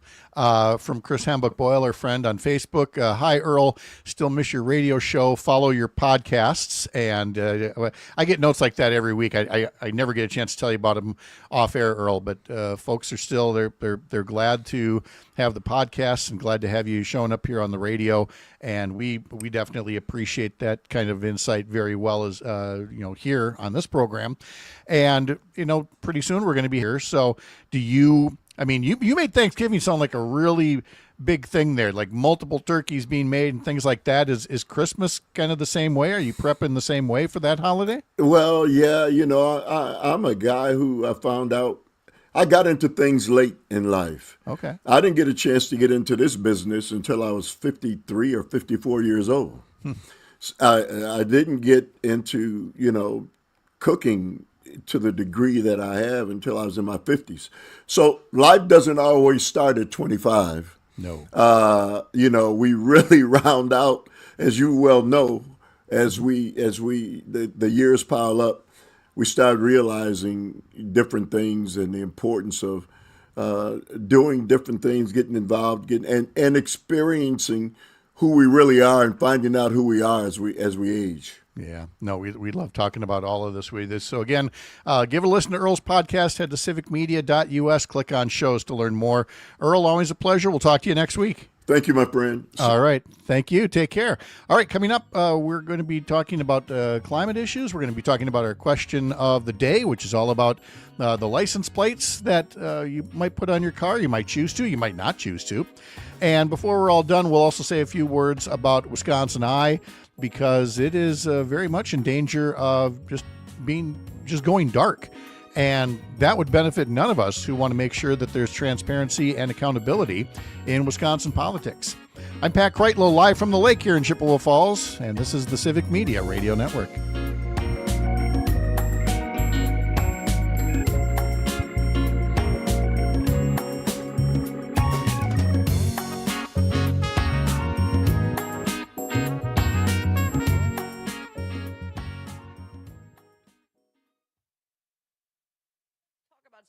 From Chris Hambuck Boyle, our friend on Facebook. Hi, Earl. Still miss your radio show. Follow your podcasts. And I get notes like that every week. I never get a chance to tell you about them off air, Earl. But folks are still they're glad to have the podcasts and glad to have you showing up here on the radio. And we definitely appreciate that kind of insight very well as here on this program. And pretty soon we're going to be here. So do you? I mean, you made Thanksgiving sound like a really big thing there, like multiple turkeys being made and things like that. Is Christmas kind of the same way? Are you prepping the same way for that holiday? Well, yeah, I'm a guy who I found out I got into things late in life. Okay. I didn't get a chance to get into this business until I was 53 or 54 years old. I didn't get into, cooking to the degree that I have until I was in my 50s. So life doesn't always start at 25. No. We really round out, as you well know, as the years pile up, we start realizing different things and the importance of doing different things, getting involved, and experiencing who we really are and finding out who we are as we age. Yeah, no, we love talking about all of this with you. So again, give a listen to Earl's podcast. Head to civicmedia.us, click on shows to learn more. Earl, always a pleasure. We'll talk to you next week. Thank you, my friend. All right. Thank you. Take care. All right. Coming up, we're going to be talking about climate issues. We're going to be talking about our question of the day, which is all about the license plates that you might put on your car. You might choose to. You might not choose to. And before we're all done, we'll also say a few words about Wisconsin Eye, because it is very much in danger of just going dark. And that would benefit none of us who want to make sure that there's transparency and accountability in Wisconsin politics. I'm Pat Kreitlow, live from the lake here in Chippewa Falls, and this is the Civic Media Radio Network.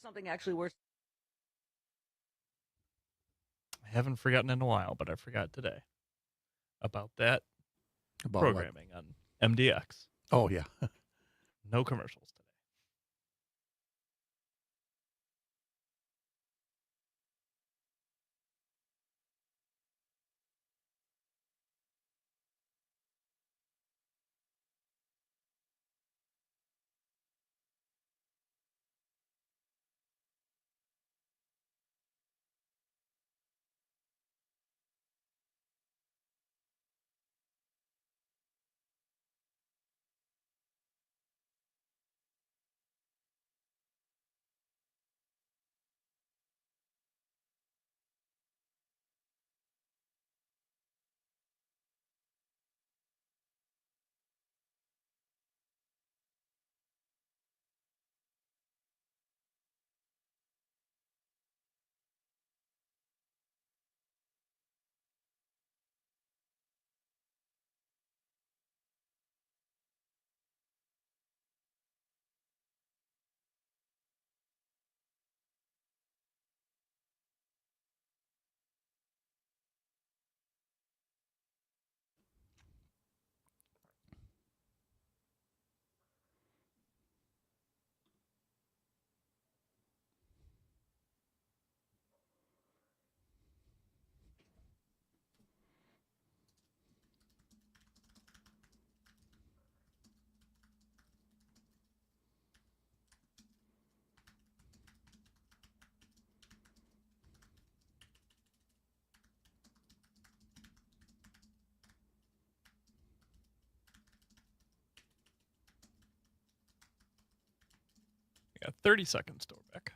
Something actually worse. I haven't forgotten in a while, but I forgot today about that About programming on MDX. Oh, yeah. No commercials today. Yeah, 30 seconds, Dorbeck.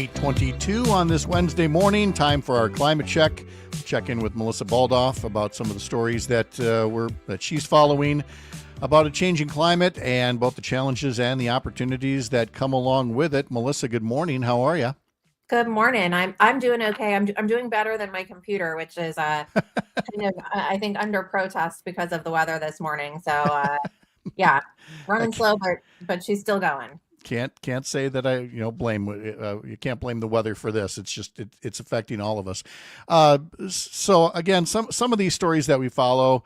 8:22 on this Wednesday morning. Time for our climate check. Check in with Melissa Baldoff about some of the stories that she's following about a changing climate and both the challenges and the opportunities that come along with it. Melissa, good morning. How are you? Good morning. I'm doing okay. I'm doing better than my computer, which is kind of I think under protest because of the weather this morning. So yeah, running slow, but she's still going. Can't say that I blame you can't blame the weather for this. It's just it's affecting all of us. So again, some of these stories that we follow,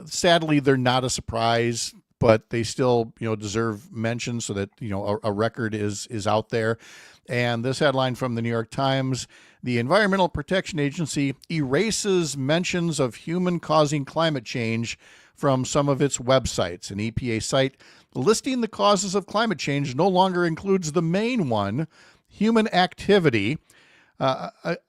sadly they're not a surprise, but they still deserve mention so that a record is out there. And this headline from the New York Times: the Environmental Protection Agency erases mentions of human causing climate change from some of its websites. An EPA site listing the causes of climate change no longer includes the main one, human activity.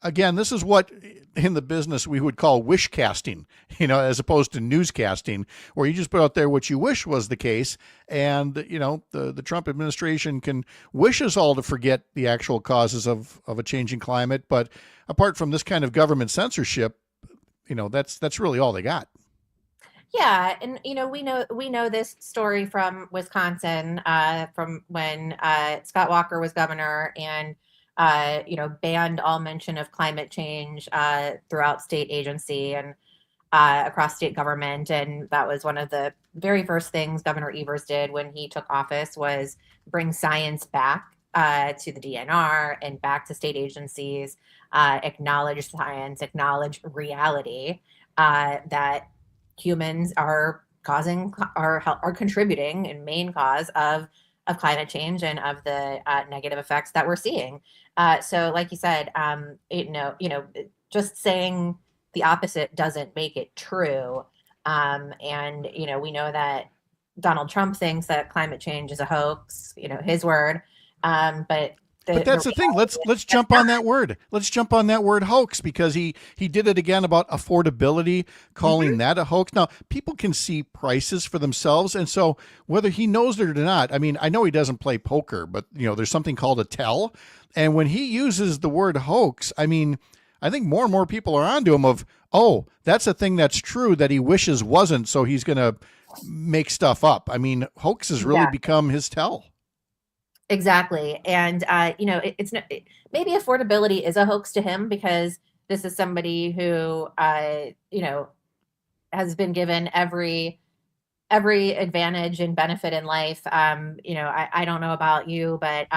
Again, this is what in the business we would call wish casting, as opposed to newscasting, where you just put out there what you wish was the case. And, the Trump administration can wish us all to forget the actual causes of a changing climate. But apart from this kind of government censorship, that's really all they got. Yeah, and we know this story from Wisconsin, from when Scott Walker was governor and banned all mention of climate change throughout state agency and across state government. And that was one of the very first things Governor Evers did when he took office, was bring science back to the DNR and back to state agencies, acknowledge science, acknowledge reality, that humans are contributing in main cause of climate change and of the negative effects that we're seeing. So like you said, just saying the opposite doesn't make it true. And we know that Donald Trump thinks that climate change is a hoax, his word. But that's the thing. Let's jump on that word. Let's jump on that word hoax, because he did it again about affordability, calling that a hoax. Now, people can see prices for themselves. And so whether he knows it or not, I mean, I know he doesn't play poker, but there's something called a tell. And when he uses the word hoax, I mean, I think more and more people are onto him of, oh, that's a thing that's true that he wishes wasn't. So he's going to make stuff up. I mean, hoax has really become his tell. Exactly. And, maybe affordability is a hoax to him, because this is somebody who, has been given every advantage and benefit in life. I don't know about you, but,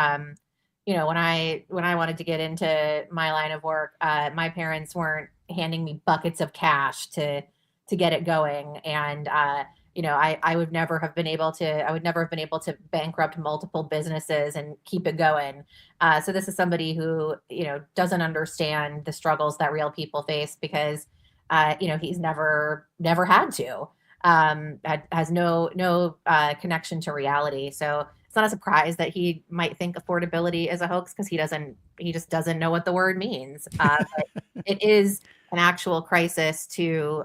when I wanted to get into my line of work, my parents weren't handing me buckets of cash to get it going. And, I would never have been able to bankrupt multiple businesses and keep it going. So this is somebody who, doesn't understand the struggles that real people face, because, he's never had to, has no connection to reality. So it's not a surprise that he might think affordability is a hoax, because he just doesn't know what the word means. But it is an actual crisis to,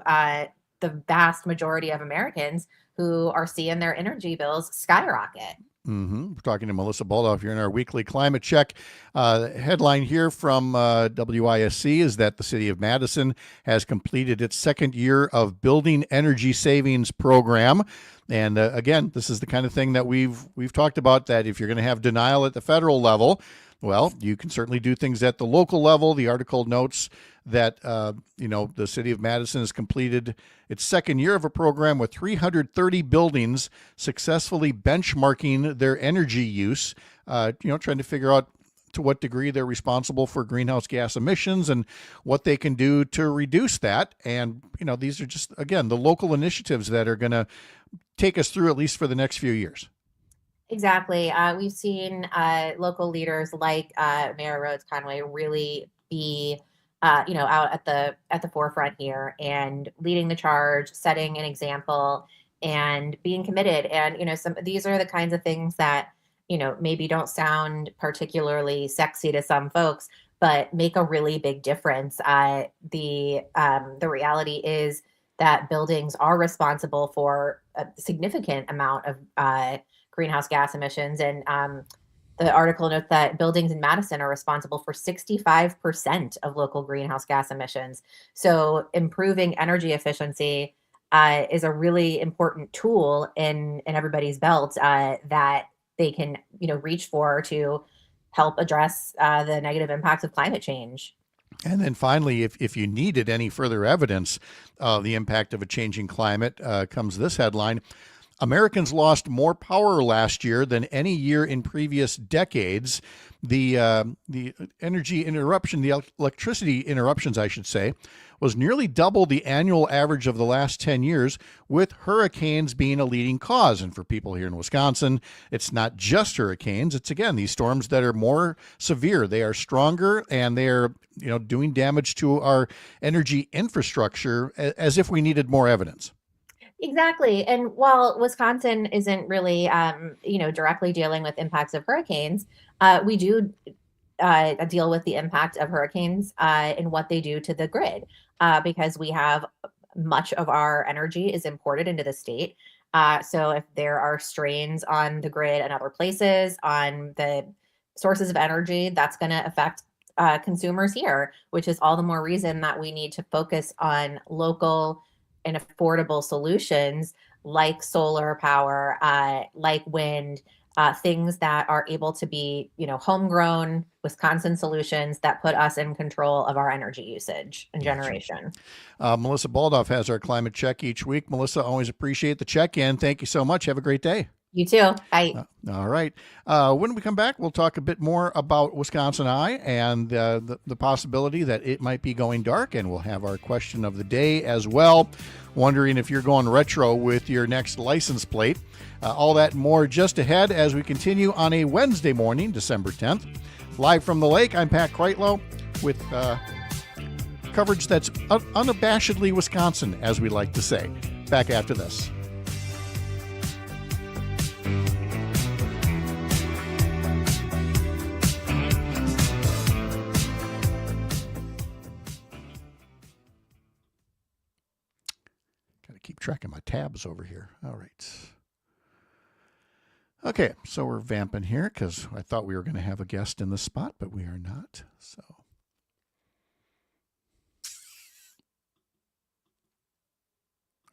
the vast majority of Americans who are seeing their energy bills skyrocket. We're talking to Melissa Baldoff here in our weekly climate check. Headline here from WISC is that the city of Madison has completed its second year of building energy savings program. And again, this is the kind of thing that we've talked about, that if you're going to have denial at the federal level, well, you can certainly do things at the local level. The article notes that, the city of Madison has completed its second year of a program with 330 buildings successfully benchmarking their energy use, trying to figure out to what degree they're responsible for greenhouse gas emissions and what they can do to reduce that. And, these are just, again, the local initiatives that are going to take us through at least for the next few years. Exactly. We've seen local leaders like Mayor Rhodes Conway really be, out at the forefront here and leading the charge, setting an example, and being committed. And these are the kinds of things that maybe don't sound particularly sexy to some folks, but make a really big difference. The reality is that buildings are responsible for a significant amount of greenhouse gas emissions. And The article notes that buildings in Madison are responsible for 65% of local greenhouse gas emissions. So improving energy efficiency is a really important tool in everybody's belt that they can, reach for to help address the negative impacts of climate change. And then finally, if you needed any further evidence of the impact of a changing climate, comes this headline. Americans lost more power last year than any year in previous decades. The energy interruption, the electricity interruptions, I should say, was nearly double the annual average of the last 10 years, with hurricanes being a leading cause. And for people here in Wisconsin, it's not just hurricanes. It's, again, these storms that are more severe. They are stronger, and they are, doing damage to our energy infrastructure as if we needed more evidence. Exactly. And while Wisconsin isn't really, directly dealing with impacts of hurricanes, we do deal with the impact of hurricanes and what they do to the grid, because we have much of our energy is imported into the state. So if there are strains on the grid and other places on the sources of energy, that's going to affect consumers here, which is all the more reason that we need to focus on local and affordable solutions like solar power, like wind, things that are able to be, homegrown Wisconsin solutions that put us in control of our energy usage and generation. Melissa Baldoff has our climate check each week. Melissa, always appreciate the check-in. Thank you so much. Have a great day. You too. Bye. All right. When we come back, we'll talk a bit more about Wisconsin Eye and the possibility that it might be going dark, and we'll have our question of the day as well. Wondering if you're going retro with your next license plate. All that and more just ahead as we continue on a Wednesday morning, December 10th. Live from the lake, I'm Pat Kreitlow with coverage that's unabashedly Wisconsin, as we like to say. Back after this. Keep track of my tabs over here. All right. Okay, so we're vamping here because I thought we were going to have a guest in this spot, but we are not. So,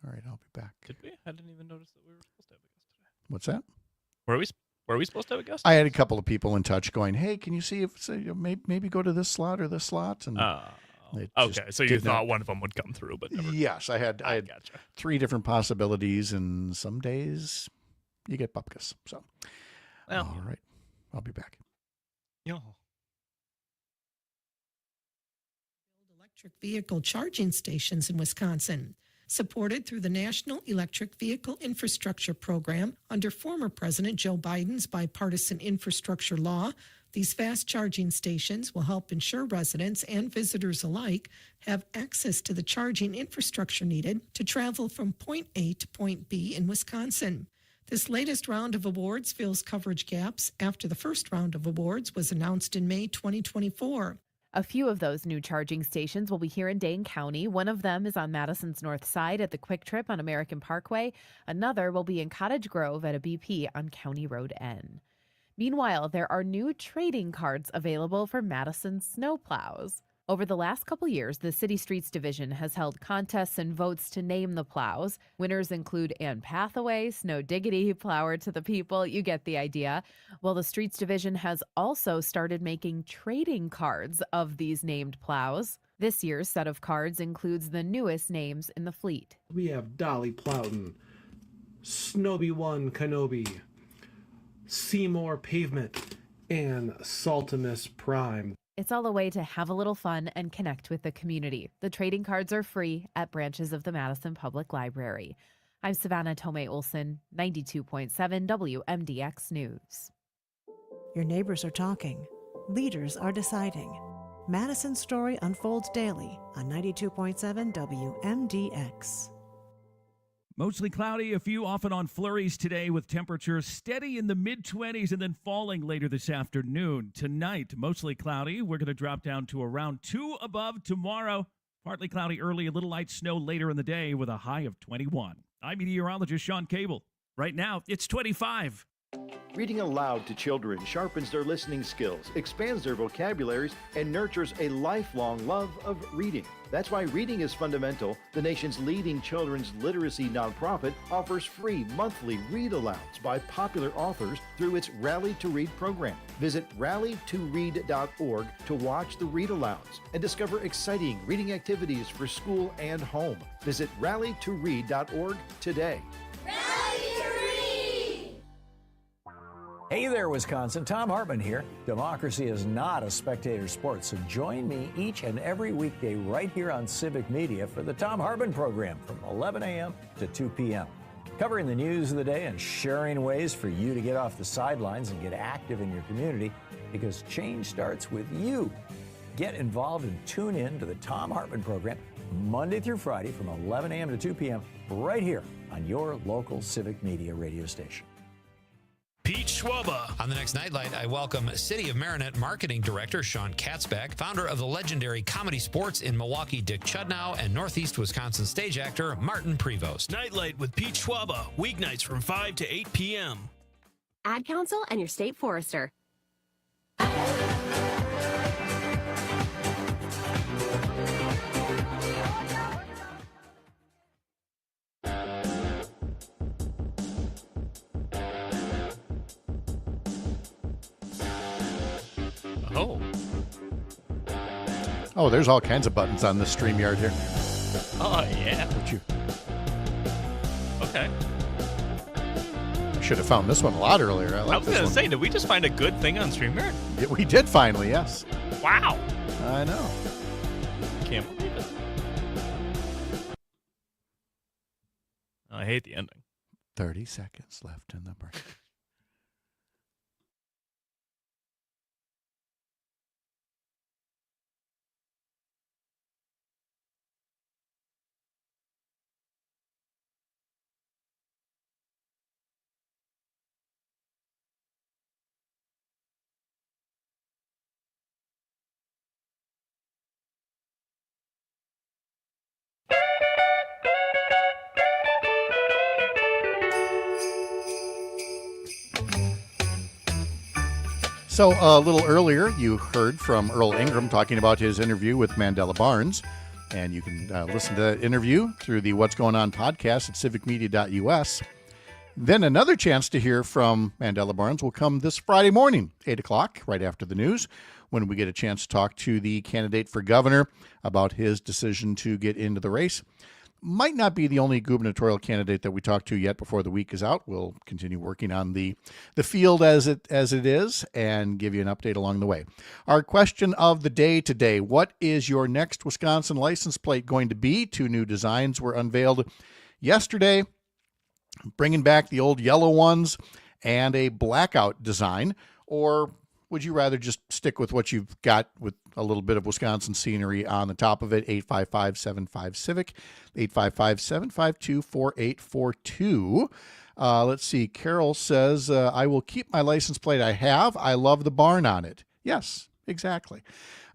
all right, I'll be back. Did we? I didn't even notice that we were supposed to have a guest today. What's that? Were we supposed to have a guest? I had a couple of people in touch going, "Hey, can you see if maybe go to this slot or this slot?" And okay, so you thought one of them would come through, but never. Yes, I had gotcha. 3 different possibilities, and some days you get bupkis. So, all right, I'll be back. Electric vehicle charging stations in Wisconsin, supported through the National Electric Vehicle Infrastructure Program under former President Joe Biden's bipartisan infrastructure law. These fast charging stations will help ensure residents and visitors alike have access to the charging infrastructure needed to travel from point A to point B in Wisconsin. This latest round of awards fills coverage gaps after the first round of awards was announced in May 2024. A few of those new charging stations will be here in Dane County. One of them is on Madison's north side at the Quick Trip on American Parkway. Another will be in Cottage Grove at a BP on County Road N. Meanwhile, there are new trading cards available for Madison snowplows. Over the last couple years, the City Streets Division has held contests and votes to name the plows. Winners include Ann Pathaway, Snow Diggity, Plower to the People. You get the idea. Well, the Streets Division has also started making trading cards of these named plows. This year's set of cards includes the newest names in the fleet. We have Dolly Plowton, Snowy One Kenobi, Seymour Pavement, and Saltimus Prime. It's all a way to have a little fun and connect with the community. The trading cards are free at branches of the Madison Public Library. I'm Savannah Tomei Olson, 92.7 WMDX News. Your neighbors are talking. Leaders are deciding. Madison's story unfolds daily on 92.7 WMDX. Mostly cloudy, a few off and on flurries today with temperatures steady in the mid-20s and then falling later this afternoon. Tonight, mostly cloudy. We're going to drop down to around 2 above tomorrow. Partly cloudy early, a little light snow later in the day with a high of 21. I'm meteorologist Sean Cable. Right now, it's 25. Reading aloud to children sharpens their listening skills, expands their vocabularies, and nurtures a lifelong love of reading. That's why Reading is Fundamental, the nation's leading children's literacy nonprofit, offers free monthly read-alouds by popular authors through its Rally to Read program. Visit rallytoread.org to watch the read-alouds and discover exciting reading activities for school and home. Visit rallytoread.org today. Hey there, Wisconsin. Tom Hartman here. Democracy is not a spectator sport, so join me each and every weekday right here on Civic Media for the Tom Hartman program from 11 a.m. to 2 p.m. Covering the news of the day and sharing ways for you to get off the sidelines and get active in your community, because change starts with you. Get involved and tune in to the Tom Hartman program Monday through Friday from 11 a.m. to 2 p.m. right here on your local Civic Media radio station. Pete Schwaba. On the next Nightlight, I welcome City of Marinette Marketing Director Sean Katzbach, founder of the legendary Comedy Sports in Milwaukee, Dick Chudnow, and Northeast Wisconsin stage actor Martin Prevost. Nightlight with Pete Schwaba, weeknights from 5 to 8 p.m. Ad Council and your state forester. Oh, there's all kinds of buttons on this StreamYard here. Oh, yeah. Would you? Okay. Should have found this one a lot earlier. I was going to say, did we just find a good thing on StreamYard? Yeah, we did finally, yes. Wow. I know. Can't believe it. I hate the ending. 30 seconds left in the break. So a little earlier, you heard from Earl Ingram talking about his interview with Mandela Barnes, and you can listen to that interview through the What's Going On podcast at civicmedia.us. Then another chance to hear from Mandela Barnes will come this Friday morning, 8 o'clock, right after the news, when we get a chance to talk to the candidate for governor about his decision to get into the race. Might not be the only gubernatorial candidate that we talk to yet before the week is out. We'll continue working on the field as it is and give you an update along the way. Our question of the day today: what is your next Wisconsin license plate going to be? 2 new designs were unveiled yesterday, bringing back the old yellow ones and a blackout design. Or would you rather just stick with what you've got with a little bit of Wisconsin scenery on the top of it? 855-75-CIVIC, 855-752-4842. Let's see. Carol says, I will keep my license plate I have. I love the barn on it. Yes, exactly.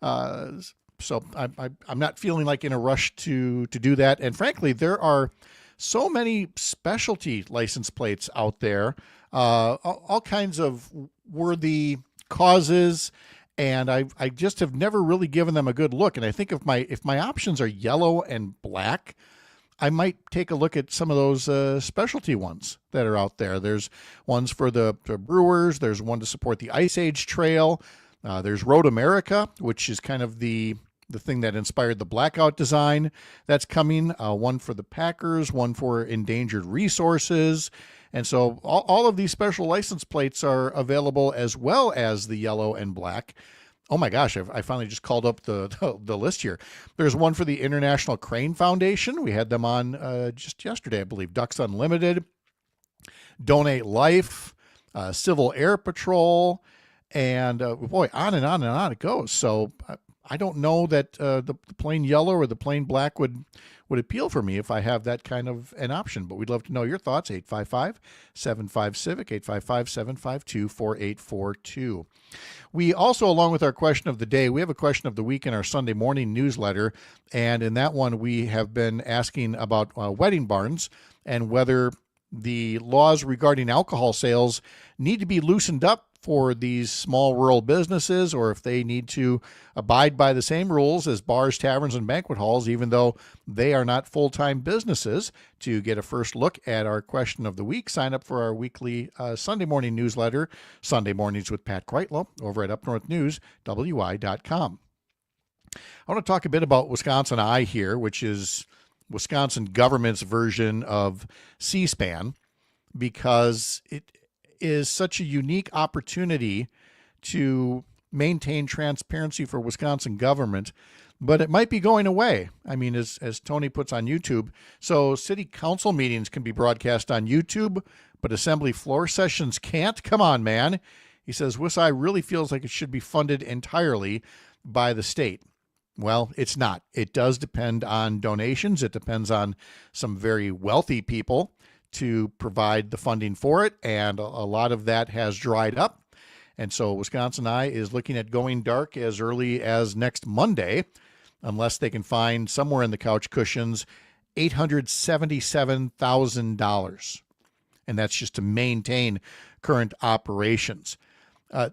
So I'm not feeling like in a rush to do that. And frankly, there are so many specialty license plates out there, all kinds of worthy causes, and I just have never really given them a good look. And I think if my options are yellow and black, I might take a look at some of those specialty ones that are out there. There's ones for the brewers. There's one to support the Ice Age Trail. There's Road America, which is kind of the thing that inspired the blackout design that's coming. One for the Packers, one for endangered resources. And so all of these special license plates are available, as well as the yellow and black. Oh my gosh, I finally just called up the list here. There's one for the International Crane Foundation. We had them on just yesterday, I believe. Ducks Unlimited, Donate Life, Civil Air Patrol, and boy, on and on and on it goes. So I don't know that the plain yellow or the plain black would appeal for me if I have that kind of an option. But we'd love to know your thoughts. 855-75-CIVIC, 855-752-4842. We also, along with our question of the day, we have a question of the week in our Sunday morning newsletter. And in that one, we have been asking about wedding barns and whether the laws regarding alcohol sales need to be loosened up for these small rural businesses, or if they need to abide by the same rules as bars, taverns, and banquet halls, even though they are not full-time businesses. To get a first look at our question of the week, sign up for our weekly Sunday morning newsletter, Sunday Mornings with Pat Kreitlow, over at upnorthnewswi.com. I want to talk a bit about Wisconsin Eye here, which is Wisconsin government's version of C-SPAN, because it is such a unique opportunity to maintain transparency for Wisconsin government, but it might be going away. I mean, as Tony puts on YouTube, so city council meetings can be broadcast on YouTube, but assembly floor sessions can't? Come on, man. He says, WisI really feels like it should be funded entirely by the state. Well, it's not. It does depend on donations. It depends on some very wealthy people to provide the funding for it, and a lot of that has dried up. And so Wisconsin Eye is looking at going dark as early as next Monday, unless they can find somewhere in the couch cushions $877,000. And that's just to maintain current operations.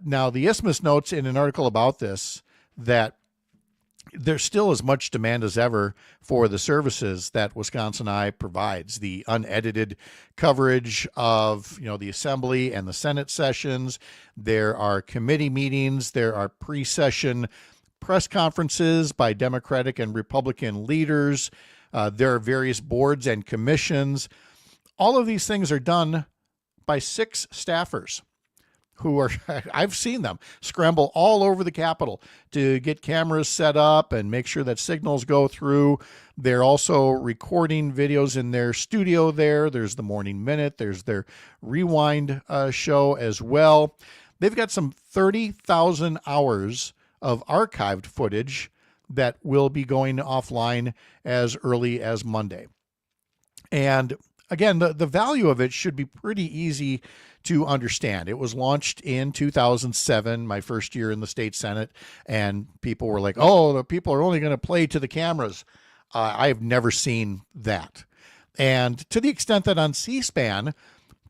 Now, the Isthmus notes in an article about this that there's still as much demand as ever for the services that Wisconsin Eye provides. The unedited coverage of, the Assembly and the Senate sessions. There are committee meetings. There are pre-session press conferences by Democratic and Republican leaders. There are various boards and commissions. All of these things are done by 6 staffers who are, I've seen them scramble all over the Capitol to get cameras set up and make sure that signals go through. They're also recording videos in their studio there. There's the Morning Minute. There's their Rewind show as well. They've got some 30,000 hours of archived footage that will be going offline as early as Monday. And again, the value of it should be pretty easy to understand. It was launched in 2007, my first year in the state Senate, and people were like, oh, the people are only going to play to the cameras. I've never seen that. And to the extent that on C-SPAN,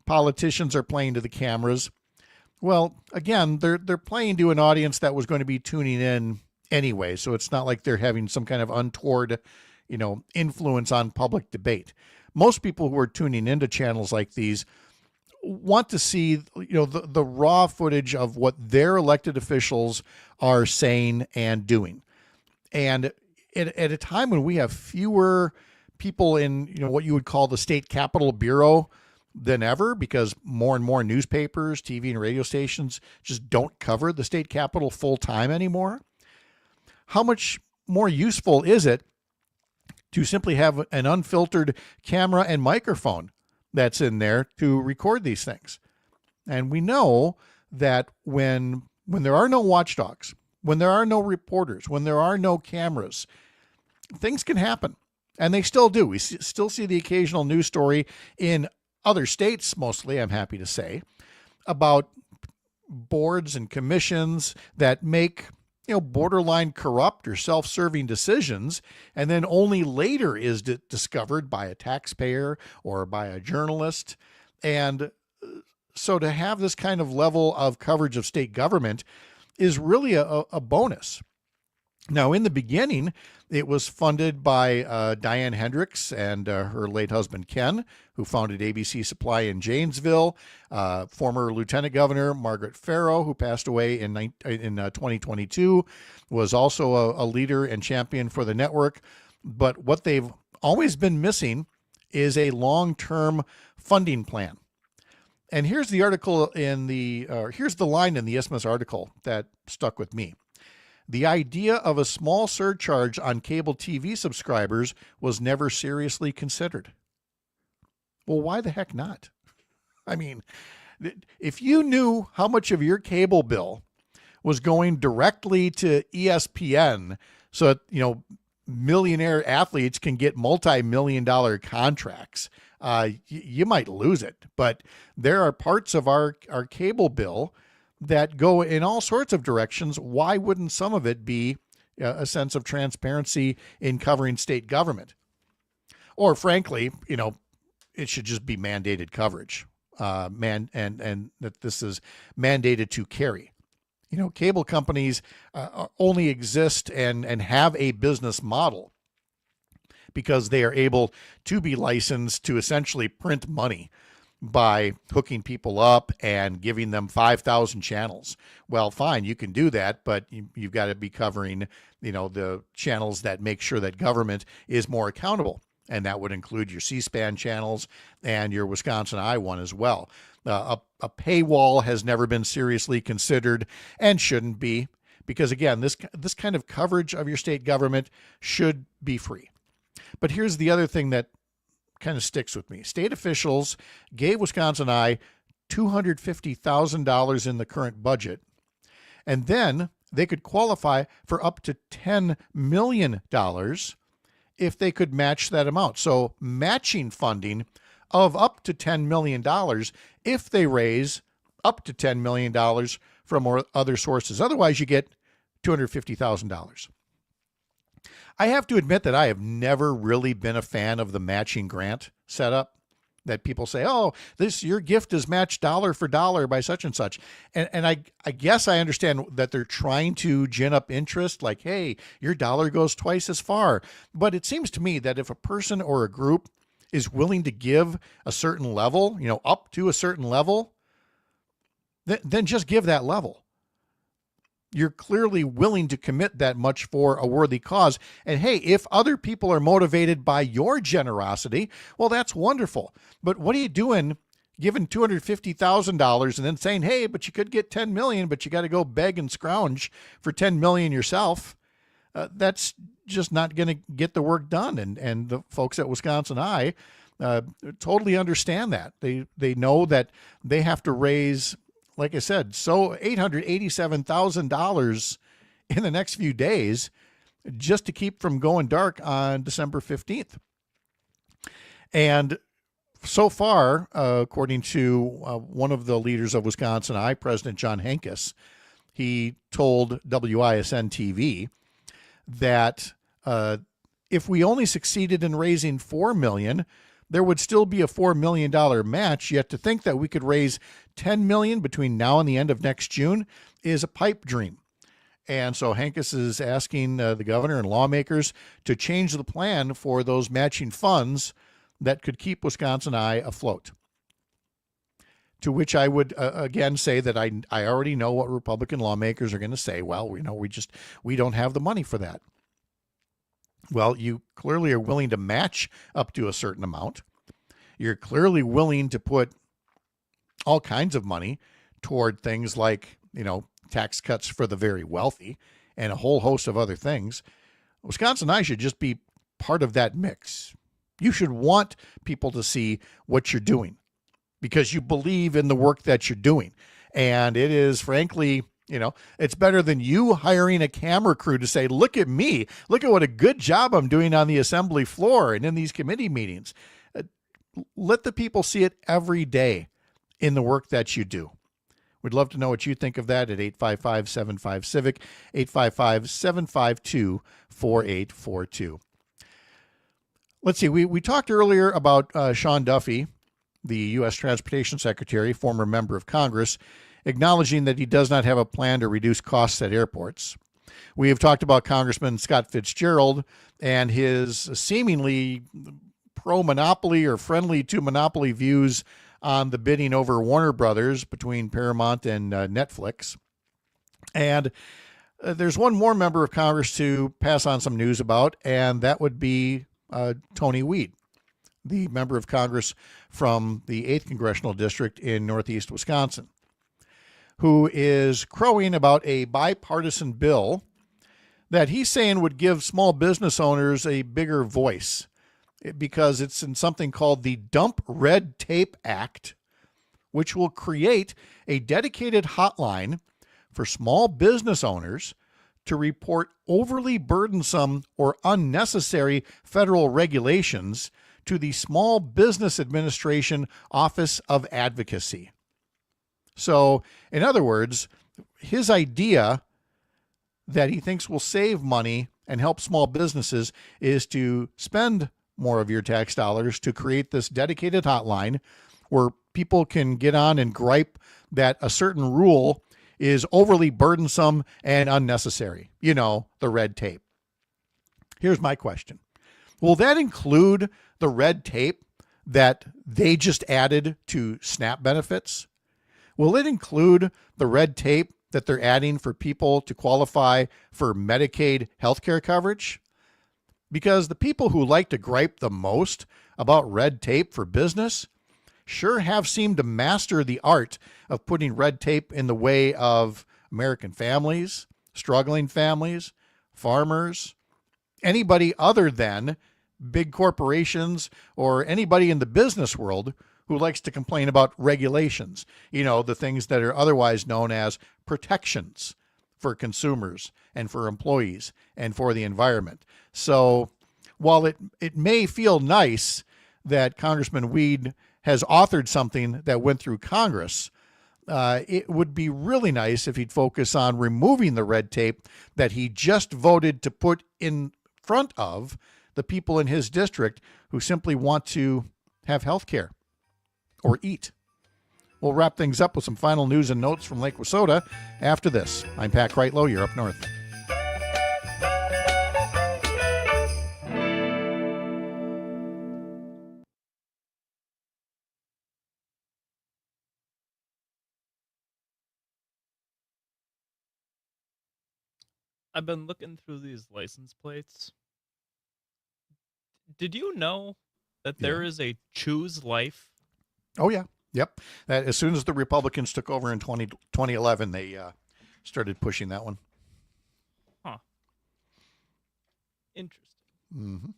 politicians are playing to the cameras, well, again, they're playing to an audience that was going to be tuning in anyway, so it's not like they're having some kind of untoward, influence on public debate. Most people who are tuning into channels like these want to see, the raw footage of what their elected officials are saying and doing. And at a time when we have fewer people in, what you would call the state capitol bureau than ever, because more and more newspapers, TV and radio stations just don't cover the state capitol full time anymore, how much more useful is it to simply have an unfiltered camera and microphone that's in there to record these things? And we know that when there are no watchdogs, when there are no reporters, when there are no cameras, things can happen. And they still do. We still see the occasional news story in other states, mostly, I'm happy to say, about boards and commissions that make borderline corrupt or self-serving decisions, and then only later is discovered by a taxpayer or by a journalist. And so to have this kind of level of coverage of state government is really a bonus. Now, in the beginning, it was funded by Diane Hendricks and her late husband, Ken, who founded ABC Supply in Janesville, former Lieutenant Governor Margaret Farrow, who passed away in 2022, was also a leader and champion for the network. But what they've always been missing is a long-term funding plan. And here's the article here's the line in the Isthmus article that stuck with me. The idea of a small surcharge on cable TV subscribers was never seriously considered. Well, why the heck not? I mean, if you knew how much of your cable bill was going directly to ESPN so that, millionaire athletes can get multi-million-dollar contracts, you might lose it. But there are parts of our cable bill that go in all sorts of directions. Why wouldn't some of it be a sense of transparency in covering state government? Or frankly, it should just be mandated coverage, and that this is mandated to carry. You know, cable companies only exist and have a business model because they are able to be licensed to essentially print money by hooking people up and giving them 5,000 channels. Well, fine, you can do that, but you've got to be covering, you know, the channels that make sure that government is more accountable. And that would include your C-SPAN channels and your Wisconsin I one as well. A paywall has never been seriously considered and shouldn't be, because again, this kind of coverage of your state government should be free. But here's the other thing that kind of sticks with me. State officials gave Wisconsin I $250,000 in the current budget, and then they could qualify for up to $10 million if they could match that amount. So matching funding of up to $10 million if they raise up to $10 million from other sources. Otherwise, you get $250,000. I have to admit that I have never really been a fan of the matching grant setup, that people say, oh, your gift is matched dollar for dollar by such and such. And I guess I understand that they're trying to gin up interest, like, hey, your dollar goes twice as far. But it seems to me that if a person or a group is willing to give a certain level, you know, up to a certain level, then just give that level. You're clearly willing to commit that much for a worthy cause. And hey, if other people are motivated by your generosity, well, that's wonderful. But what are you doing giving $250,000 and then saying, hey, but you could get 10 million, but you got to go beg and scrounge for 10 million yourself? That's just not going to get the work done. And the folks at Wisconsin I totally understand that. They know that they have to raise, like I said, so $887,000 in the next few days just to keep from going dark on December 15th. And so far, according to one of the leaders of Wisconsin I, President John Hankus, he told WISN TV that if we only succeeded in raising $4 million, there would still be a $4 million match. Yet to think that we could raise $10 million between now and the end of next June is a pipe dream. And so Hankus is asking the governor and lawmakers to change the plan for those matching funds that could keep Wisconsin I afloat. To which I would again say that I already know what Republican lawmakers are going to say. Well, we don't have the money for that. Well, you clearly are willing to match up to a certain amount. You're clearly willing to put all kinds of money toward things like, you know, tax cuts for the very wealthy and a whole host of other things. Wisconsin I should just be part of that mix. You should want people to see what you're doing because you believe in the work that you're doing. And it is, frankly, you know, it's better than you hiring a camera crew to say, look at me, look at what a good job I'm doing on the assembly floor and in these committee meetings. Let the people see it every day in the work that you do. We'd love to know what you think of that at 855-75-CIVIC, 855-752-4842. Let's see, we talked earlier about Sean Duffy, the U.S. Transportation Secretary, former member of Congress, acknowledging that he does not have a plan to reduce costs at airports. We have talked about Congressman Scott Fitzgerald and his seemingly pro-monopoly or friendly to monopoly views on the bidding over Warner Brothers between Paramount and Netflix. And there's one more member of Congress to pass on some news about, and that would be Tony Weed, the member of Congress from the 8th Congressional District in Northeast Wisconsin, who is crowing about a bipartisan bill that he's saying would give small business owners a bigger voice because it's in something called the Dump Red Tape Act, which will create a dedicated hotline for small business owners to report overly burdensome or unnecessary federal regulations to the Small Business Administration Office of Advocacy. So, in other words, his idea that he thinks will save money and help small businesses is to spend more of your tax dollars to create this dedicated hotline where people can get on and gripe that a certain rule is overly burdensome and unnecessary. You know, the red tape. Here's my question. Will that include the red tape that they just added to SNAP benefits? Will it include the red tape that they're adding for people to qualify for Medicaid healthcare coverage? Because the people who like to gripe the most about red tape for business sure have seemed to master the art of putting red tape in the way of American families, struggling families, farmers, anybody other than big corporations or anybody in the business world who likes to complain about regulations, you know, the things that are otherwise known as protections for consumers and for employees and for the environment. So while it may feel nice that Congressman Weed has authored something that went through Congress, it would be really nice if he'd focus on removing the red tape that he just voted to put in front of the people in his district who simply want to have health care or eat. We'll wrap things up with some final news and notes from Lake Wissota after this. I'm Pat Kreitlow. You're up north. I've been looking through these license plates. Did you know that there is a choose life? Oh, yeah. Yep. That, as soon as the Republicans took over in 2011, they started pushing that one. Huh. Interesting. Mm-hmm.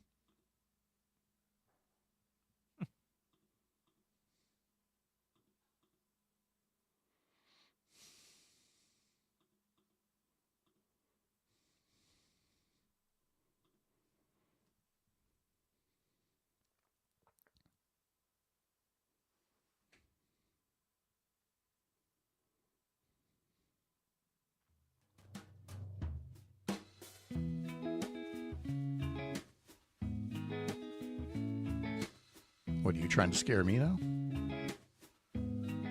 What, are you trying to scare me now?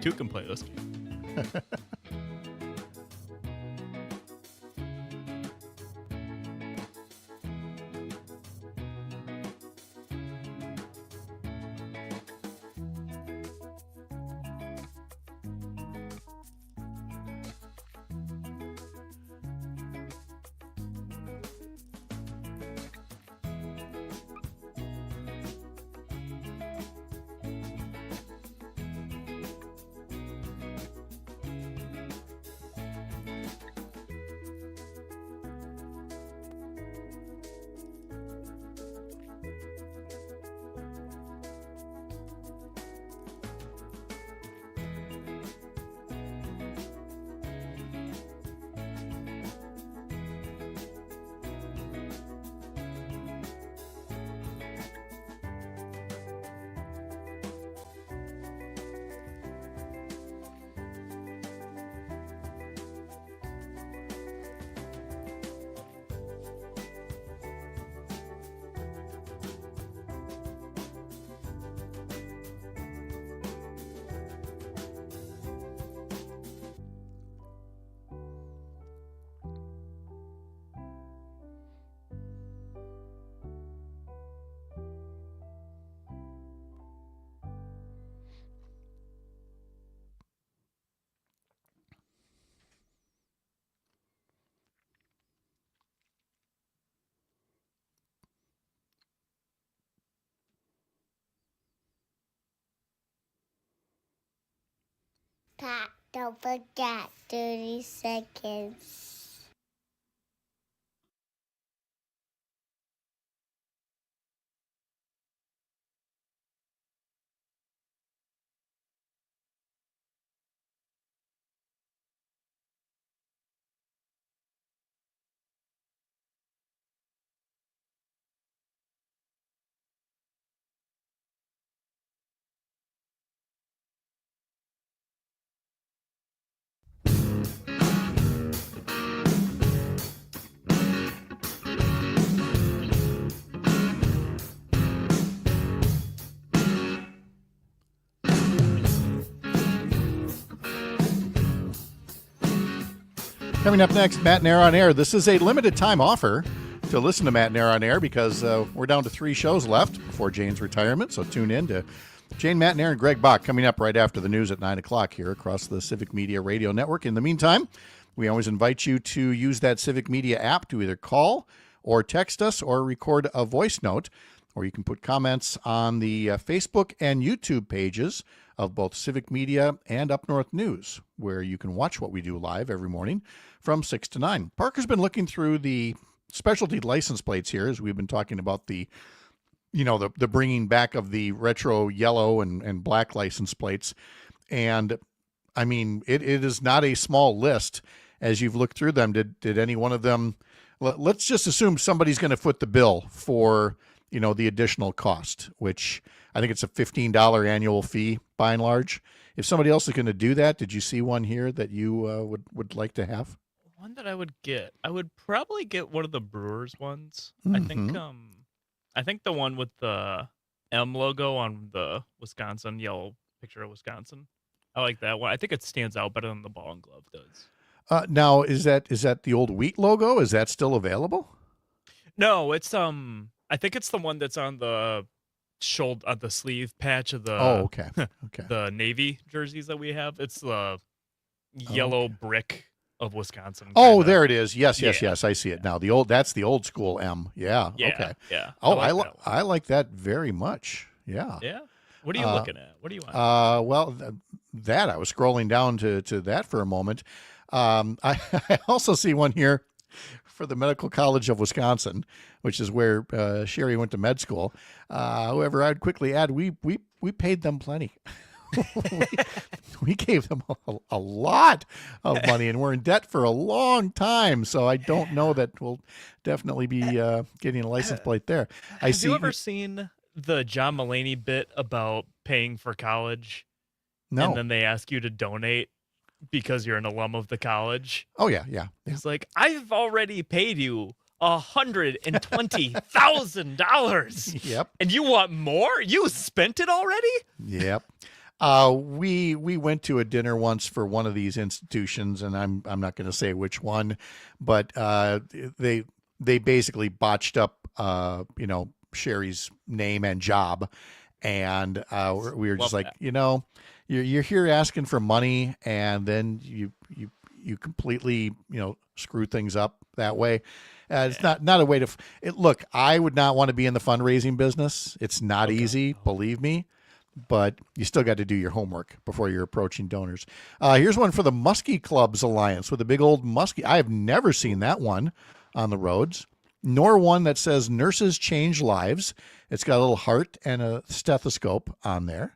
Two can play this game. Pat, don't forget 30 seconds. Coming up next, Matt and Air on Air. This is a limited time offer to listen to Matt and Air on Air because we're down to 3 shows left before Jane's retirement. So tune in to Jane, Matt and Air, and Greg Bach coming up right after the news at 9 o'clock here across the Civic Media Radio Network. In the meantime, we always invite you to use that Civic Media app to either call or text us or record a voice note, or you can put comments on the Facebook and YouTube pages of both Civic Media and Up North News, where you can watch what we do live every morning from 6 to 9. Parker's been looking through the specialty license plates here as we've been talking about the bringing back of the retro yellow and black license plates. And I mean, it is not a small list as you've looked through them. Did any one of them, let's just assume somebody's going to foot the bill for, the additional cost, which I think it's a $15 annual fee by and large. If somebody else is going to do that, did you see one here that you would like to have? One that I would probably get one of the Brewers ones. Mm-hmm. I think the one with the M logo on the Wisconsin yellow picture of Wisconsin. I like that one. I think it stands out better than the ball and glove does. Now, is that the old wheat logo? Is that still available? No, it's I think it's the one that's on the shoulder, on the sleeve patch of the okay. the Navy jerseys that we have. It's the yellow brick of Wisconsin. Oh, there it is. Yes. I see it now. That's the old school M. Yeah. Okay. Yeah. Oh, I like that very much. Yeah. Yeah. What are you looking at? What do you want? Well, that I was scrolling down to that for a moment. I also see one here for the Medical College of Wisconsin, which is where Sherry went to med school. However, I'd quickly add we paid them plenty. we gave them a lot of money, and we're in debt for a long time. So I don't know that we'll definitely be getting a license plate there. Have you ever seen the John Mulaney bit about paying for college? No. And then they ask you to donate because you're an alum of the college. Oh yeah. It's like, I've already paid you $120,000. Yep. And you want more? You spent it already? Yep. We went to a dinner once for one of these institutions, and I'm not going to say which one, but they basically botched up Sherry's name and job, and we were just like, you're here asking for money, and then you completely screw things up that way. It's not a way to look. I would not want to be in the fundraising business. It's not easy, believe me. But you still got to do your homework before you're approaching donors. Here's one for the Muskie Clubs Alliance with a big old muskie. I have never seen that one on the roads, nor one that says Nurses Change Lives. It's got a little heart and a stethoscope on there.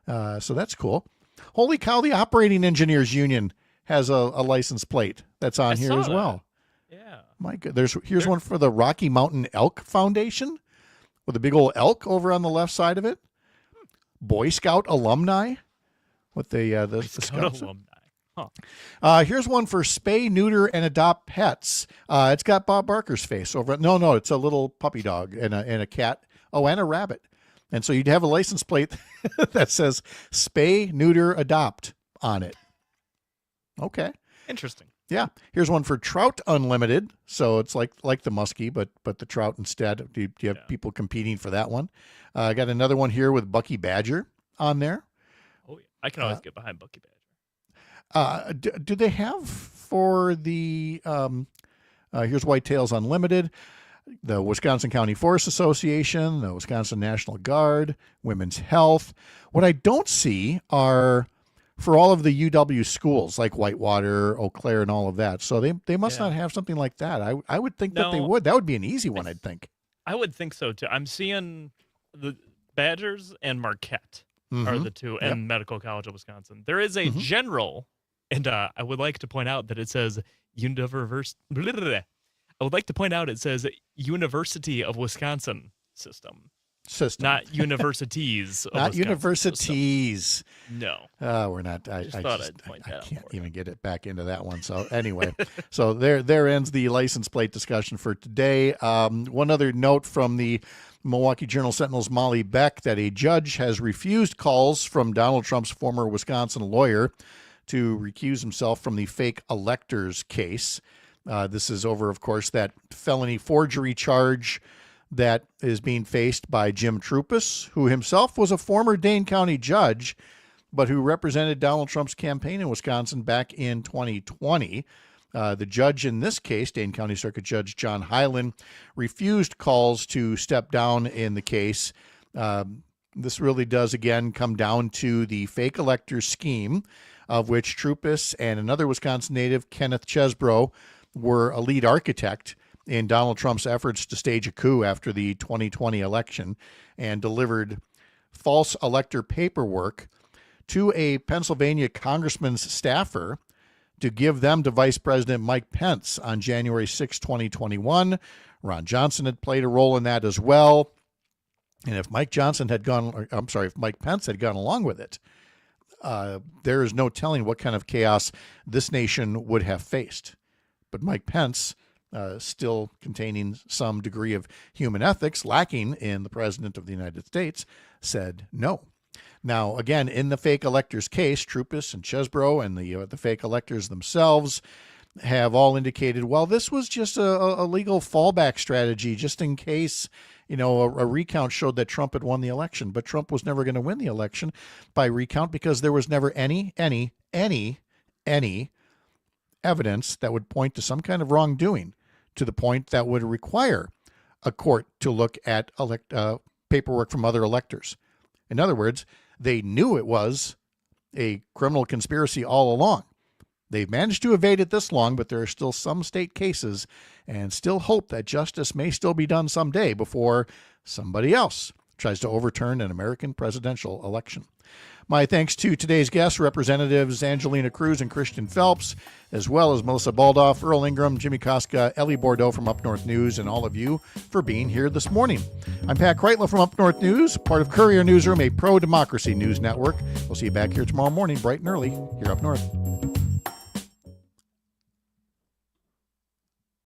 So that's cool. Holy cow, the Operating Engineers Union has a license plate that's on here as well. Yeah. My God. Here's one for the Rocky Mountain Elk Foundation with a big old elk over on the left side of it. Boy Scout alumni with the Scouts. Alumni. Huh. Here's one for Spay, Neuter, and Adopt Pets. It's got Bob Barker's face over it. No, it's a little puppy dog and a cat. Oh, and a rabbit. And so you'd have a license plate that says Spay, Neuter, Adopt on it. Okay. Interesting. Yeah. Here's one for Trout Unlimited. So it's like the muskie, but the trout instead. Do you have people competing for that one? I got another one here with Bucky Badger on there. Oh, yeah. I can always get behind Bucky Badger. Do they have for the here's Whitetails Unlimited, the Wisconsin County Forest Association, the Wisconsin National Guard, Women's Health. What I don't see are for all of the UW schools like Whitewater, Eau Claire, and all of that. So they must not have something like that. I would think that they would. That would be an easy one, I'd think. I would think so, too. I'm seeing the Badgers and Marquette are the two, and Medical College of Wisconsin. There is a general, and I would like to point out that it says University of Wisconsin system. Not universities. Of Not Wisconsin universities. system. No. We're not. I I'd can't even get it back into that one. So anyway, so there ends the license plate discussion for today. One other note from the Milwaukee Journal Sentinel's Molly Beck that a judge has refused calls from Donald Trump's former Wisconsin lawyer to recuse himself from the fake electors case. This is over, of course, that felony forgery charge that is being faced by Jim Trupus, who himself was a former Dane County judge, but who represented Donald Trump's campaign in Wisconsin back in 2020. The judge in this case, Dane County Circuit Judge John Hyland, refused calls to step down in the case. This really does, again, come down to the fake elector scheme, of which Trupus and another Wisconsin native, Kenneth Chesbrough, were a lead architect in Donald Trump's efforts to stage a coup after the 2020 election, and delivered false elector paperwork to a Pennsylvania congressman's staffer to give them to Vice President Mike Pence on January 6, 2021. Ron Johnson had played a role in that as well. And if Mike Pence had gone along with it, there is no telling what kind of chaos this nation would have faced. But Mike Pence, still containing some degree of human ethics, lacking in the President of the United States, said no. Now, again, in the fake electors case, Trupus and Chesbrough and the fake electors themselves have all indicated, well, this was just a legal fallback strategy, just in case, a recount showed that Trump had won the election. But Trump was never going to win the election by recount because there was never any evidence that would point to some kind of wrongdoing, to the point that would require a court to look at paperwork from other electors. In other words, they knew it was a criminal conspiracy all along. They've managed to evade it this long, but there are still some state cases, and still hope that justice may still be done someday before somebody else tries to overturn an American presidential election. My thanks to today's guests, Representatives Angelina Cruz and Christian Phelps, as well as Melissa Baldoff, Earl Ingram, Jimmy Koska, Ellie Bordeaux from Up North News, and all of you for being here this morning. I'm Pat Kreitlow from Up North News, part of Courier Newsroom, a pro-democracy news network. We'll see you back here tomorrow morning, bright and early, here up north.